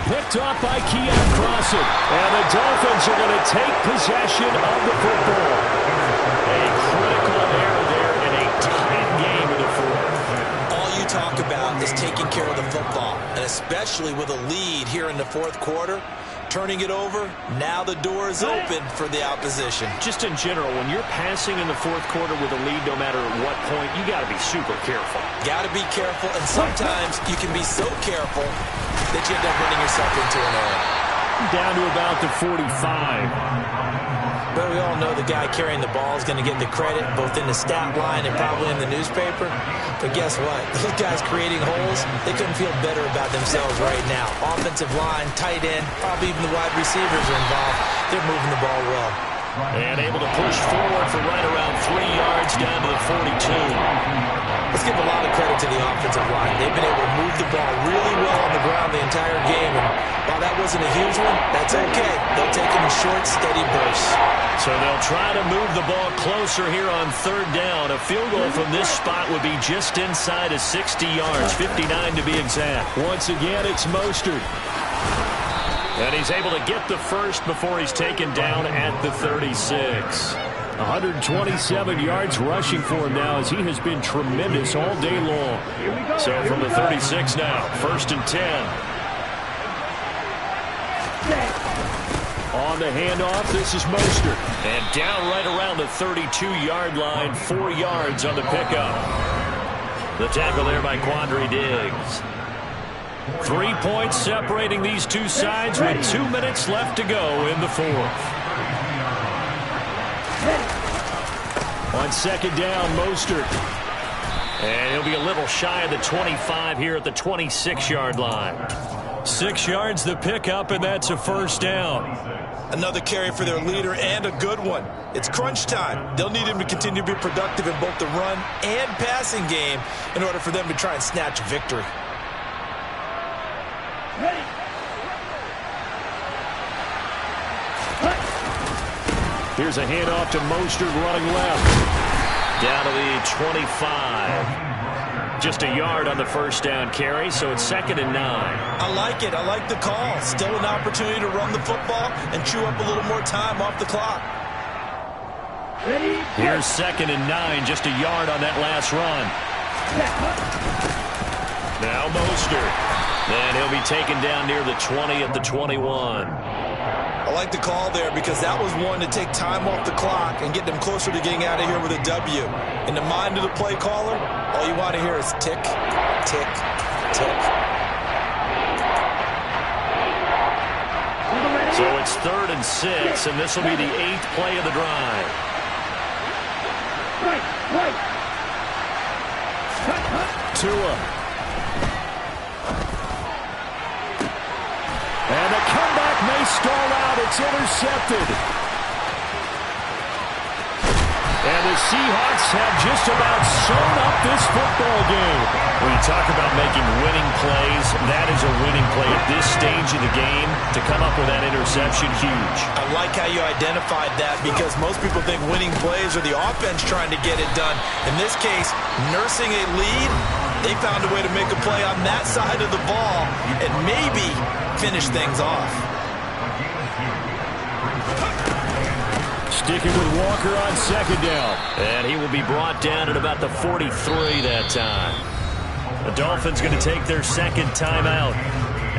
Speaker 2: Picked off by Keon Crossett. And the Dolphins are going to take possession of the football. A critical error there in a tight game in the fourth.
Speaker 4: All you talk about is taking care of the football, and especially with a lead here in the fourth quarter. Turning it over, now the door is open for the opposition.
Speaker 2: Just in general, when you're passing in the fourth quarter with a lead, no matter at what point, you got to be super careful.
Speaker 4: Got to be careful, and sometimes you can be so careful that you end up running yourself into an error.
Speaker 2: Down to about the 45.
Speaker 4: But we all know the guy carrying the ball is going to get the credit, both in the stat line and probably in the newspaper. But guess what? Those guys creating holes, they couldn't feel better about themselves right now. Offensive line, tight end, probably even the wide receivers are involved. They're moving the ball well.
Speaker 2: And able to push forward for right around 3 yards down to the 42.
Speaker 4: Let's give a lot of credit to the offensive line. They've been able to move the ball really well on the ground the entire game. And while that wasn't a huge one, that's okay. They'll take it in short, steady bursts.
Speaker 2: So they'll try to move the ball closer here on 3rd down. A field goal from this spot would be just inside of 60 yards, 59 to be exact. Once again, it's Mostert. And he's able to get the first before he's taken down at the 36. 127 yards rushing for him now as he has been tremendous all day long. So from the 36 now, 1st and 10. On the handoff, this is Mostert. And down right around the 32-yard line, 4 yards on the pickup. The tackle there by Quandre Diggs. 3 points separating these two sides with 2 minutes left to go in the fourth. On 2nd down, Mostert. And he'll be a little shy of the 25 here at the 26-yard line. 6 yards the pickup, and that's a 1st down.
Speaker 4: Another carry for their leader, and a good one. It's crunch time. They'll need him to continue to be productive in both the run and passing game in order for them to try and snatch a victory.
Speaker 2: Here's a handoff to Mostert running left. Down to the 25. Just a yard on the 1st down carry, so it's 2nd and 9.
Speaker 4: I like it. I like the call. Still an opportunity to run the football and chew up a little more time off the clock.
Speaker 2: Here's 2nd and 9, just a yard on that last run. Now Mostert. Then he'll be taken down near the 20 at the 21.
Speaker 4: I like the call there because that was one to take time off the clock and get them closer to getting out of here with a W. In the mind of the play caller, all you want to hear is tick, tick, tick.
Speaker 2: So it's 3rd and 6, and this will be the 8th play of the drive. Tua. And the comeback may
Speaker 6: stall out. It's intercepted. And the Seahawks have just about sewn up this football game.
Speaker 2: When you talk about making winning plays, that is a winning play at this stage of the game. To come up with that interception, huge.
Speaker 4: I like how you identified that because most people think winning plays are the offense trying to get it done. In this case, nursing a lead, they found a way to make a play on that side of the ball and maybe finish things off.
Speaker 6: Sticking with Walker on second down.
Speaker 2: And he will be brought down at about the 43 that time. The Dolphins going to take their second timeout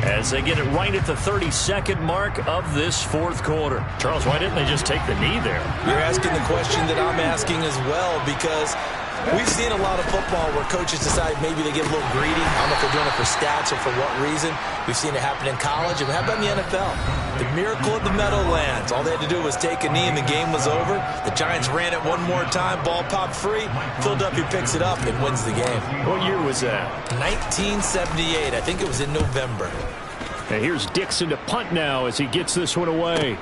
Speaker 2: as they get it right at the 32nd mark of this fourth quarter.
Speaker 6: Charles, why didn't they just take the knee there?
Speaker 4: You're asking the question that I'm asking as well because we've seen a lot of football where coaches decide maybe they get a little greedy. I don't know if they're doing it for stats or for what reason. We've seen it happen in college, and how about in the NFL? The miracle of the Meadowlands. All they had to do was take a knee, and the game was over. The Giants ran it one more time. Ball popped free. Philadelphia picks it up and wins the game.
Speaker 2: What year was that?
Speaker 4: 1978. I think it was in November.
Speaker 6: And here's Dixon to punt now as he gets this one away.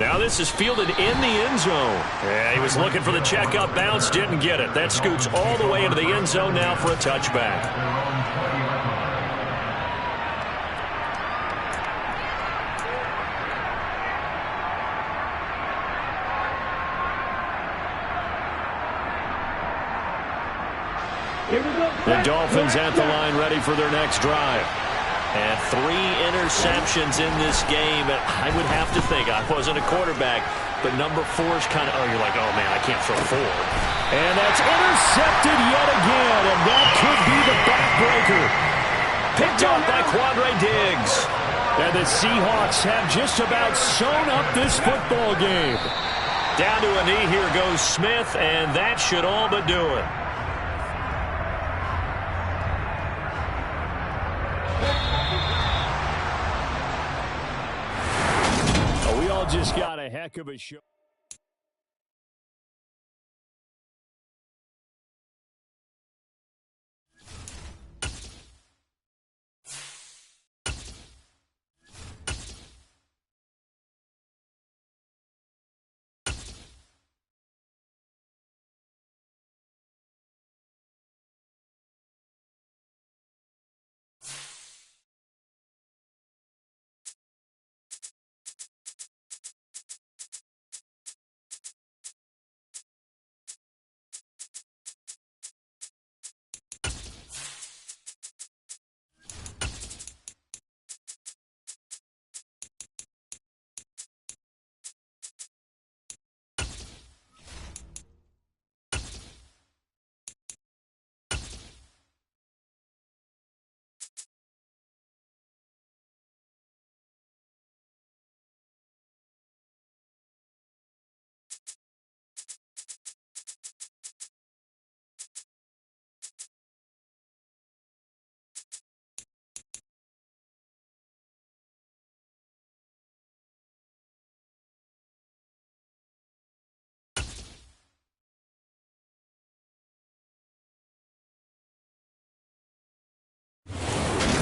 Speaker 2: Now this is fielded in the end zone. Yeah, he was looking for the check-up bounce, didn't get it. That scoots all the way into the end zone now for a touchback.
Speaker 6: The Dolphins at the line ready for their next drive.
Speaker 2: And 3 interceptions in this game. I would have to think, I wasn't a quarterback, but number 4 is kind of, you're like, oh, man, I can't throw 4.
Speaker 6: And that's intercepted yet again, and that could be the backbreaker.
Speaker 2: Picked off by Quandre Diggs.
Speaker 6: And the Seahawks have just about sewn up this football game.
Speaker 2: Down to a knee, here goes Smith, and that should all but do it.
Speaker 6: Just got a heck of a show.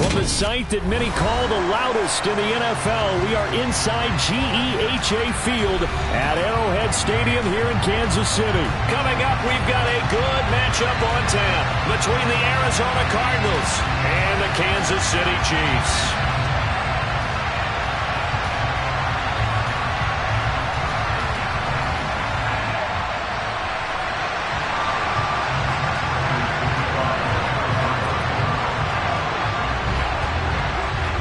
Speaker 6: From the site that many call the loudest in the NFL, we are inside GEHA Field at Arrowhead Stadium here in Kansas City.
Speaker 2: Coming up, we've got a good matchup on tap between the Arizona Cardinals and the Kansas City Chiefs.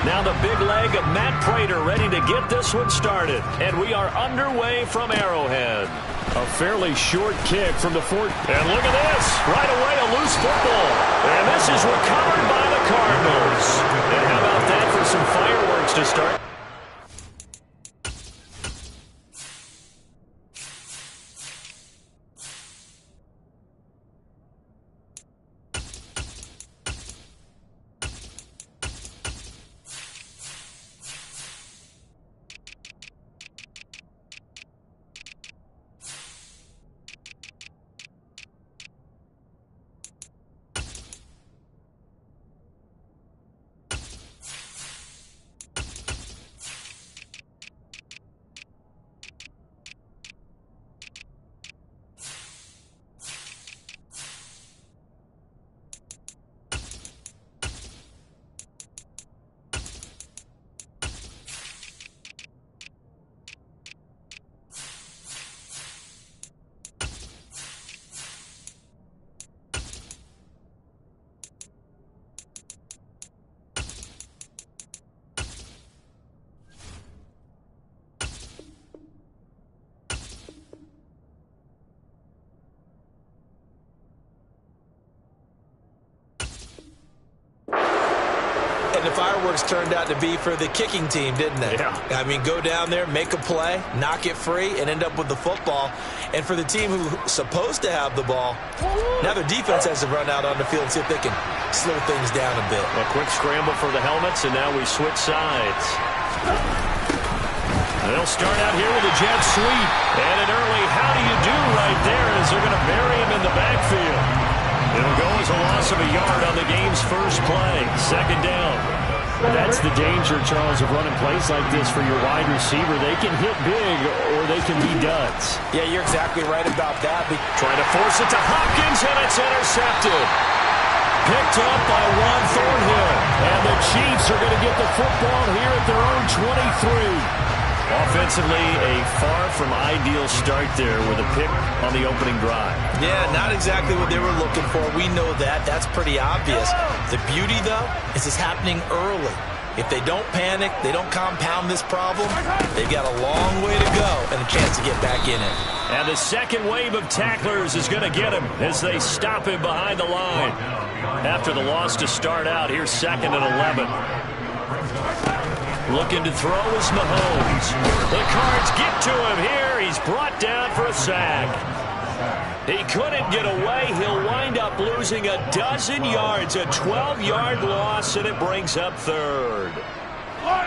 Speaker 2: Now the big leg of Matt Prater ready to get this one started. And we are underway from Arrowhead.
Speaker 6: A fairly short kick from the fort.
Speaker 2: And look at this. Right away, a loose football. And this is recovered by the Cardinals. And how about that for some fireworks to start?
Speaker 4: And the fireworks turned out to be for the kicking team, didn't they?
Speaker 6: Yeah.
Speaker 4: I mean, go down there, make a play, knock it free, and end up with the football. And for the team who's supposed to have the ball, now their defense has to run out on the field and see if they can slow things down a bit.
Speaker 2: A quick scramble for the helmets, and now we switch sides. They'll start out here with a jet sweep. And an early how do you do right there as they're going to bury him in the backfield. It'll go as a loss of a yard on the game's first play. Second down.
Speaker 6: That's the danger, Charles, of running plays like this for your wide receiver. They can hit big or they can be duds.
Speaker 5: Yeah, you're exactly right about that.
Speaker 2: Trying to force it to Hopkins, and it's intercepted. Picked up by Juan Thornhill. And the Chiefs are going to get the football here at their own 23. Offensively, a far from ideal start there with a pick on the opening drive.
Speaker 4: Yeah, not exactly what they were looking for. We know that. That's pretty obvious. The beauty, though, is it's happening early. If they don't panic, they don't compound this problem, they've got a long way to go and a chance to get back in it.
Speaker 2: And the second wave of tacklers is going to get him as they stop him behind the line. After the loss to start out, here's 2nd and 11. Looking to throw is Mahomes. The Cards get to him here. He's brought down for a sack. He couldn't get away. He'll wind up losing a dozen yards, a 12-yard loss, and it brings up 3rd.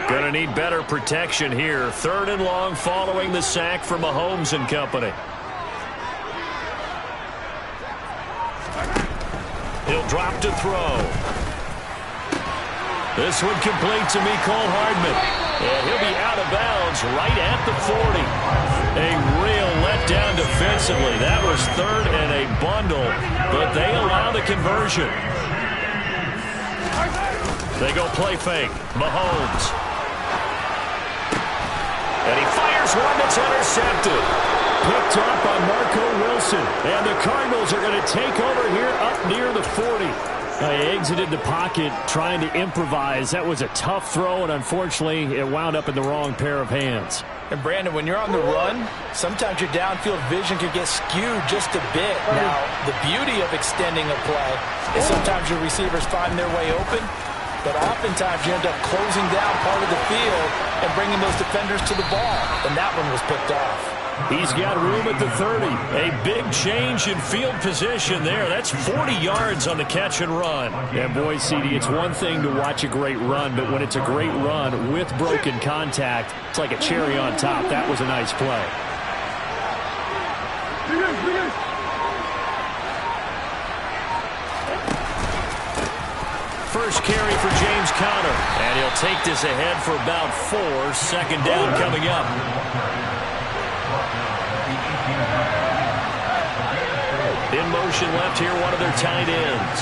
Speaker 2: Going to need better protection here. 3rd and long following the sack from Mahomes and company. He'll drop to throw. This one complete to Mecole Hardman. And he'll be out of bounds right at the 40. A real letdown defensively. That was 3rd and a bundle, but they allow the conversion. They go play fake. Mahomes. And he fires one that's intercepted.
Speaker 6: Picked up by Marco Wilson. And the Cardinals are going to take over here up near the 40. They exited the pocket trying to improvise. That was a tough throw, and unfortunately, it wound up in the wrong pair of hands.
Speaker 5: And, Brandon, when you're on the run, sometimes your downfield vision can get skewed just a bit. Now, the beauty of extending a play is sometimes your receivers find their way open, but oftentimes you end up closing down part of the field and bringing those defenders to the ball, and that one was picked off.
Speaker 2: He's got room at the 30. A big change in field position there. That's 40 yards on the catch and run.
Speaker 6: Yeah, boy, CD, it's one thing to watch a great run, but when it's a great run with broken contact, it's like a cherry on top. That was a nice play.
Speaker 2: First carry for James Conner. And he'll take this ahead for about 4. 2nd down coming up. In motion left here, one of their tight ends.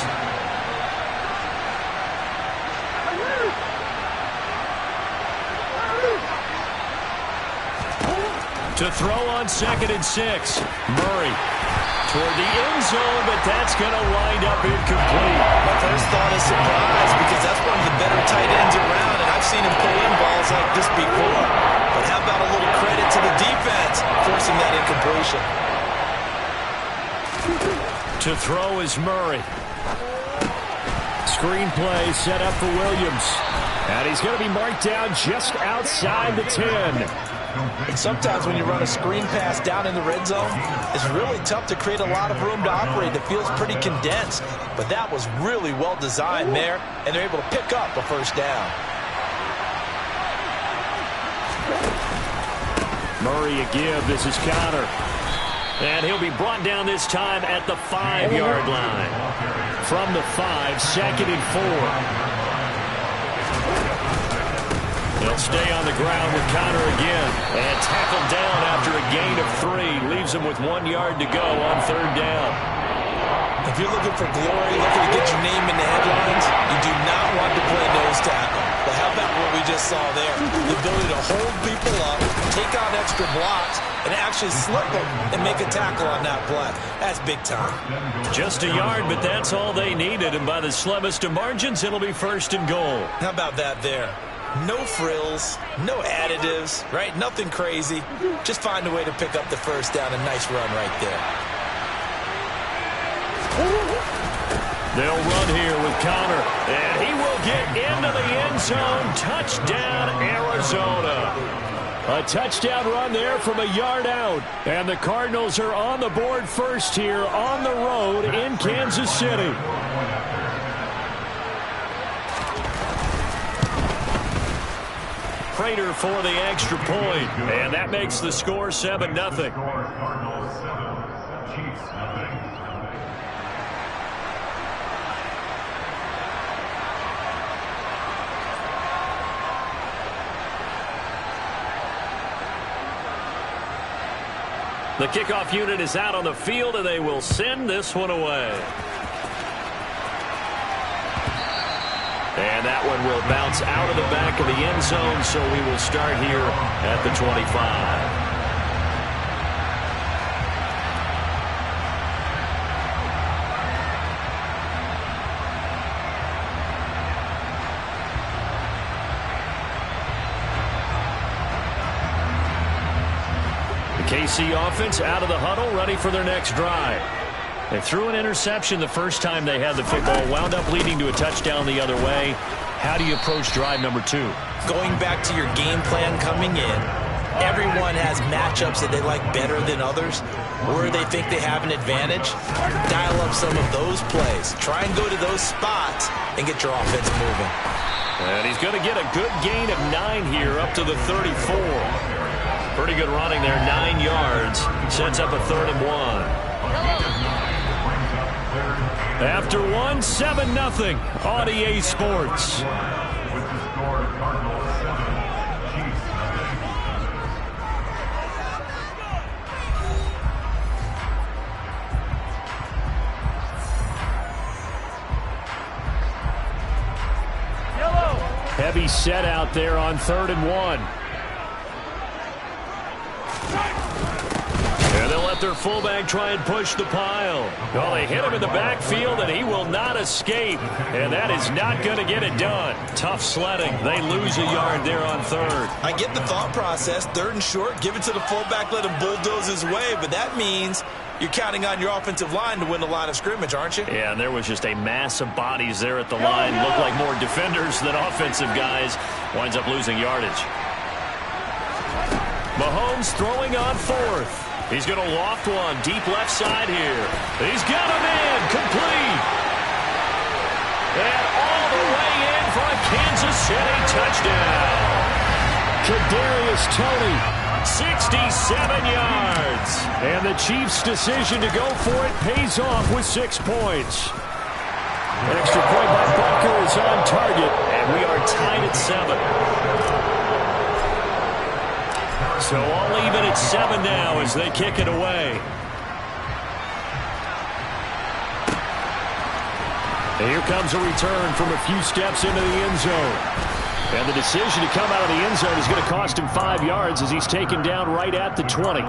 Speaker 2: To throw on 2nd and 6. Murray toward the end zone, but that's going to wind up incomplete.
Speaker 4: My first thought is surprise because that's one of the better tight ends around, and I've seen him pull in balls like this before. But how about a little credit to the defense forcing that incompletion?
Speaker 2: To throw is Murray.
Speaker 6: Screenplay set up for Williams. And he's going to be marked down just outside the 10.
Speaker 5: And sometimes when you run a screen pass down in the red zone, it's really tough to create a lot of room to operate. The field's pretty condensed. But that was really well designed there, and they're able to pick up a first down.
Speaker 6: Murray a give. This is Conner.
Speaker 2: And he'll be brought down this time at the 5-yard line.
Speaker 6: From the 5, 2nd and 4.
Speaker 2: He'll stay on the ground with Conner again. And tackled down after a gain of 3. Leaves him with 1 yard to go on 3rd down.
Speaker 4: If you're looking for glory, looking to get your name in the headlines, you do not want to play nose tackle. But how about what we just saw there? The ability to hold people up, take on extra blocks, and actually slip them and make a tackle on that play. That's big time.
Speaker 2: Just a yard, but that's all they needed. And by the slimmest of margins, it'll be 1st and goal.
Speaker 4: How about that there? No frills, no additives, right? Nothing crazy. Just find a way to pick up the first down. A nice run right there.
Speaker 2: They'll run here with Connor, and he will get into the end zone. Touchdown, Arizona. A touchdown run there from a yard out. And the Cardinals are on the board first here on the road in Kansas City. Prater for the extra point, and that makes the score 7-0. The kickoff unit is out on the field, and they will send this one away. And that one will bounce out of the back of the end zone, so we will start here at the 25. KC offense out of the huddle, ready for their next drive. They threw an interception the first time they had the football, wound up leading to a touchdown the other way. How do you approach drive number 2?
Speaker 4: Going back to your game plan coming in, everyone has matchups that they like better than others, where they think they have an advantage. Dial up some of those plays. Try and go to those spots and get your offense moving.
Speaker 2: And he's going to get a good gain of 9 here up to the 34. Pretty good running there, 9 yards. Sets up a 3rd and 1. After 1, 7-0 on EA Sports. Heavy set out there on 3rd and 1. And they'll let their fullback try and push the pile. Well, they hit him in the backfield, and he will not escape. And that is not going to get it done. Tough sledding. They lose a yard there on 3rd.
Speaker 4: I get the thought process. 3rd and short, give it to the fullback, let him bulldoze his way. But that means you're counting on your offensive line to win the line of scrimmage, aren't you?
Speaker 2: Yeah, and there was just a mass of bodies there at the line. Looked like more defenders than offensive guys. Winds up losing yardage. Mahomes throwing on 4th. He's going to loft one deep left side here. He's got him in, complete. And all the way in for a Kansas City touchdown. Kadarius Toney, 67 yards. And the Chiefs' decision to go for it pays off with 6 points. An extra point by Butker is on target, and we are tied at 7. So all even at 7 now as they kick it away. And here comes a return from a few steps into the end zone. And the decision to come out of the end zone is going to cost him 5 yards as he's taken down right at the 20.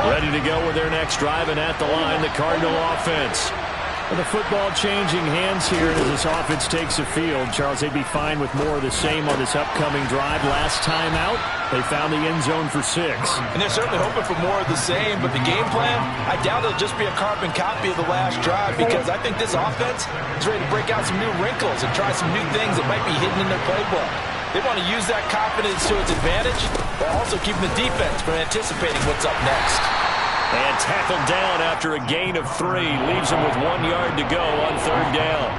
Speaker 2: Ready to go with their next drive, and at the line, the Cardinal offense. And the football changing hands here as this offense takes the field. Charles, they'd be fine with more of the same on this upcoming drive. Last time out, they found the end zone for 6.
Speaker 5: And they're certainly hoping for more of the same, but the game plan, I doubt it'll just be a carbon copy of the last drive, because I think this offense is ready to break out some new wrinkles and try some new things that might be hidden in their playbook. They want to use that confidence to its advantage, while also keeping the defense from anticipating what's up next.
Speaker 2: And tackled down after a gain of 3. Leaves him with 1 yard to go on 3rd down.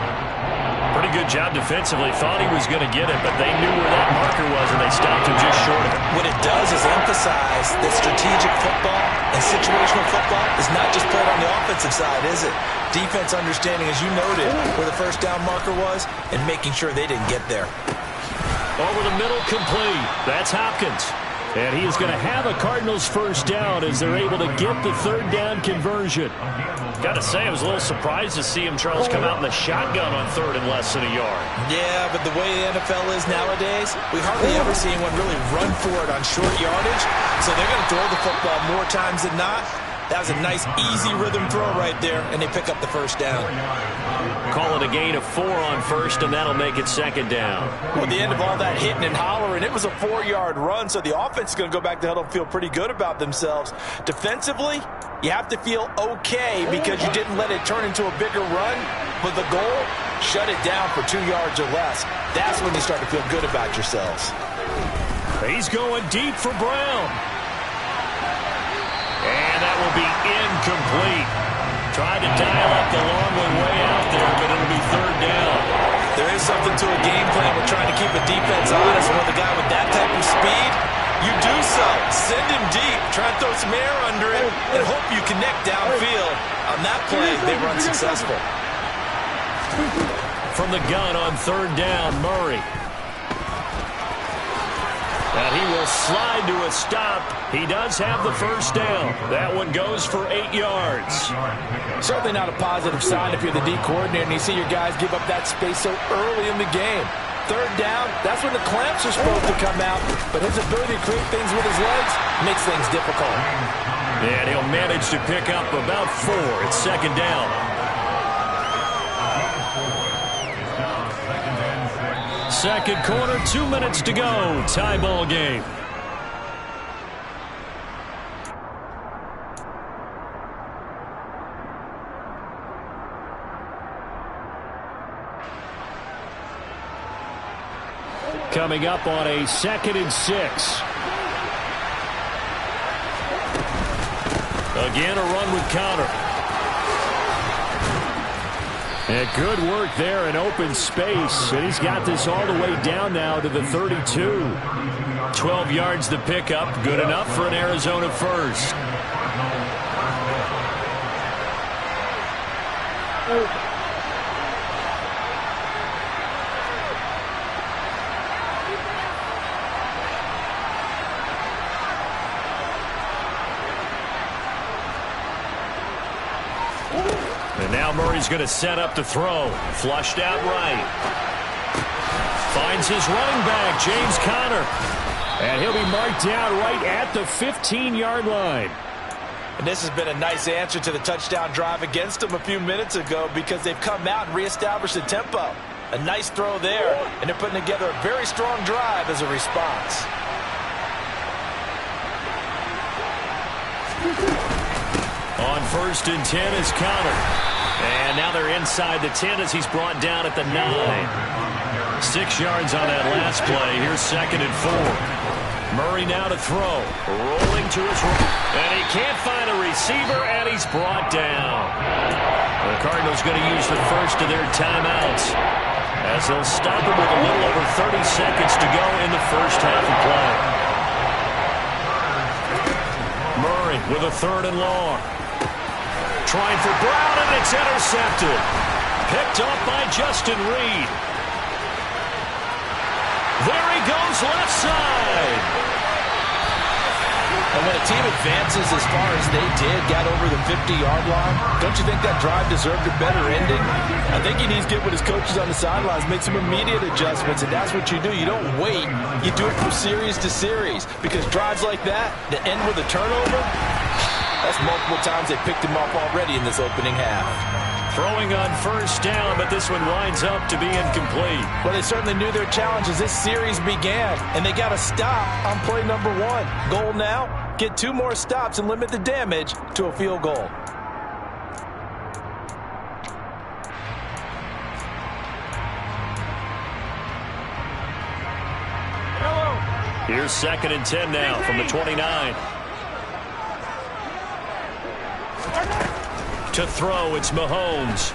Speaker 2: Pretty good job defensively. Thought he was going to get it, but they knew where that marker was, and they stopped him just short of it.
Speaker 4: What it does is emphasize that strategic football and situational football is not just played on the offensive side, is it? Defense understanding, as you noted, where the first down marker was and making sure they didn't get there.
Speaker 2: Over the middle, complete. That's Hopkins. And he is going to have a Cardinals first down as they're able to get the 3rd down conversion. Got to say, I was a little surprised to see him, Charles, come out in the shotgun on 3rd and less than a yard.
Speaker 4: Yeah, but the way the NFL is nowadays, we hardly ever see anyone really run for it on short yardage. So they're going to throw the football more times than not. That was a nice, easy rhythm throw right there, and they pick up the first down.
Speaker 2: Call it a gain of 4 on first, and that'll make it second down.
Speaker 5: Well, at the end of all that hitting and hollering, it was a 4-yard run, so the offense is going to go back to huddle and feel pretty good about themselves. Defensively, you have to feel okay because you didn't let it turn into a bigger run, but the goal, shut it down for 2 yards or less. That's when you start to feel good about yourselves.
Speaker 2: He's going deep for Brown. And that will be incomplete. Tried to dial up the long way out there, but it'll be third down.
Speaker 4: There is something to a game plan. We're trying to keep a defense honest. With a guy with that type of speed, you do so. Send him deep. Try and throw some air under it and hope you connect downfield. On that play, they were unsuccessful.
Speaker 2: From the gun on third down, Murray. And he will slide to a stop. He does have the first down. That one goes for 8 yards.
Speaker 5: Certainly not a positive sign if you're the D coordinator and you see your guys give up that space so early in the game. Third down, that's when the clamps are supposed to come out. But his ability to create things with his legs makes things difficult.
Speaker 2: And he'll manage to pick up about 4. It's second down. Second quarter, 2 minutes to go. Tie ball game. Coming up on a 2nd and 6. Again, a run with Connor. And good work there in open space. And he's got this all the way down now to the 32. 12 yards the pickup. Good enough for an Arizona first. And now Murray's going to set up to throw. Flushed out right. Finds his running back, James Conner. And he'll be marked down right at the 15-yard line.
Speaker 5: And this has been a nice answer to the touchdown drive against them a few minutes ago because they've come out and reestablished the tempo. A nice throw there, and they're putting together a very strong drive as a response.
Speaker 2: On 1st and 10 is Conner. And now they're inside the 10 as he's brought down at the 9. 6 yards on that last play. Here's 2nd and 4. Murray now to throw. Rolling to his right. And he can't find a receiver, and he's brought down. The Cardinals going to use the first of their timeouts as they'll stop him with a little over 30 seconds to go in the first half of play. Murray with a 3rd and long. Trying for Brown, and it's intercepted. Picked off by Justin Reed. There he goes left side.
Speaker 5: And when a team advances as far as they did, got over the 50-yard line, don't you think that drive deserved a better ending? I think he needs to get with his coaches on the sidelines, make some immediate adjustments, and that's what you do. You don't wait. You do it from series to series because drives like that end with a turnover, that's multiple times they picked him off already in this opening half.
Speaker 2: Throwing on 1st down, but this one winds up to be incomplete.
Speaker 5: Well, they certainly knew their challenge as this series began, and they got to stop on play number 1. Goal now, get 2 more stops and limit the damage to a field goal.
Speaker 2: Here's 2nd and 10 now from the 29. To throw, it's Mahomes.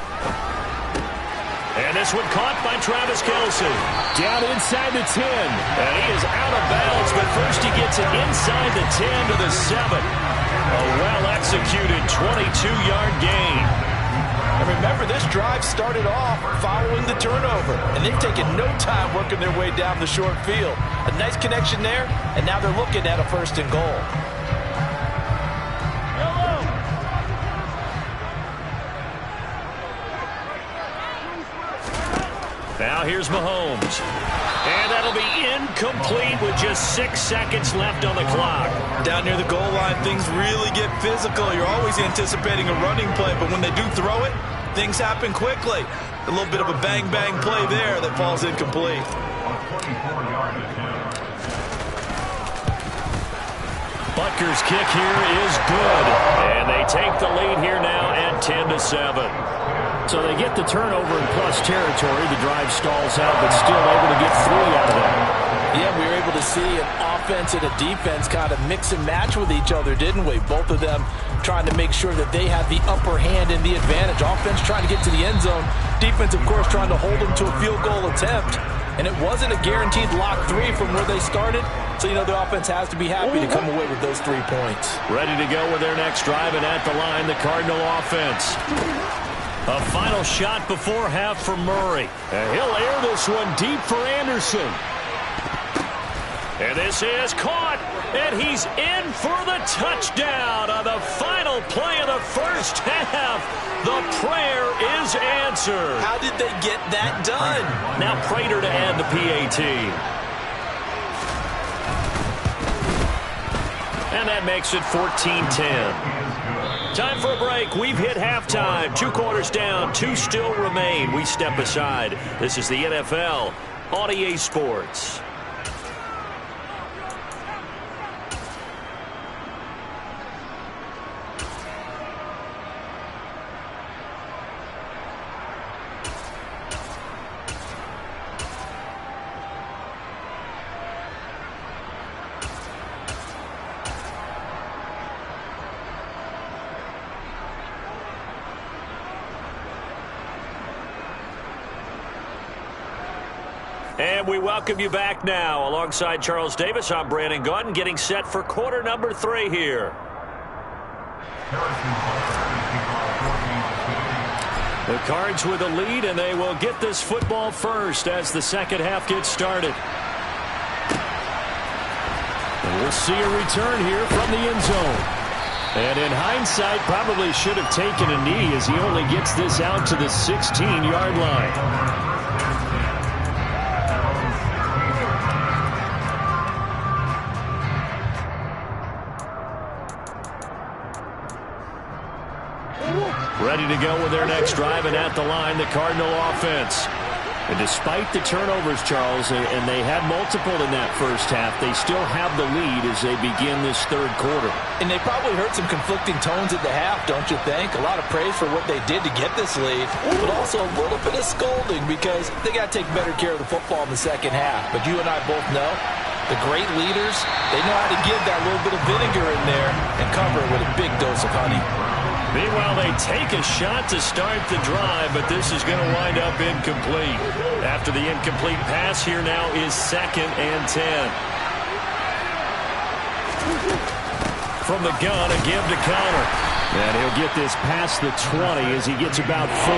Speaker 2: And this one caught by Travis Kelce. Down inside the 10. And he is out of bounds, but first he gets it inside the 10 to the 7. A well-executed 22-yard gain.
Speaker 5: And remember, this drive started off following the turnover, and they've taken no time working their way down the short field. A nice connection there, and now they're looking at a 1st and goal.
Speaker 2: Now here's Mahomes. And that'll be incomplete with just 6 seconds left on the clock.
Speaker 4: Down near the goal line, things really get physical. You're always anticipating a running play, but when they do throw it, things happen quickly. A little bit of a bang-bang play there that falls incomplete.
Speaker 2: Butker's kick here is good. And they take the lead here now at 10-7.
Speaker 6: So they get the turnover in plus territory. The drive stalls out, but still able to get 3 out of that.
Speaker 5: Yeah, we were able to see an offense and a defense kind of mix and match with each other, didn't we? Both of them trying to make sure that they had the upper hand and the advantage. Offense trying to get to the end zone. Defense, of course, trying to hold them to a field goal attempt. And it wasn't a guaranteed lock 3 from where they started. So, you know, the offense has to be happy to come away with those 3 points.
Speaker 2: Ready to go with their next drive, and at the line, the Cardinal offense. A final shot before half for Murray. And he'll air this one deep for Anderson. And this is caught, and he's in for the touchdown on the final play of the first half. The prayer is answered.
Speaker 4: How did they get that done?
Speaker 2: Now Prater to add the PAT. And that makes it 14-10. Time for a break. We've hit halftime. 2 quarters down. 2 still remain. We step aside. This is the NFL on EA Sports. And we welcome you back now. Alongside Charles Davis, I'm Brandon Gaudin, getting set for quarter number 3 here. The Cards with a lead, and they will get this football first as the second half gets started. And we'll see a return here from the end zone. And in hindsight, probably should have taken a knee as he only gets this out to the 16-yard line. Ready to go with their next drive, and at the line, the Cardinal offense. And despite the turnovers, Charles, and they had multiple in that first half, they still have the lead as they begin this third quarter.
Speaker 5: And they probably heard some conflicting tones at the half, don't you think? A lot of praise for what they did to get this lead, but also a little bit of scolding because they got to take better care of the football in the second half. But you and I both know the great leaders, they know how to give that little bit of vinegar in there and cover it with a big dose of honey.
Speaker 2: Meanwhile, they take a shot to start the drive, but this is going to wind up incomplete. After the incomplete pass, here now is 2nd and 10. From the gun, a give to Connor. And he'll get this past the 20 as he gets about 4.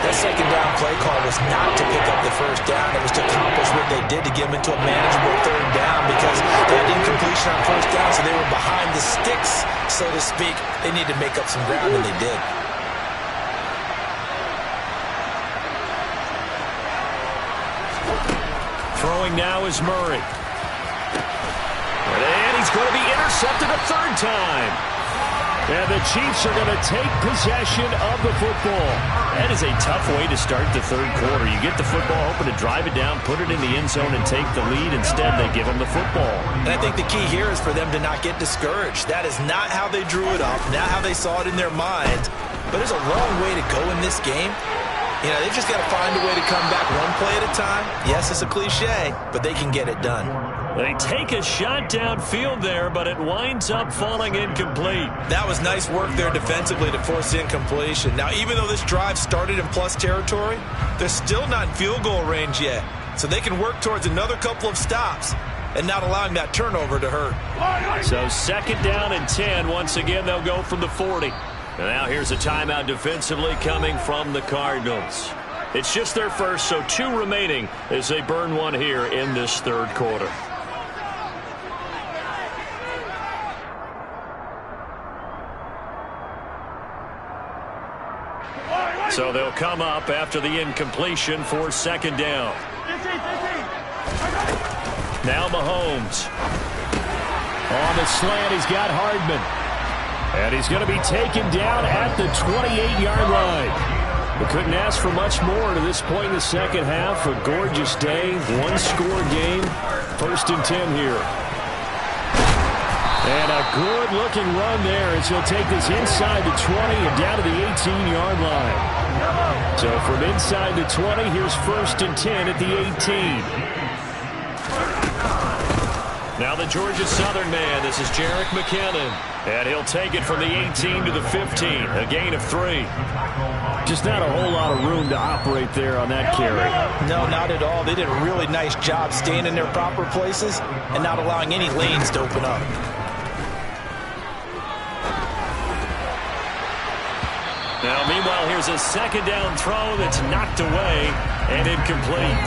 Speaker 4: That second down play call was not to pick up the first down. It was to accomplish what they did to get them into a manageable third down because they had incompletion on first down, so they were behind the sticks, so to speak. They needed to make up some ground, and they did.
Speaker 2: Throwing now is Murray. And he's going to be intercepted a 3rd time. And the Chiefs are going to take possession of the football. That is a tough way to start the third quarter. You get the football, hoping to drive it down, put it in the end zone, and take the lead. Instead, they give them the football.
Speaker 4: And I think the key here is for them to not get discouraged. That is not how they drew it up, not how they saw it in their minds. But there's a long way to go in this game. You know, they've just got to find a way to come back one play at a time. Yes, it's a cliche, but they can get it done.
Speaker 2: They take a shot downfield there, but it winds up falling incomplete.
Speaker 4: That was nice work there defensively to force incompletion. Now, even though this drive started in plus territory, they're still not in field goal range yet. So they can work towards another couple of stops and not allowing that turnover to hurt.
Speaker 2: So 2nd down and 10. Once again, they'll go from the 40. And now here's a timeout defensively coming from the Cardinals. It's just their first, so 2 remaining as they burn one here in this third quarter. So they'll come up after the incompletion for second down. Now Mahomes. On the slant, he's got Hardman. And he's going to be taken down at the 28-yard line. We couldn't ask for much more to this point in the second half. A gorgeous day, one-score game. 1st and 10 here. And a good-looking run there as he'll take this inside the 20 and down to the 18-yard line. So from inside the 20, here's 1st and 10 at the 18. Now the Georgia Southern man, this is Jerick McKinnon. And he'll take it from the 18 to the 15, a gain of 3. Just not a whole lot of room to operate there on that carry.
Speaker 4: No, not at all. They did a really nice job staying in their proper places and not allowing any lanes to open up.
Speaker 2: Now, meanwhile, here's a second down throw that's knocked away and incomplete.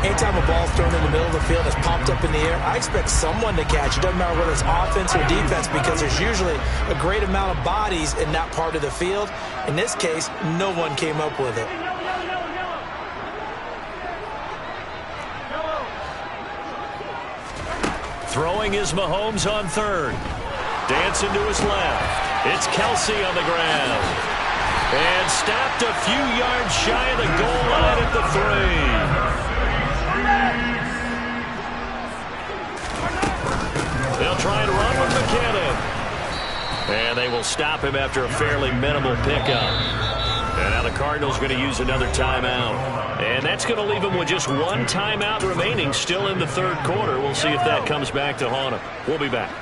Speaker 4: Anytime a ball's thrown in the middle of the field, it's popped up in the air, I expect someone to catch it. Doesn't matter whether it's offense or defense, because there's usually a great amount of bodies in that part of the field. In this case, no one came up with it.
Speaker 2: Throwing is Mahomes on 3rd. Dancing to his left. It's Kelsey on the ground. And stopped a few yards shy of the goal line at the 3. They'll try and run with McKinnon. And they will stop him after a fairly minimal pickup. And now the Cardinals going to use another timeout. And that's going to leave them with just one timeout remaining still in the 3rd quarter. We'll see if that comes back to haunt them. We'll be back.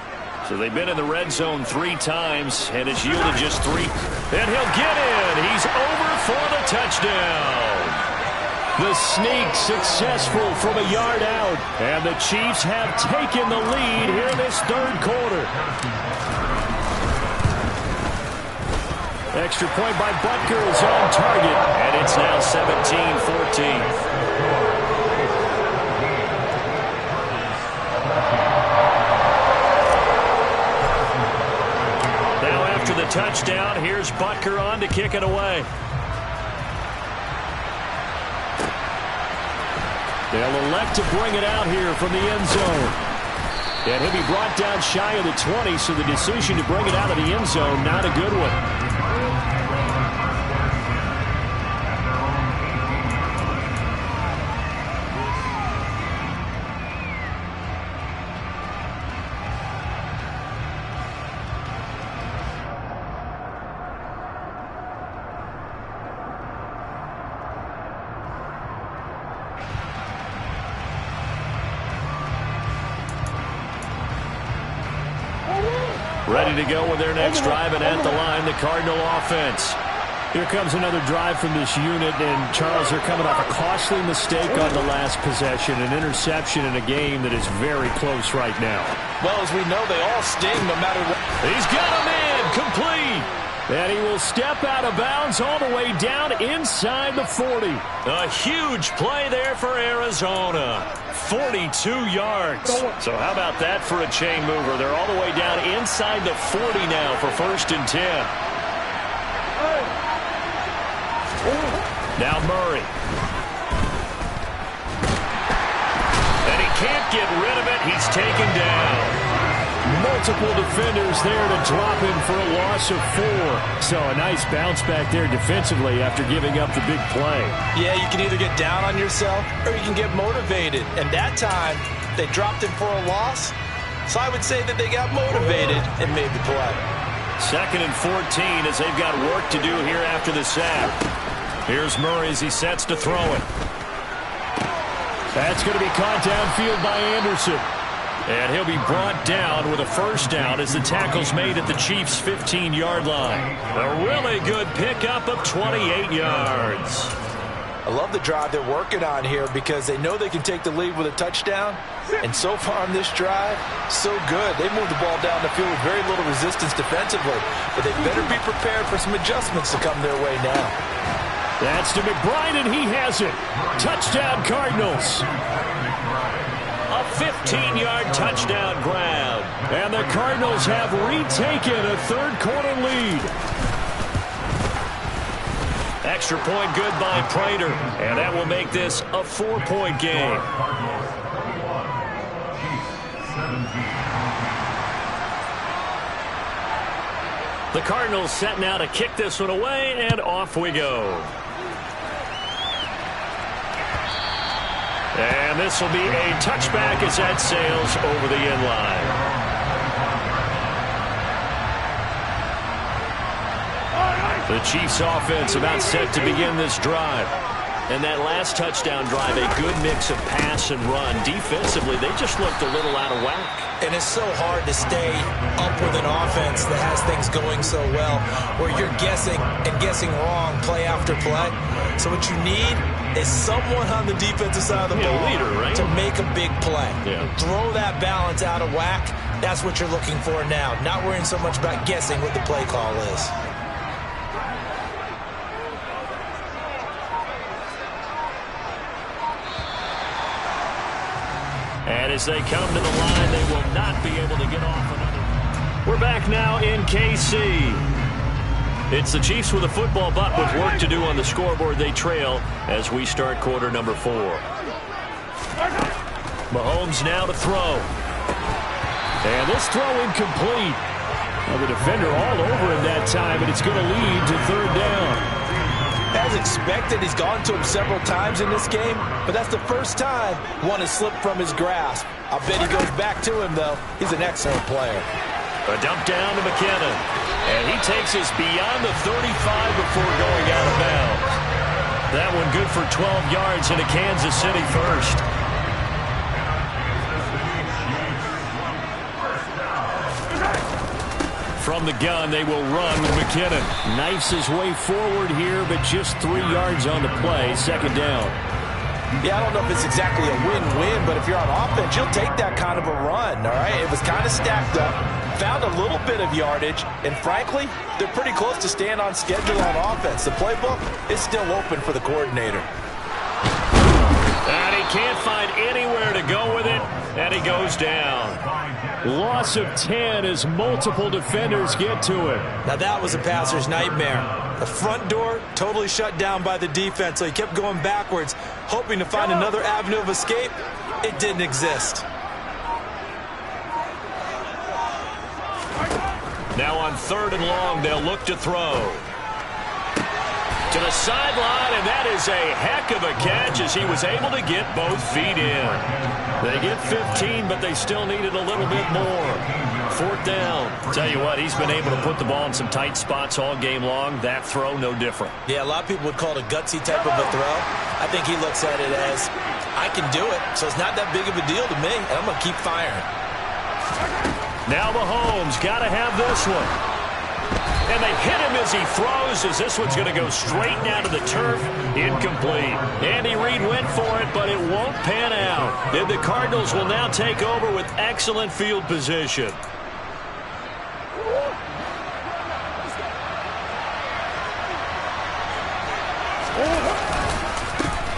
Speaker 2: So they've been in the red zone 3 times, and it's yielded just 3. And he'll get in. He's over for the touchdown. The sneak successful from a yard out. And the Chiefs have taken the lead here in this 3rd quarter. Extra point by Butker is on target. And it's now 17-14. Now after the touchdown, here's Butker on to kick it away. They'll elect to bring it out here from the end zone. And he'll be brought down shy of the 20, so the decision to bring it out of the end zone, not a good one. Ready to go with their next drive, and at the line, the Cardinal offense. Here comes another drive from this unit, and Charles, they're coming off a costly mistake on the last possession, an interception in a game that is very close right now.
Speaker 5: Well, as we know, they all sting no matter what.
Speaker 2: He's got a man, complete. And he will step out of bounds all the way down inside the 40. A huge play there for Arizona. 42 yards. So how about that for a chain mover? They're all the way down inside the 40 now for 1st and 10. Now Murray. And he can't get rid of it. He's taken down. Multiple defenders there to drop him for a loss of 4. So a nice bounce back there defensively after giving up the big play.
Speaker 4: Yeah, you can either get down on yourself or you can get motivated. And that time, they dropped him for a loss. So I would say that they got motivated and made the play.
Speaker 2: 2nd and 14 as they've got work to do here after the sack. Here's Murray as he sets to throw it. That's going to be caught downfield by Anderson. And he'll be brought down with a 1st down as the tackle's made at the Chiefs' 15-yard line. A really good pickup of 28 yards.
Speaker 4: I love the drive they're working on here because they know they can take the lead with a touchdown. And so far on this drive, so good. They moved the ball down the field with very little resistance defensively. But they better be prepared for some adjustments to come their way now.
Speaker 2: That's to McBride, and he has it. Touchdown, Cardinals. A 15-yard touchdown grab. And the Cardinals have retaken a 3rd quarter lead. Extra point good by Prater, and that will make this a 4-point game. The Cardinals set now to kick this one away, and off we go. And this will be a touchback as that sails over the end line. The Chiefs offense about set to begin this drive. And that last touchdown drive, a good mix of pass and run. Defensively, they just looked a little out of whack.
Speaker 4: And it's so hard to stay up with an offense that has things going so well, where you're guessing and guessing wrong play after play. So what you need is someone on the defensive side of the ball
Speaker 2: leader, right?
Speaker 4: to make a big play.
Speaker 2: Yeah.
Speaker 4: Throw that balance out of whack. That's what you're looking for now. Not worrying so much about guessing what the play call is.
Speaker 2: And as they come to the line, they will not be able to get off another. We're back now in KC. It's the Chiefs with a football, but with work to do on the scoreboard. They trail as we start quarter number 4. Mahomes now to throw. And this throw incomplete. Well, the defender all over him that time, and it's going to lead to 3rd down.
Speaker 5: As expected, he's gone to him several times in this game, but that's the first time one has slipped from his grasp. I'll bet he goes back to him, though. He's an excellent player.
Speaker 2: A dump down to McKinnon. And he takes us beyond the 35 before going out of bounds. That one good for 12 yards into Kansas City first. From the gun, they will run with McKinnon. Knifes his way forward here, but just 3 yards on the play. 2nd down.
Speaker 5: Yeah, I don't know if it's exactly a win-win, but if you're on offense, you'll take that kind of a run, all right? It was kind of stacked up, found a little bit of yardage, and frankly, they're pretty close to staying on schedule on offense. The playbook is still open for the coordinator.
Speaker 2: And he can't find anywhere to go with it, and he goes down. Loss of 10 as multiple defenders get to him.
Speaker 4: Now that was a passer's nightmare. The front door totally shut down by the defense, so he kept going backwards, hoping to find another avenue of escape. It didn't exist.
Speaker 2: Now on 3rd and long, they'll look to throw. To the sideline, and that is a heck of a catch as he was able to get both feet in. They get 15, but they still needed a little bit more. 4th down. Tell you what, he's been able to put the ball in some tight spots all game long. That throw, no different.
Speaker 4: Yeah, a lot of people would call it a gutsy type of a throw. I think he looks at it as, I can do it, so it's not that big of a deal to me, and I'm going to keep firing.
Speaker 2: Now Mahomes got to have this one. And they hit him as he throws, as this one's going to go straight down to the turf. Incomplete. Andy Reid went for it, but it won't pan out. And the Cardinals will now take over with excellent field position.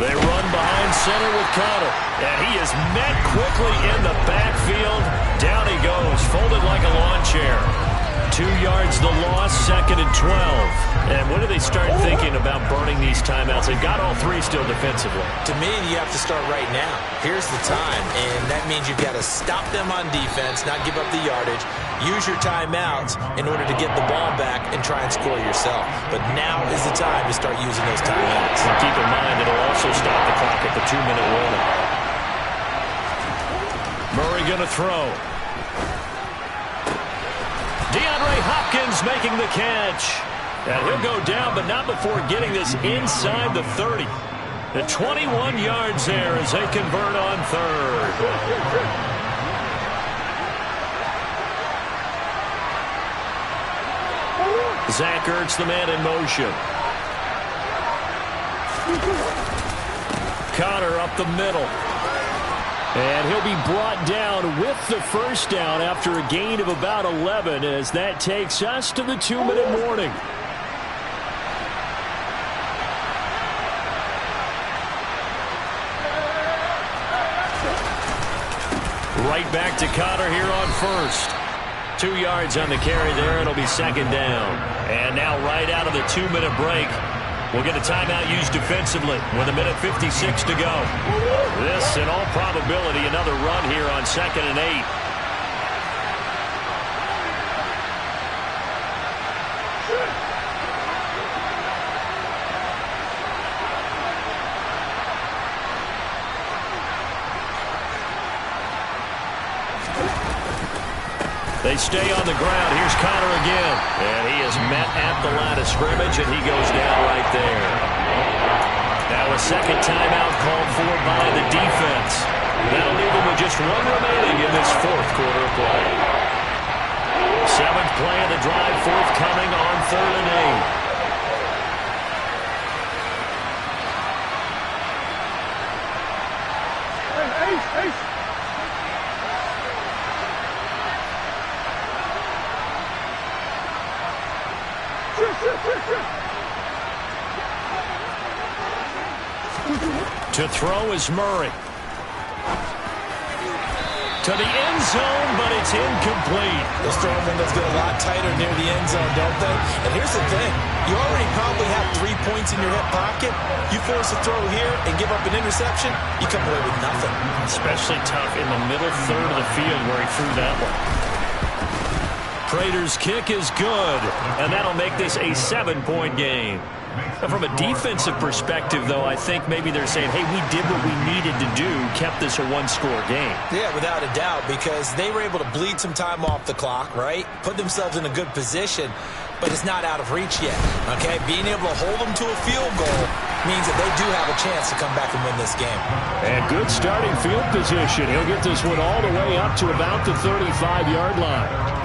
Speaker 2: They run behind center with Connor. And he is met quickly in the backfield. Down he goes, folded like a lawn chair. 2 yards the loss, 2nd and 12. And when do they start thinking about burning these timeouts? They've got all 3 still defensively.
Speaker 4: To me, you have to start right now. Here's the time, and that means you've got to stop them on defense, not give up the yardage, use your timeouts in order to get the ball back and try and score yourself. But now is the time to start using those timeouts.
Speaker 2: And keep in mind, it'll also stop the clock at the 2-minute warning. Murray going to throw. DeAndre Hopkins making the catch. And he'll go down, but not before getting this inside the 30. The 21 yards there as they convert on 3rd. Zach Ertz, the man in motion. Connor up the middle. And he'll be brought down with the 1st down after a gain of about 11 as that takes us to the 2-minute warning. Right back to Connor here on 1st. 2 yards on the carry there. It'll be 2nd down. And now right out of the 2-minute break, will get a timeout used defensively with 1:56 to go. This, in all probability, another run here on 2nd and 8. They stay on the ground. Here's Connor again. And he is met at the line of scrimmage, and he goes down right there. Now a second timeout called for by the defense. That'll leave them with just one remaining in this 4th quarter of play. 7th play of the drive, forthcoming on 3rd and 8. To throw is Murray. To the end zone, but it's incomplete.
Speaker 4: Those throwing windows get a lot tighter near the end zone, don't they? And here's the thing. You already probably have 3 points in your hip pocket. You force a throw here and give up an interception, you come away with nothing.
Speaker 2: Especially tough in the middle third of the field where he threw that one. Prater's kick is good, and that'll make this a 7-point game. From a defensive perspective, though, I think maybe they're saying, hey, we did what we needed to do, kept this a 1-score game.
Speaker 4: Yeah, without a doubt, because they were able to bleed some time off the clock, right? Put themselves in a good position, but it's not out of reach yet, okay? Being able to hold them to a field goal means that they do have a chance to come back and win this game.
Speaker 6: And good starting field position. He'll get this one all the way up to about the 35-yard line.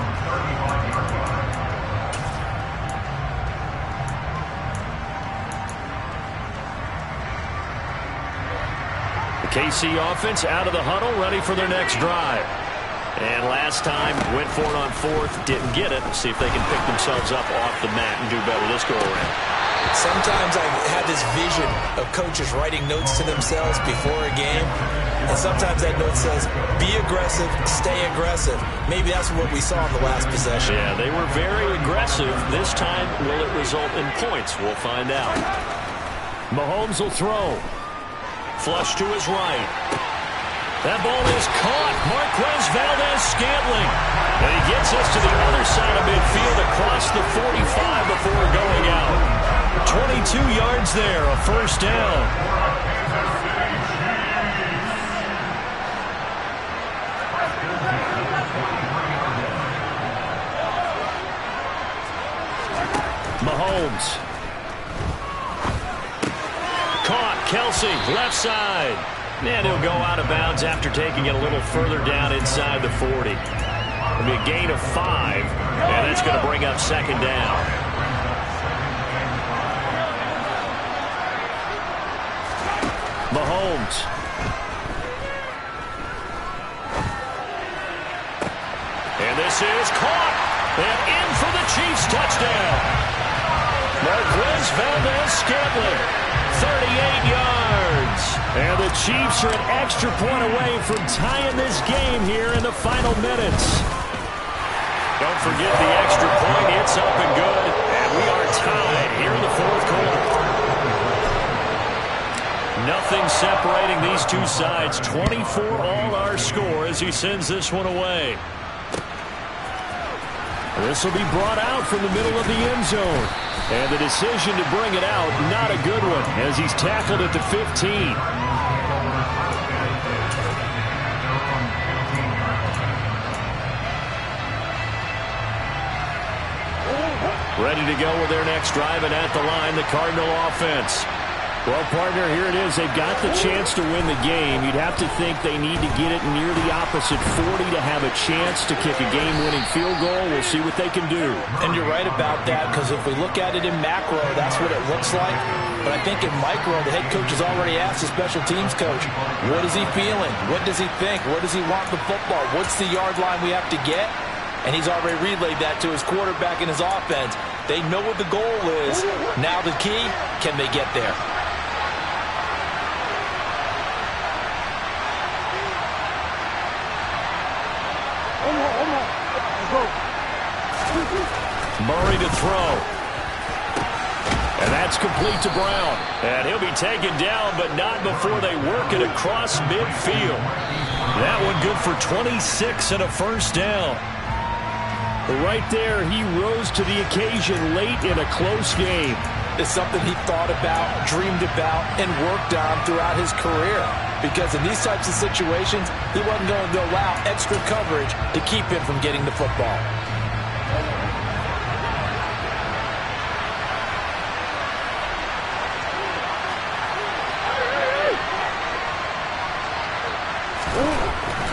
Speaker 6: KC offense out of the huddle, ready for their next drive. And last time, went for it on 4th, didn't get it. See if they can pick themselves up off the mat and do better this go-around.
Speaker 4: Sometimes I have this vision of coaches writing notes to themselves before a game, and sometimes that note says, be aggressive, stay aggressive. Maybe that's what we saw in the last possession.
Speaker 2: Yeah, they were very aggressive. This time, will it result in points? We'll find out. Mahomes will throw. Flush to his right. That ball is caught. Marquez Valdez-Scantling. And he gets us to the other side of midfield across the 45 before going out. 22 yards there, a first down. Mahomes. Caught. Kelsey, left side. And he'll go out of bounds after taking it a little further down inside the 40. It'll be a gain of 5, and that's going to bring up 2nd down. Mahomes. And this is caught. And in for the Chiefs touchdown. Marquez Valdez-Scantling, 38 yards. And the Chiefs are an extra point away from tying this game here in the final minutes. Don't forget the extra point. It's up and good. And we are tied here in the 4th quarter. Nothing separating these two sides. 24 all our score as he sends this one away. This will be brought out from the middle of the end zone. And the decision to bring it out, not a good one, as he's tackled at the 15. Ready to go with their next drive, and at the line, the Cardinal offense. Well, partner, here it is. They've got the chance to win the game. You'd have to think they need to get it near the opposite 40 to have a chance to kick a game-winning field goal. We'll see what they can do.
Speaker 5: And you're right about that, because if we look at it in macro, that's what it looks like. But I think in micro, the head coach has already asked the special teams coach, what is he feeling? What does he think? Where does he want the football? What's the yard line we have to get? And he's already relayed that to his quarterback and his offense. They know what the goal is. Now the key, can they get there?
Speaker 2: Murray to throw. And that's
Speaker 6: It's complete to Brown.
Speaker 2: And he'll be taken down, but not before they work it across midfield. That one good for 26 and a first down.
Speaker 6: Right there, he rose to the occasion late in a close game.
Speaker 5: It's something he thought about, dreamed about, and worked on throughout his career. Because in these types of situations, he wasn't going to allow extra coverage to keep him from getting the football.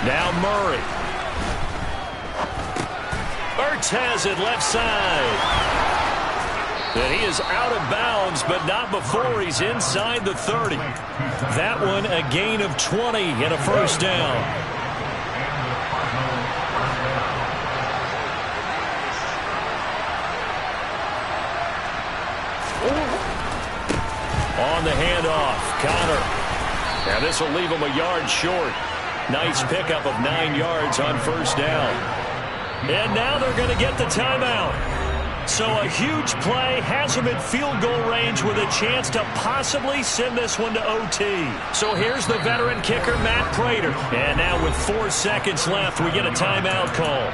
Speaker 2: Now Murray. Ertz has it left side. And he is out of bounds, but not before he's inside the 30. That one a gain of 20 and a first down. On the handoff, Connor. Now this will leave him a yard short. Nice pickup of 9 yards on first down. And now they're going to get the timeout. So a huge play has him in field goal range with a chance to possibly send this one to OT. So here's the veteran kicker, Matt Prater. And now with 4 seconds left, we get a timeout call.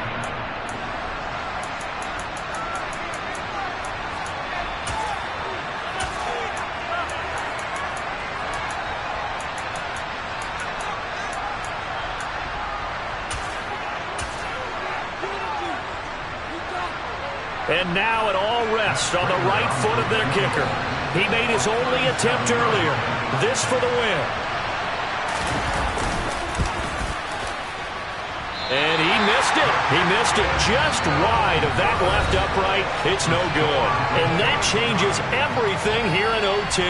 Speaker 2: And now it all rests on the right foot of their kicker. He made his only attempt earlier. This for the win. And he missed it. He missed it just wide of that left upright. It's no good. And that changes everything here in OT.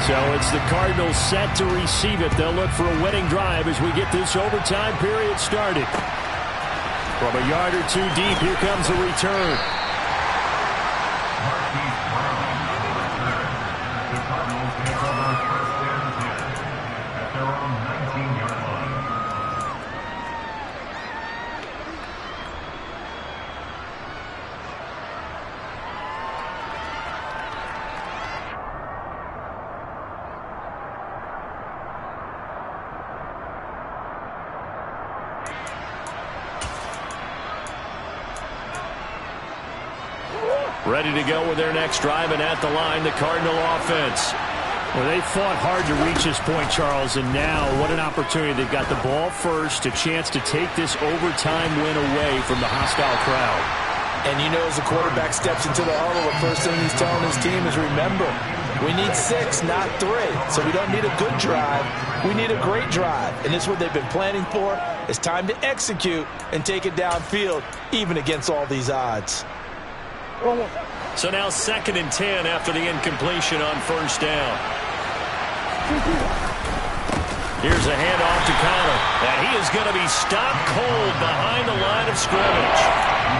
Speaker 6: So it's the Cardinals set to receive it. They'll look for a winning drive as we get this overtime period started. From a yard or two deep, here comes the return.
Speaker 2: Ready to go with their next drive, and at the line, the Cardinal offense.
Speaker 6: Well, they fought hard to reach this point, Charles, and now what an opportunity. They've got the ball first, a chance to take this overtime win away from the hostile crowd.
Speaker 5: And you know, as the quarterback steps into the huddle, the first thing he's telling his team is, remember, we need 6, not 3. So we don't need a good drive. We need a great drive. And this is what they've been planning for. It's time to execute and take it downfield, even against all these odds.
Speaker 2: So now 2nd and 10 after the incompletion on first down. Here's a handoff to Connor. And he is going to be stopped cold behind the line of scrimmage.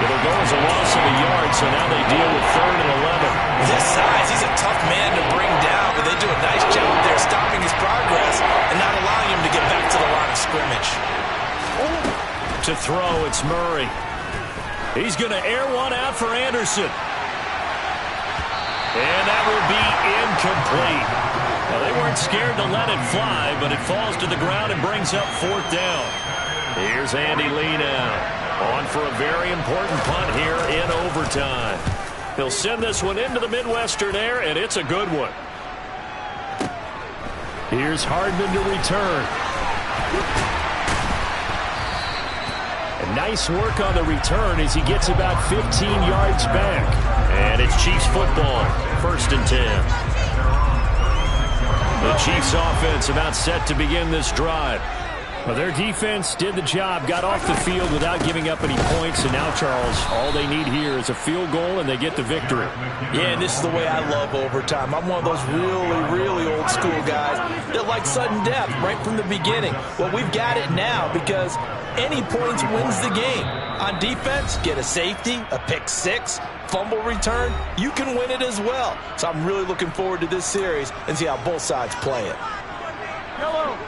Speaker 2: It'll go as a loss of a yard, so now they deal with 3rd and 11.
Speaker 4: This size, he's a tough man to bring down, but they do a nice job there stopping his progress and not allowing him to get back to the line of scrimmage.
Speaker 2: To throw, it's Murray. He's going to air one out for Anderson. And that will be incomplete. Now, they weren't scared to let it fly, but it falls to the ground and brings up 4th down. Here's Andy Lee now, on for a very important punt here in overtime. He'll send this one into the Midwestern air, and it's a good one.
Speaker 6: Here's Hardman to return. Nice work on the return as he gets about 15 yards back.
Speaker 2: And it's Chiefs football, 1st and 10. The Chiefs offense about set to begin this drive.
Speaker 6: Well, their defense did the job, got off the field without giving up any points, and now, Charles, all they need here is a field goal, and they get the victory.
Speaker 5: Yeah, and this is the way I love overtime. I'm one of those really, really old school guys that like sudden death right from the beginning. Well, we've got it now because any points wins the game. On defense, get a safety, a pick six, fumble return, you can win it as well. So I'm really looking forward to this series and see how both sides play it.
Speaker 3: Yellow.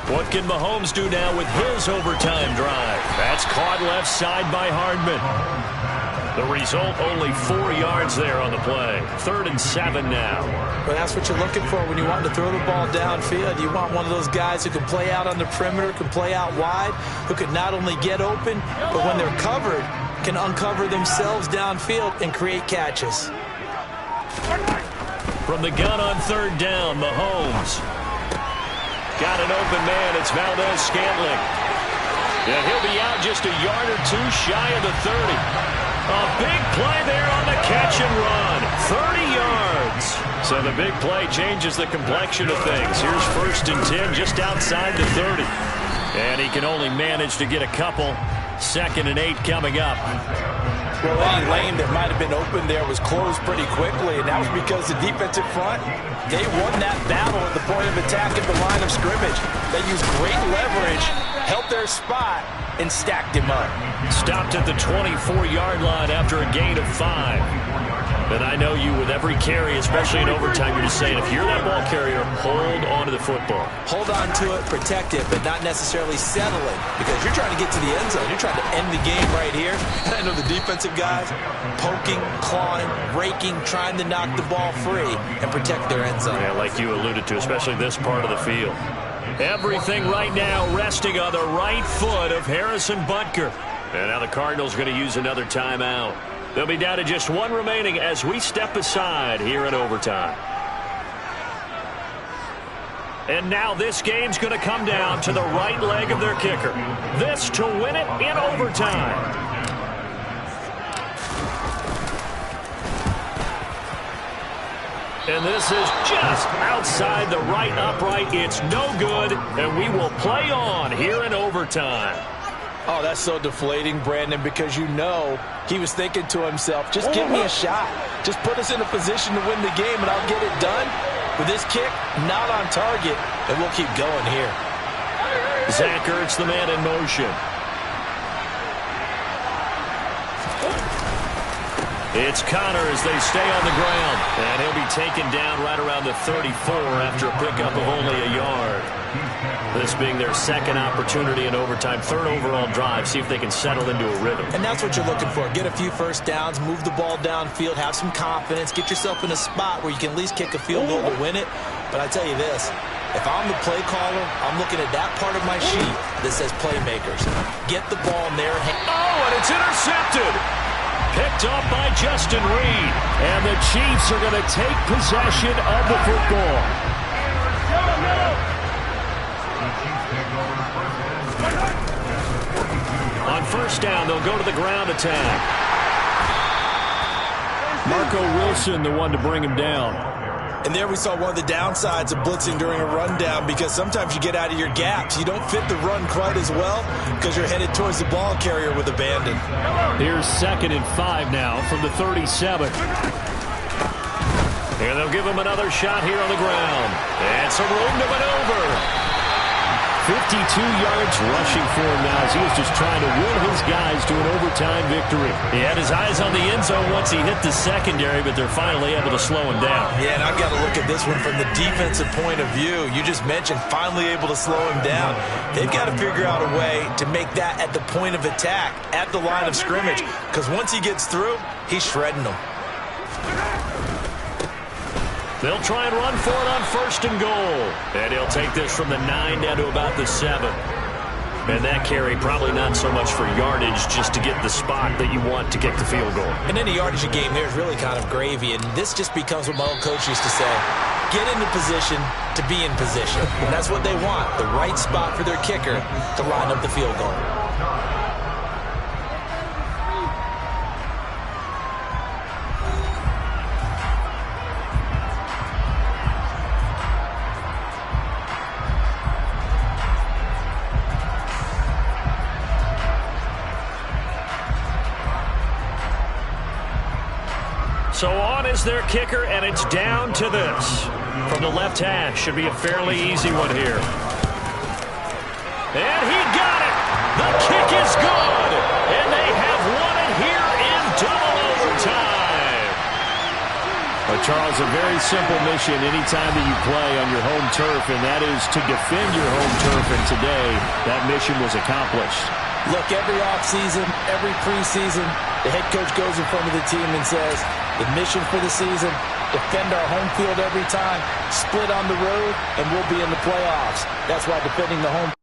Speaker 2: What can Mahomes do now with his overtime drive? That's caught left side by Hardman. The result, only 4 yards there on the play. 3rd and 7 now.
Speaker 5: Well, that's what you're looking for when you want to throw the ball downfield. You want one of those guys who can play out on the perimeter, can play out wide, who can not only get open, but when they're covered, can uncover themselves downfield and create catches.
Speaker 2: From the gun on 3rd down, Mahomes. Got an open man. It's Valdez-Scantling. And he'll be out just a yard or two shy of the 30. A big play there on the catch and run. 30 yards. So the big play changes the complexion of things. Here's 1st and 10 just outside the 30. And he can only manage to get a couple. 2nd and 8 coming up.
Speaker 5: Well, any lane that might have been open there was closed pretty quickly, and that was because the defensive front, they won that battle at the point of attack at the line of scrimmage. They used great leverage, held their spot, and stacked him up.
Speaker 2: Stopped at the 24-yard line after a gain of 5. And I know you with every carry, especially in overtime, you're just saying, if you're that ball carrier, hold on to the football.
Speaker 5: Hold on to it, protect it, but not necessarily settling, because you're trying to get to the end zone. You're trying to end the game right here. And I know the defensive guys poking, clawing, raking, trying to knock the ball free and protect their end zone.
Speaker 2: Yeah, like you alluded to, especially this part of the field. Everything right now resting on the right foot of Harrison Butker. And now the Cardinals are going to use another timeout. They'll be down to just 1 remaining as we step aside here in overtime. And now this game's going to come down to the right leg of their kicker. This to win it in overtime. And this is just outside the right upright. It's no good, and we will play on here in overtime.
Speaker 5: Oh, that's so deflating, Brandon, because you know he was thinking to himself, just give me a shot. Just put us in a position to win the game, and I'll get it done. With this kick, not on target, and we'll keep going here.
Speaker 2: Zach Ertz, the man in motion. It's Connor as they stay on the ground. And he'll be taken down right around the 34 after a pickup of only a yard. This being their 2nd opportunity in overtime, 3rd overall drive. See if they can settle into a rhythm.
Speaker 5: And that's what you're looking for. Get a few first downs, move the ball downfield, have some confidence, get yourself in a spot where you can at least kick a field goal to win it. But I tell you this, if I'm the play caller, I'm looking at that part of my sheet that says playmakers. Get the ball in their hand.
Speaker 2: Oh, and it's intercepted. Picked up by Justin Reed. And the Chiefs are going to take possession of the football. On 1st down, they'll go to the ground attack. Marco Wilson, the one to bring him down.
Speaker 5: And there we saw one of the downsides of blitzing during a rundown, because sometimes you get out of your gaps. You don't fit the run quite as well because you're headed towards the ball carrier with abandon.
Speaker 6: Here's 2nd and 5 now from the 37.
Speaker 2: And they'll give him another shot here on the ground. And some room to maneuver. 52 yards rushing for him now as he was just trying to win his guys to an overtime victory. He had his eyes on the end zone once he hit the secondary, but they're finally able to slow him down.
Speaker 5: Yeah, and I've got to look at this one from the defensive point of view. You just mentioned finally able to slow him down. They've got to figure out a way to make that at the point of attack, at the line of scrimmage, because once he gets through, he's shredding them.
Speaker 2: They'll try and run for it on 1st and goal. And he'll take this from the 9 down to about the 7. And that carry probably not so much for yardage, just to get the spot that you want to kick the field goal.
Speaker 5: And any yardage a game here is really kind of gravy. And this just becomes what my old coach used to say. Get into position to be in position. And that's what they want, the right spot for their kicker to line up the field goal.
Speaker 2: So on is their kicker, and it's down to this. From the left hash, should be a fairly easy one here. And he got it! The kick is good! And they have won it here in double overtime!
Speaker 6: Well, Charles, a very simple mission anytime that you play on your home turf, and that is to defend your home turf, and today that mission was accomplished.
Speaker 5: Look, every offseason, every preseason, the head coach goes in front of the team and says, the mission for the season, defend our home field every time, split on the road, and we'll be in the playoffs. That's why defending the home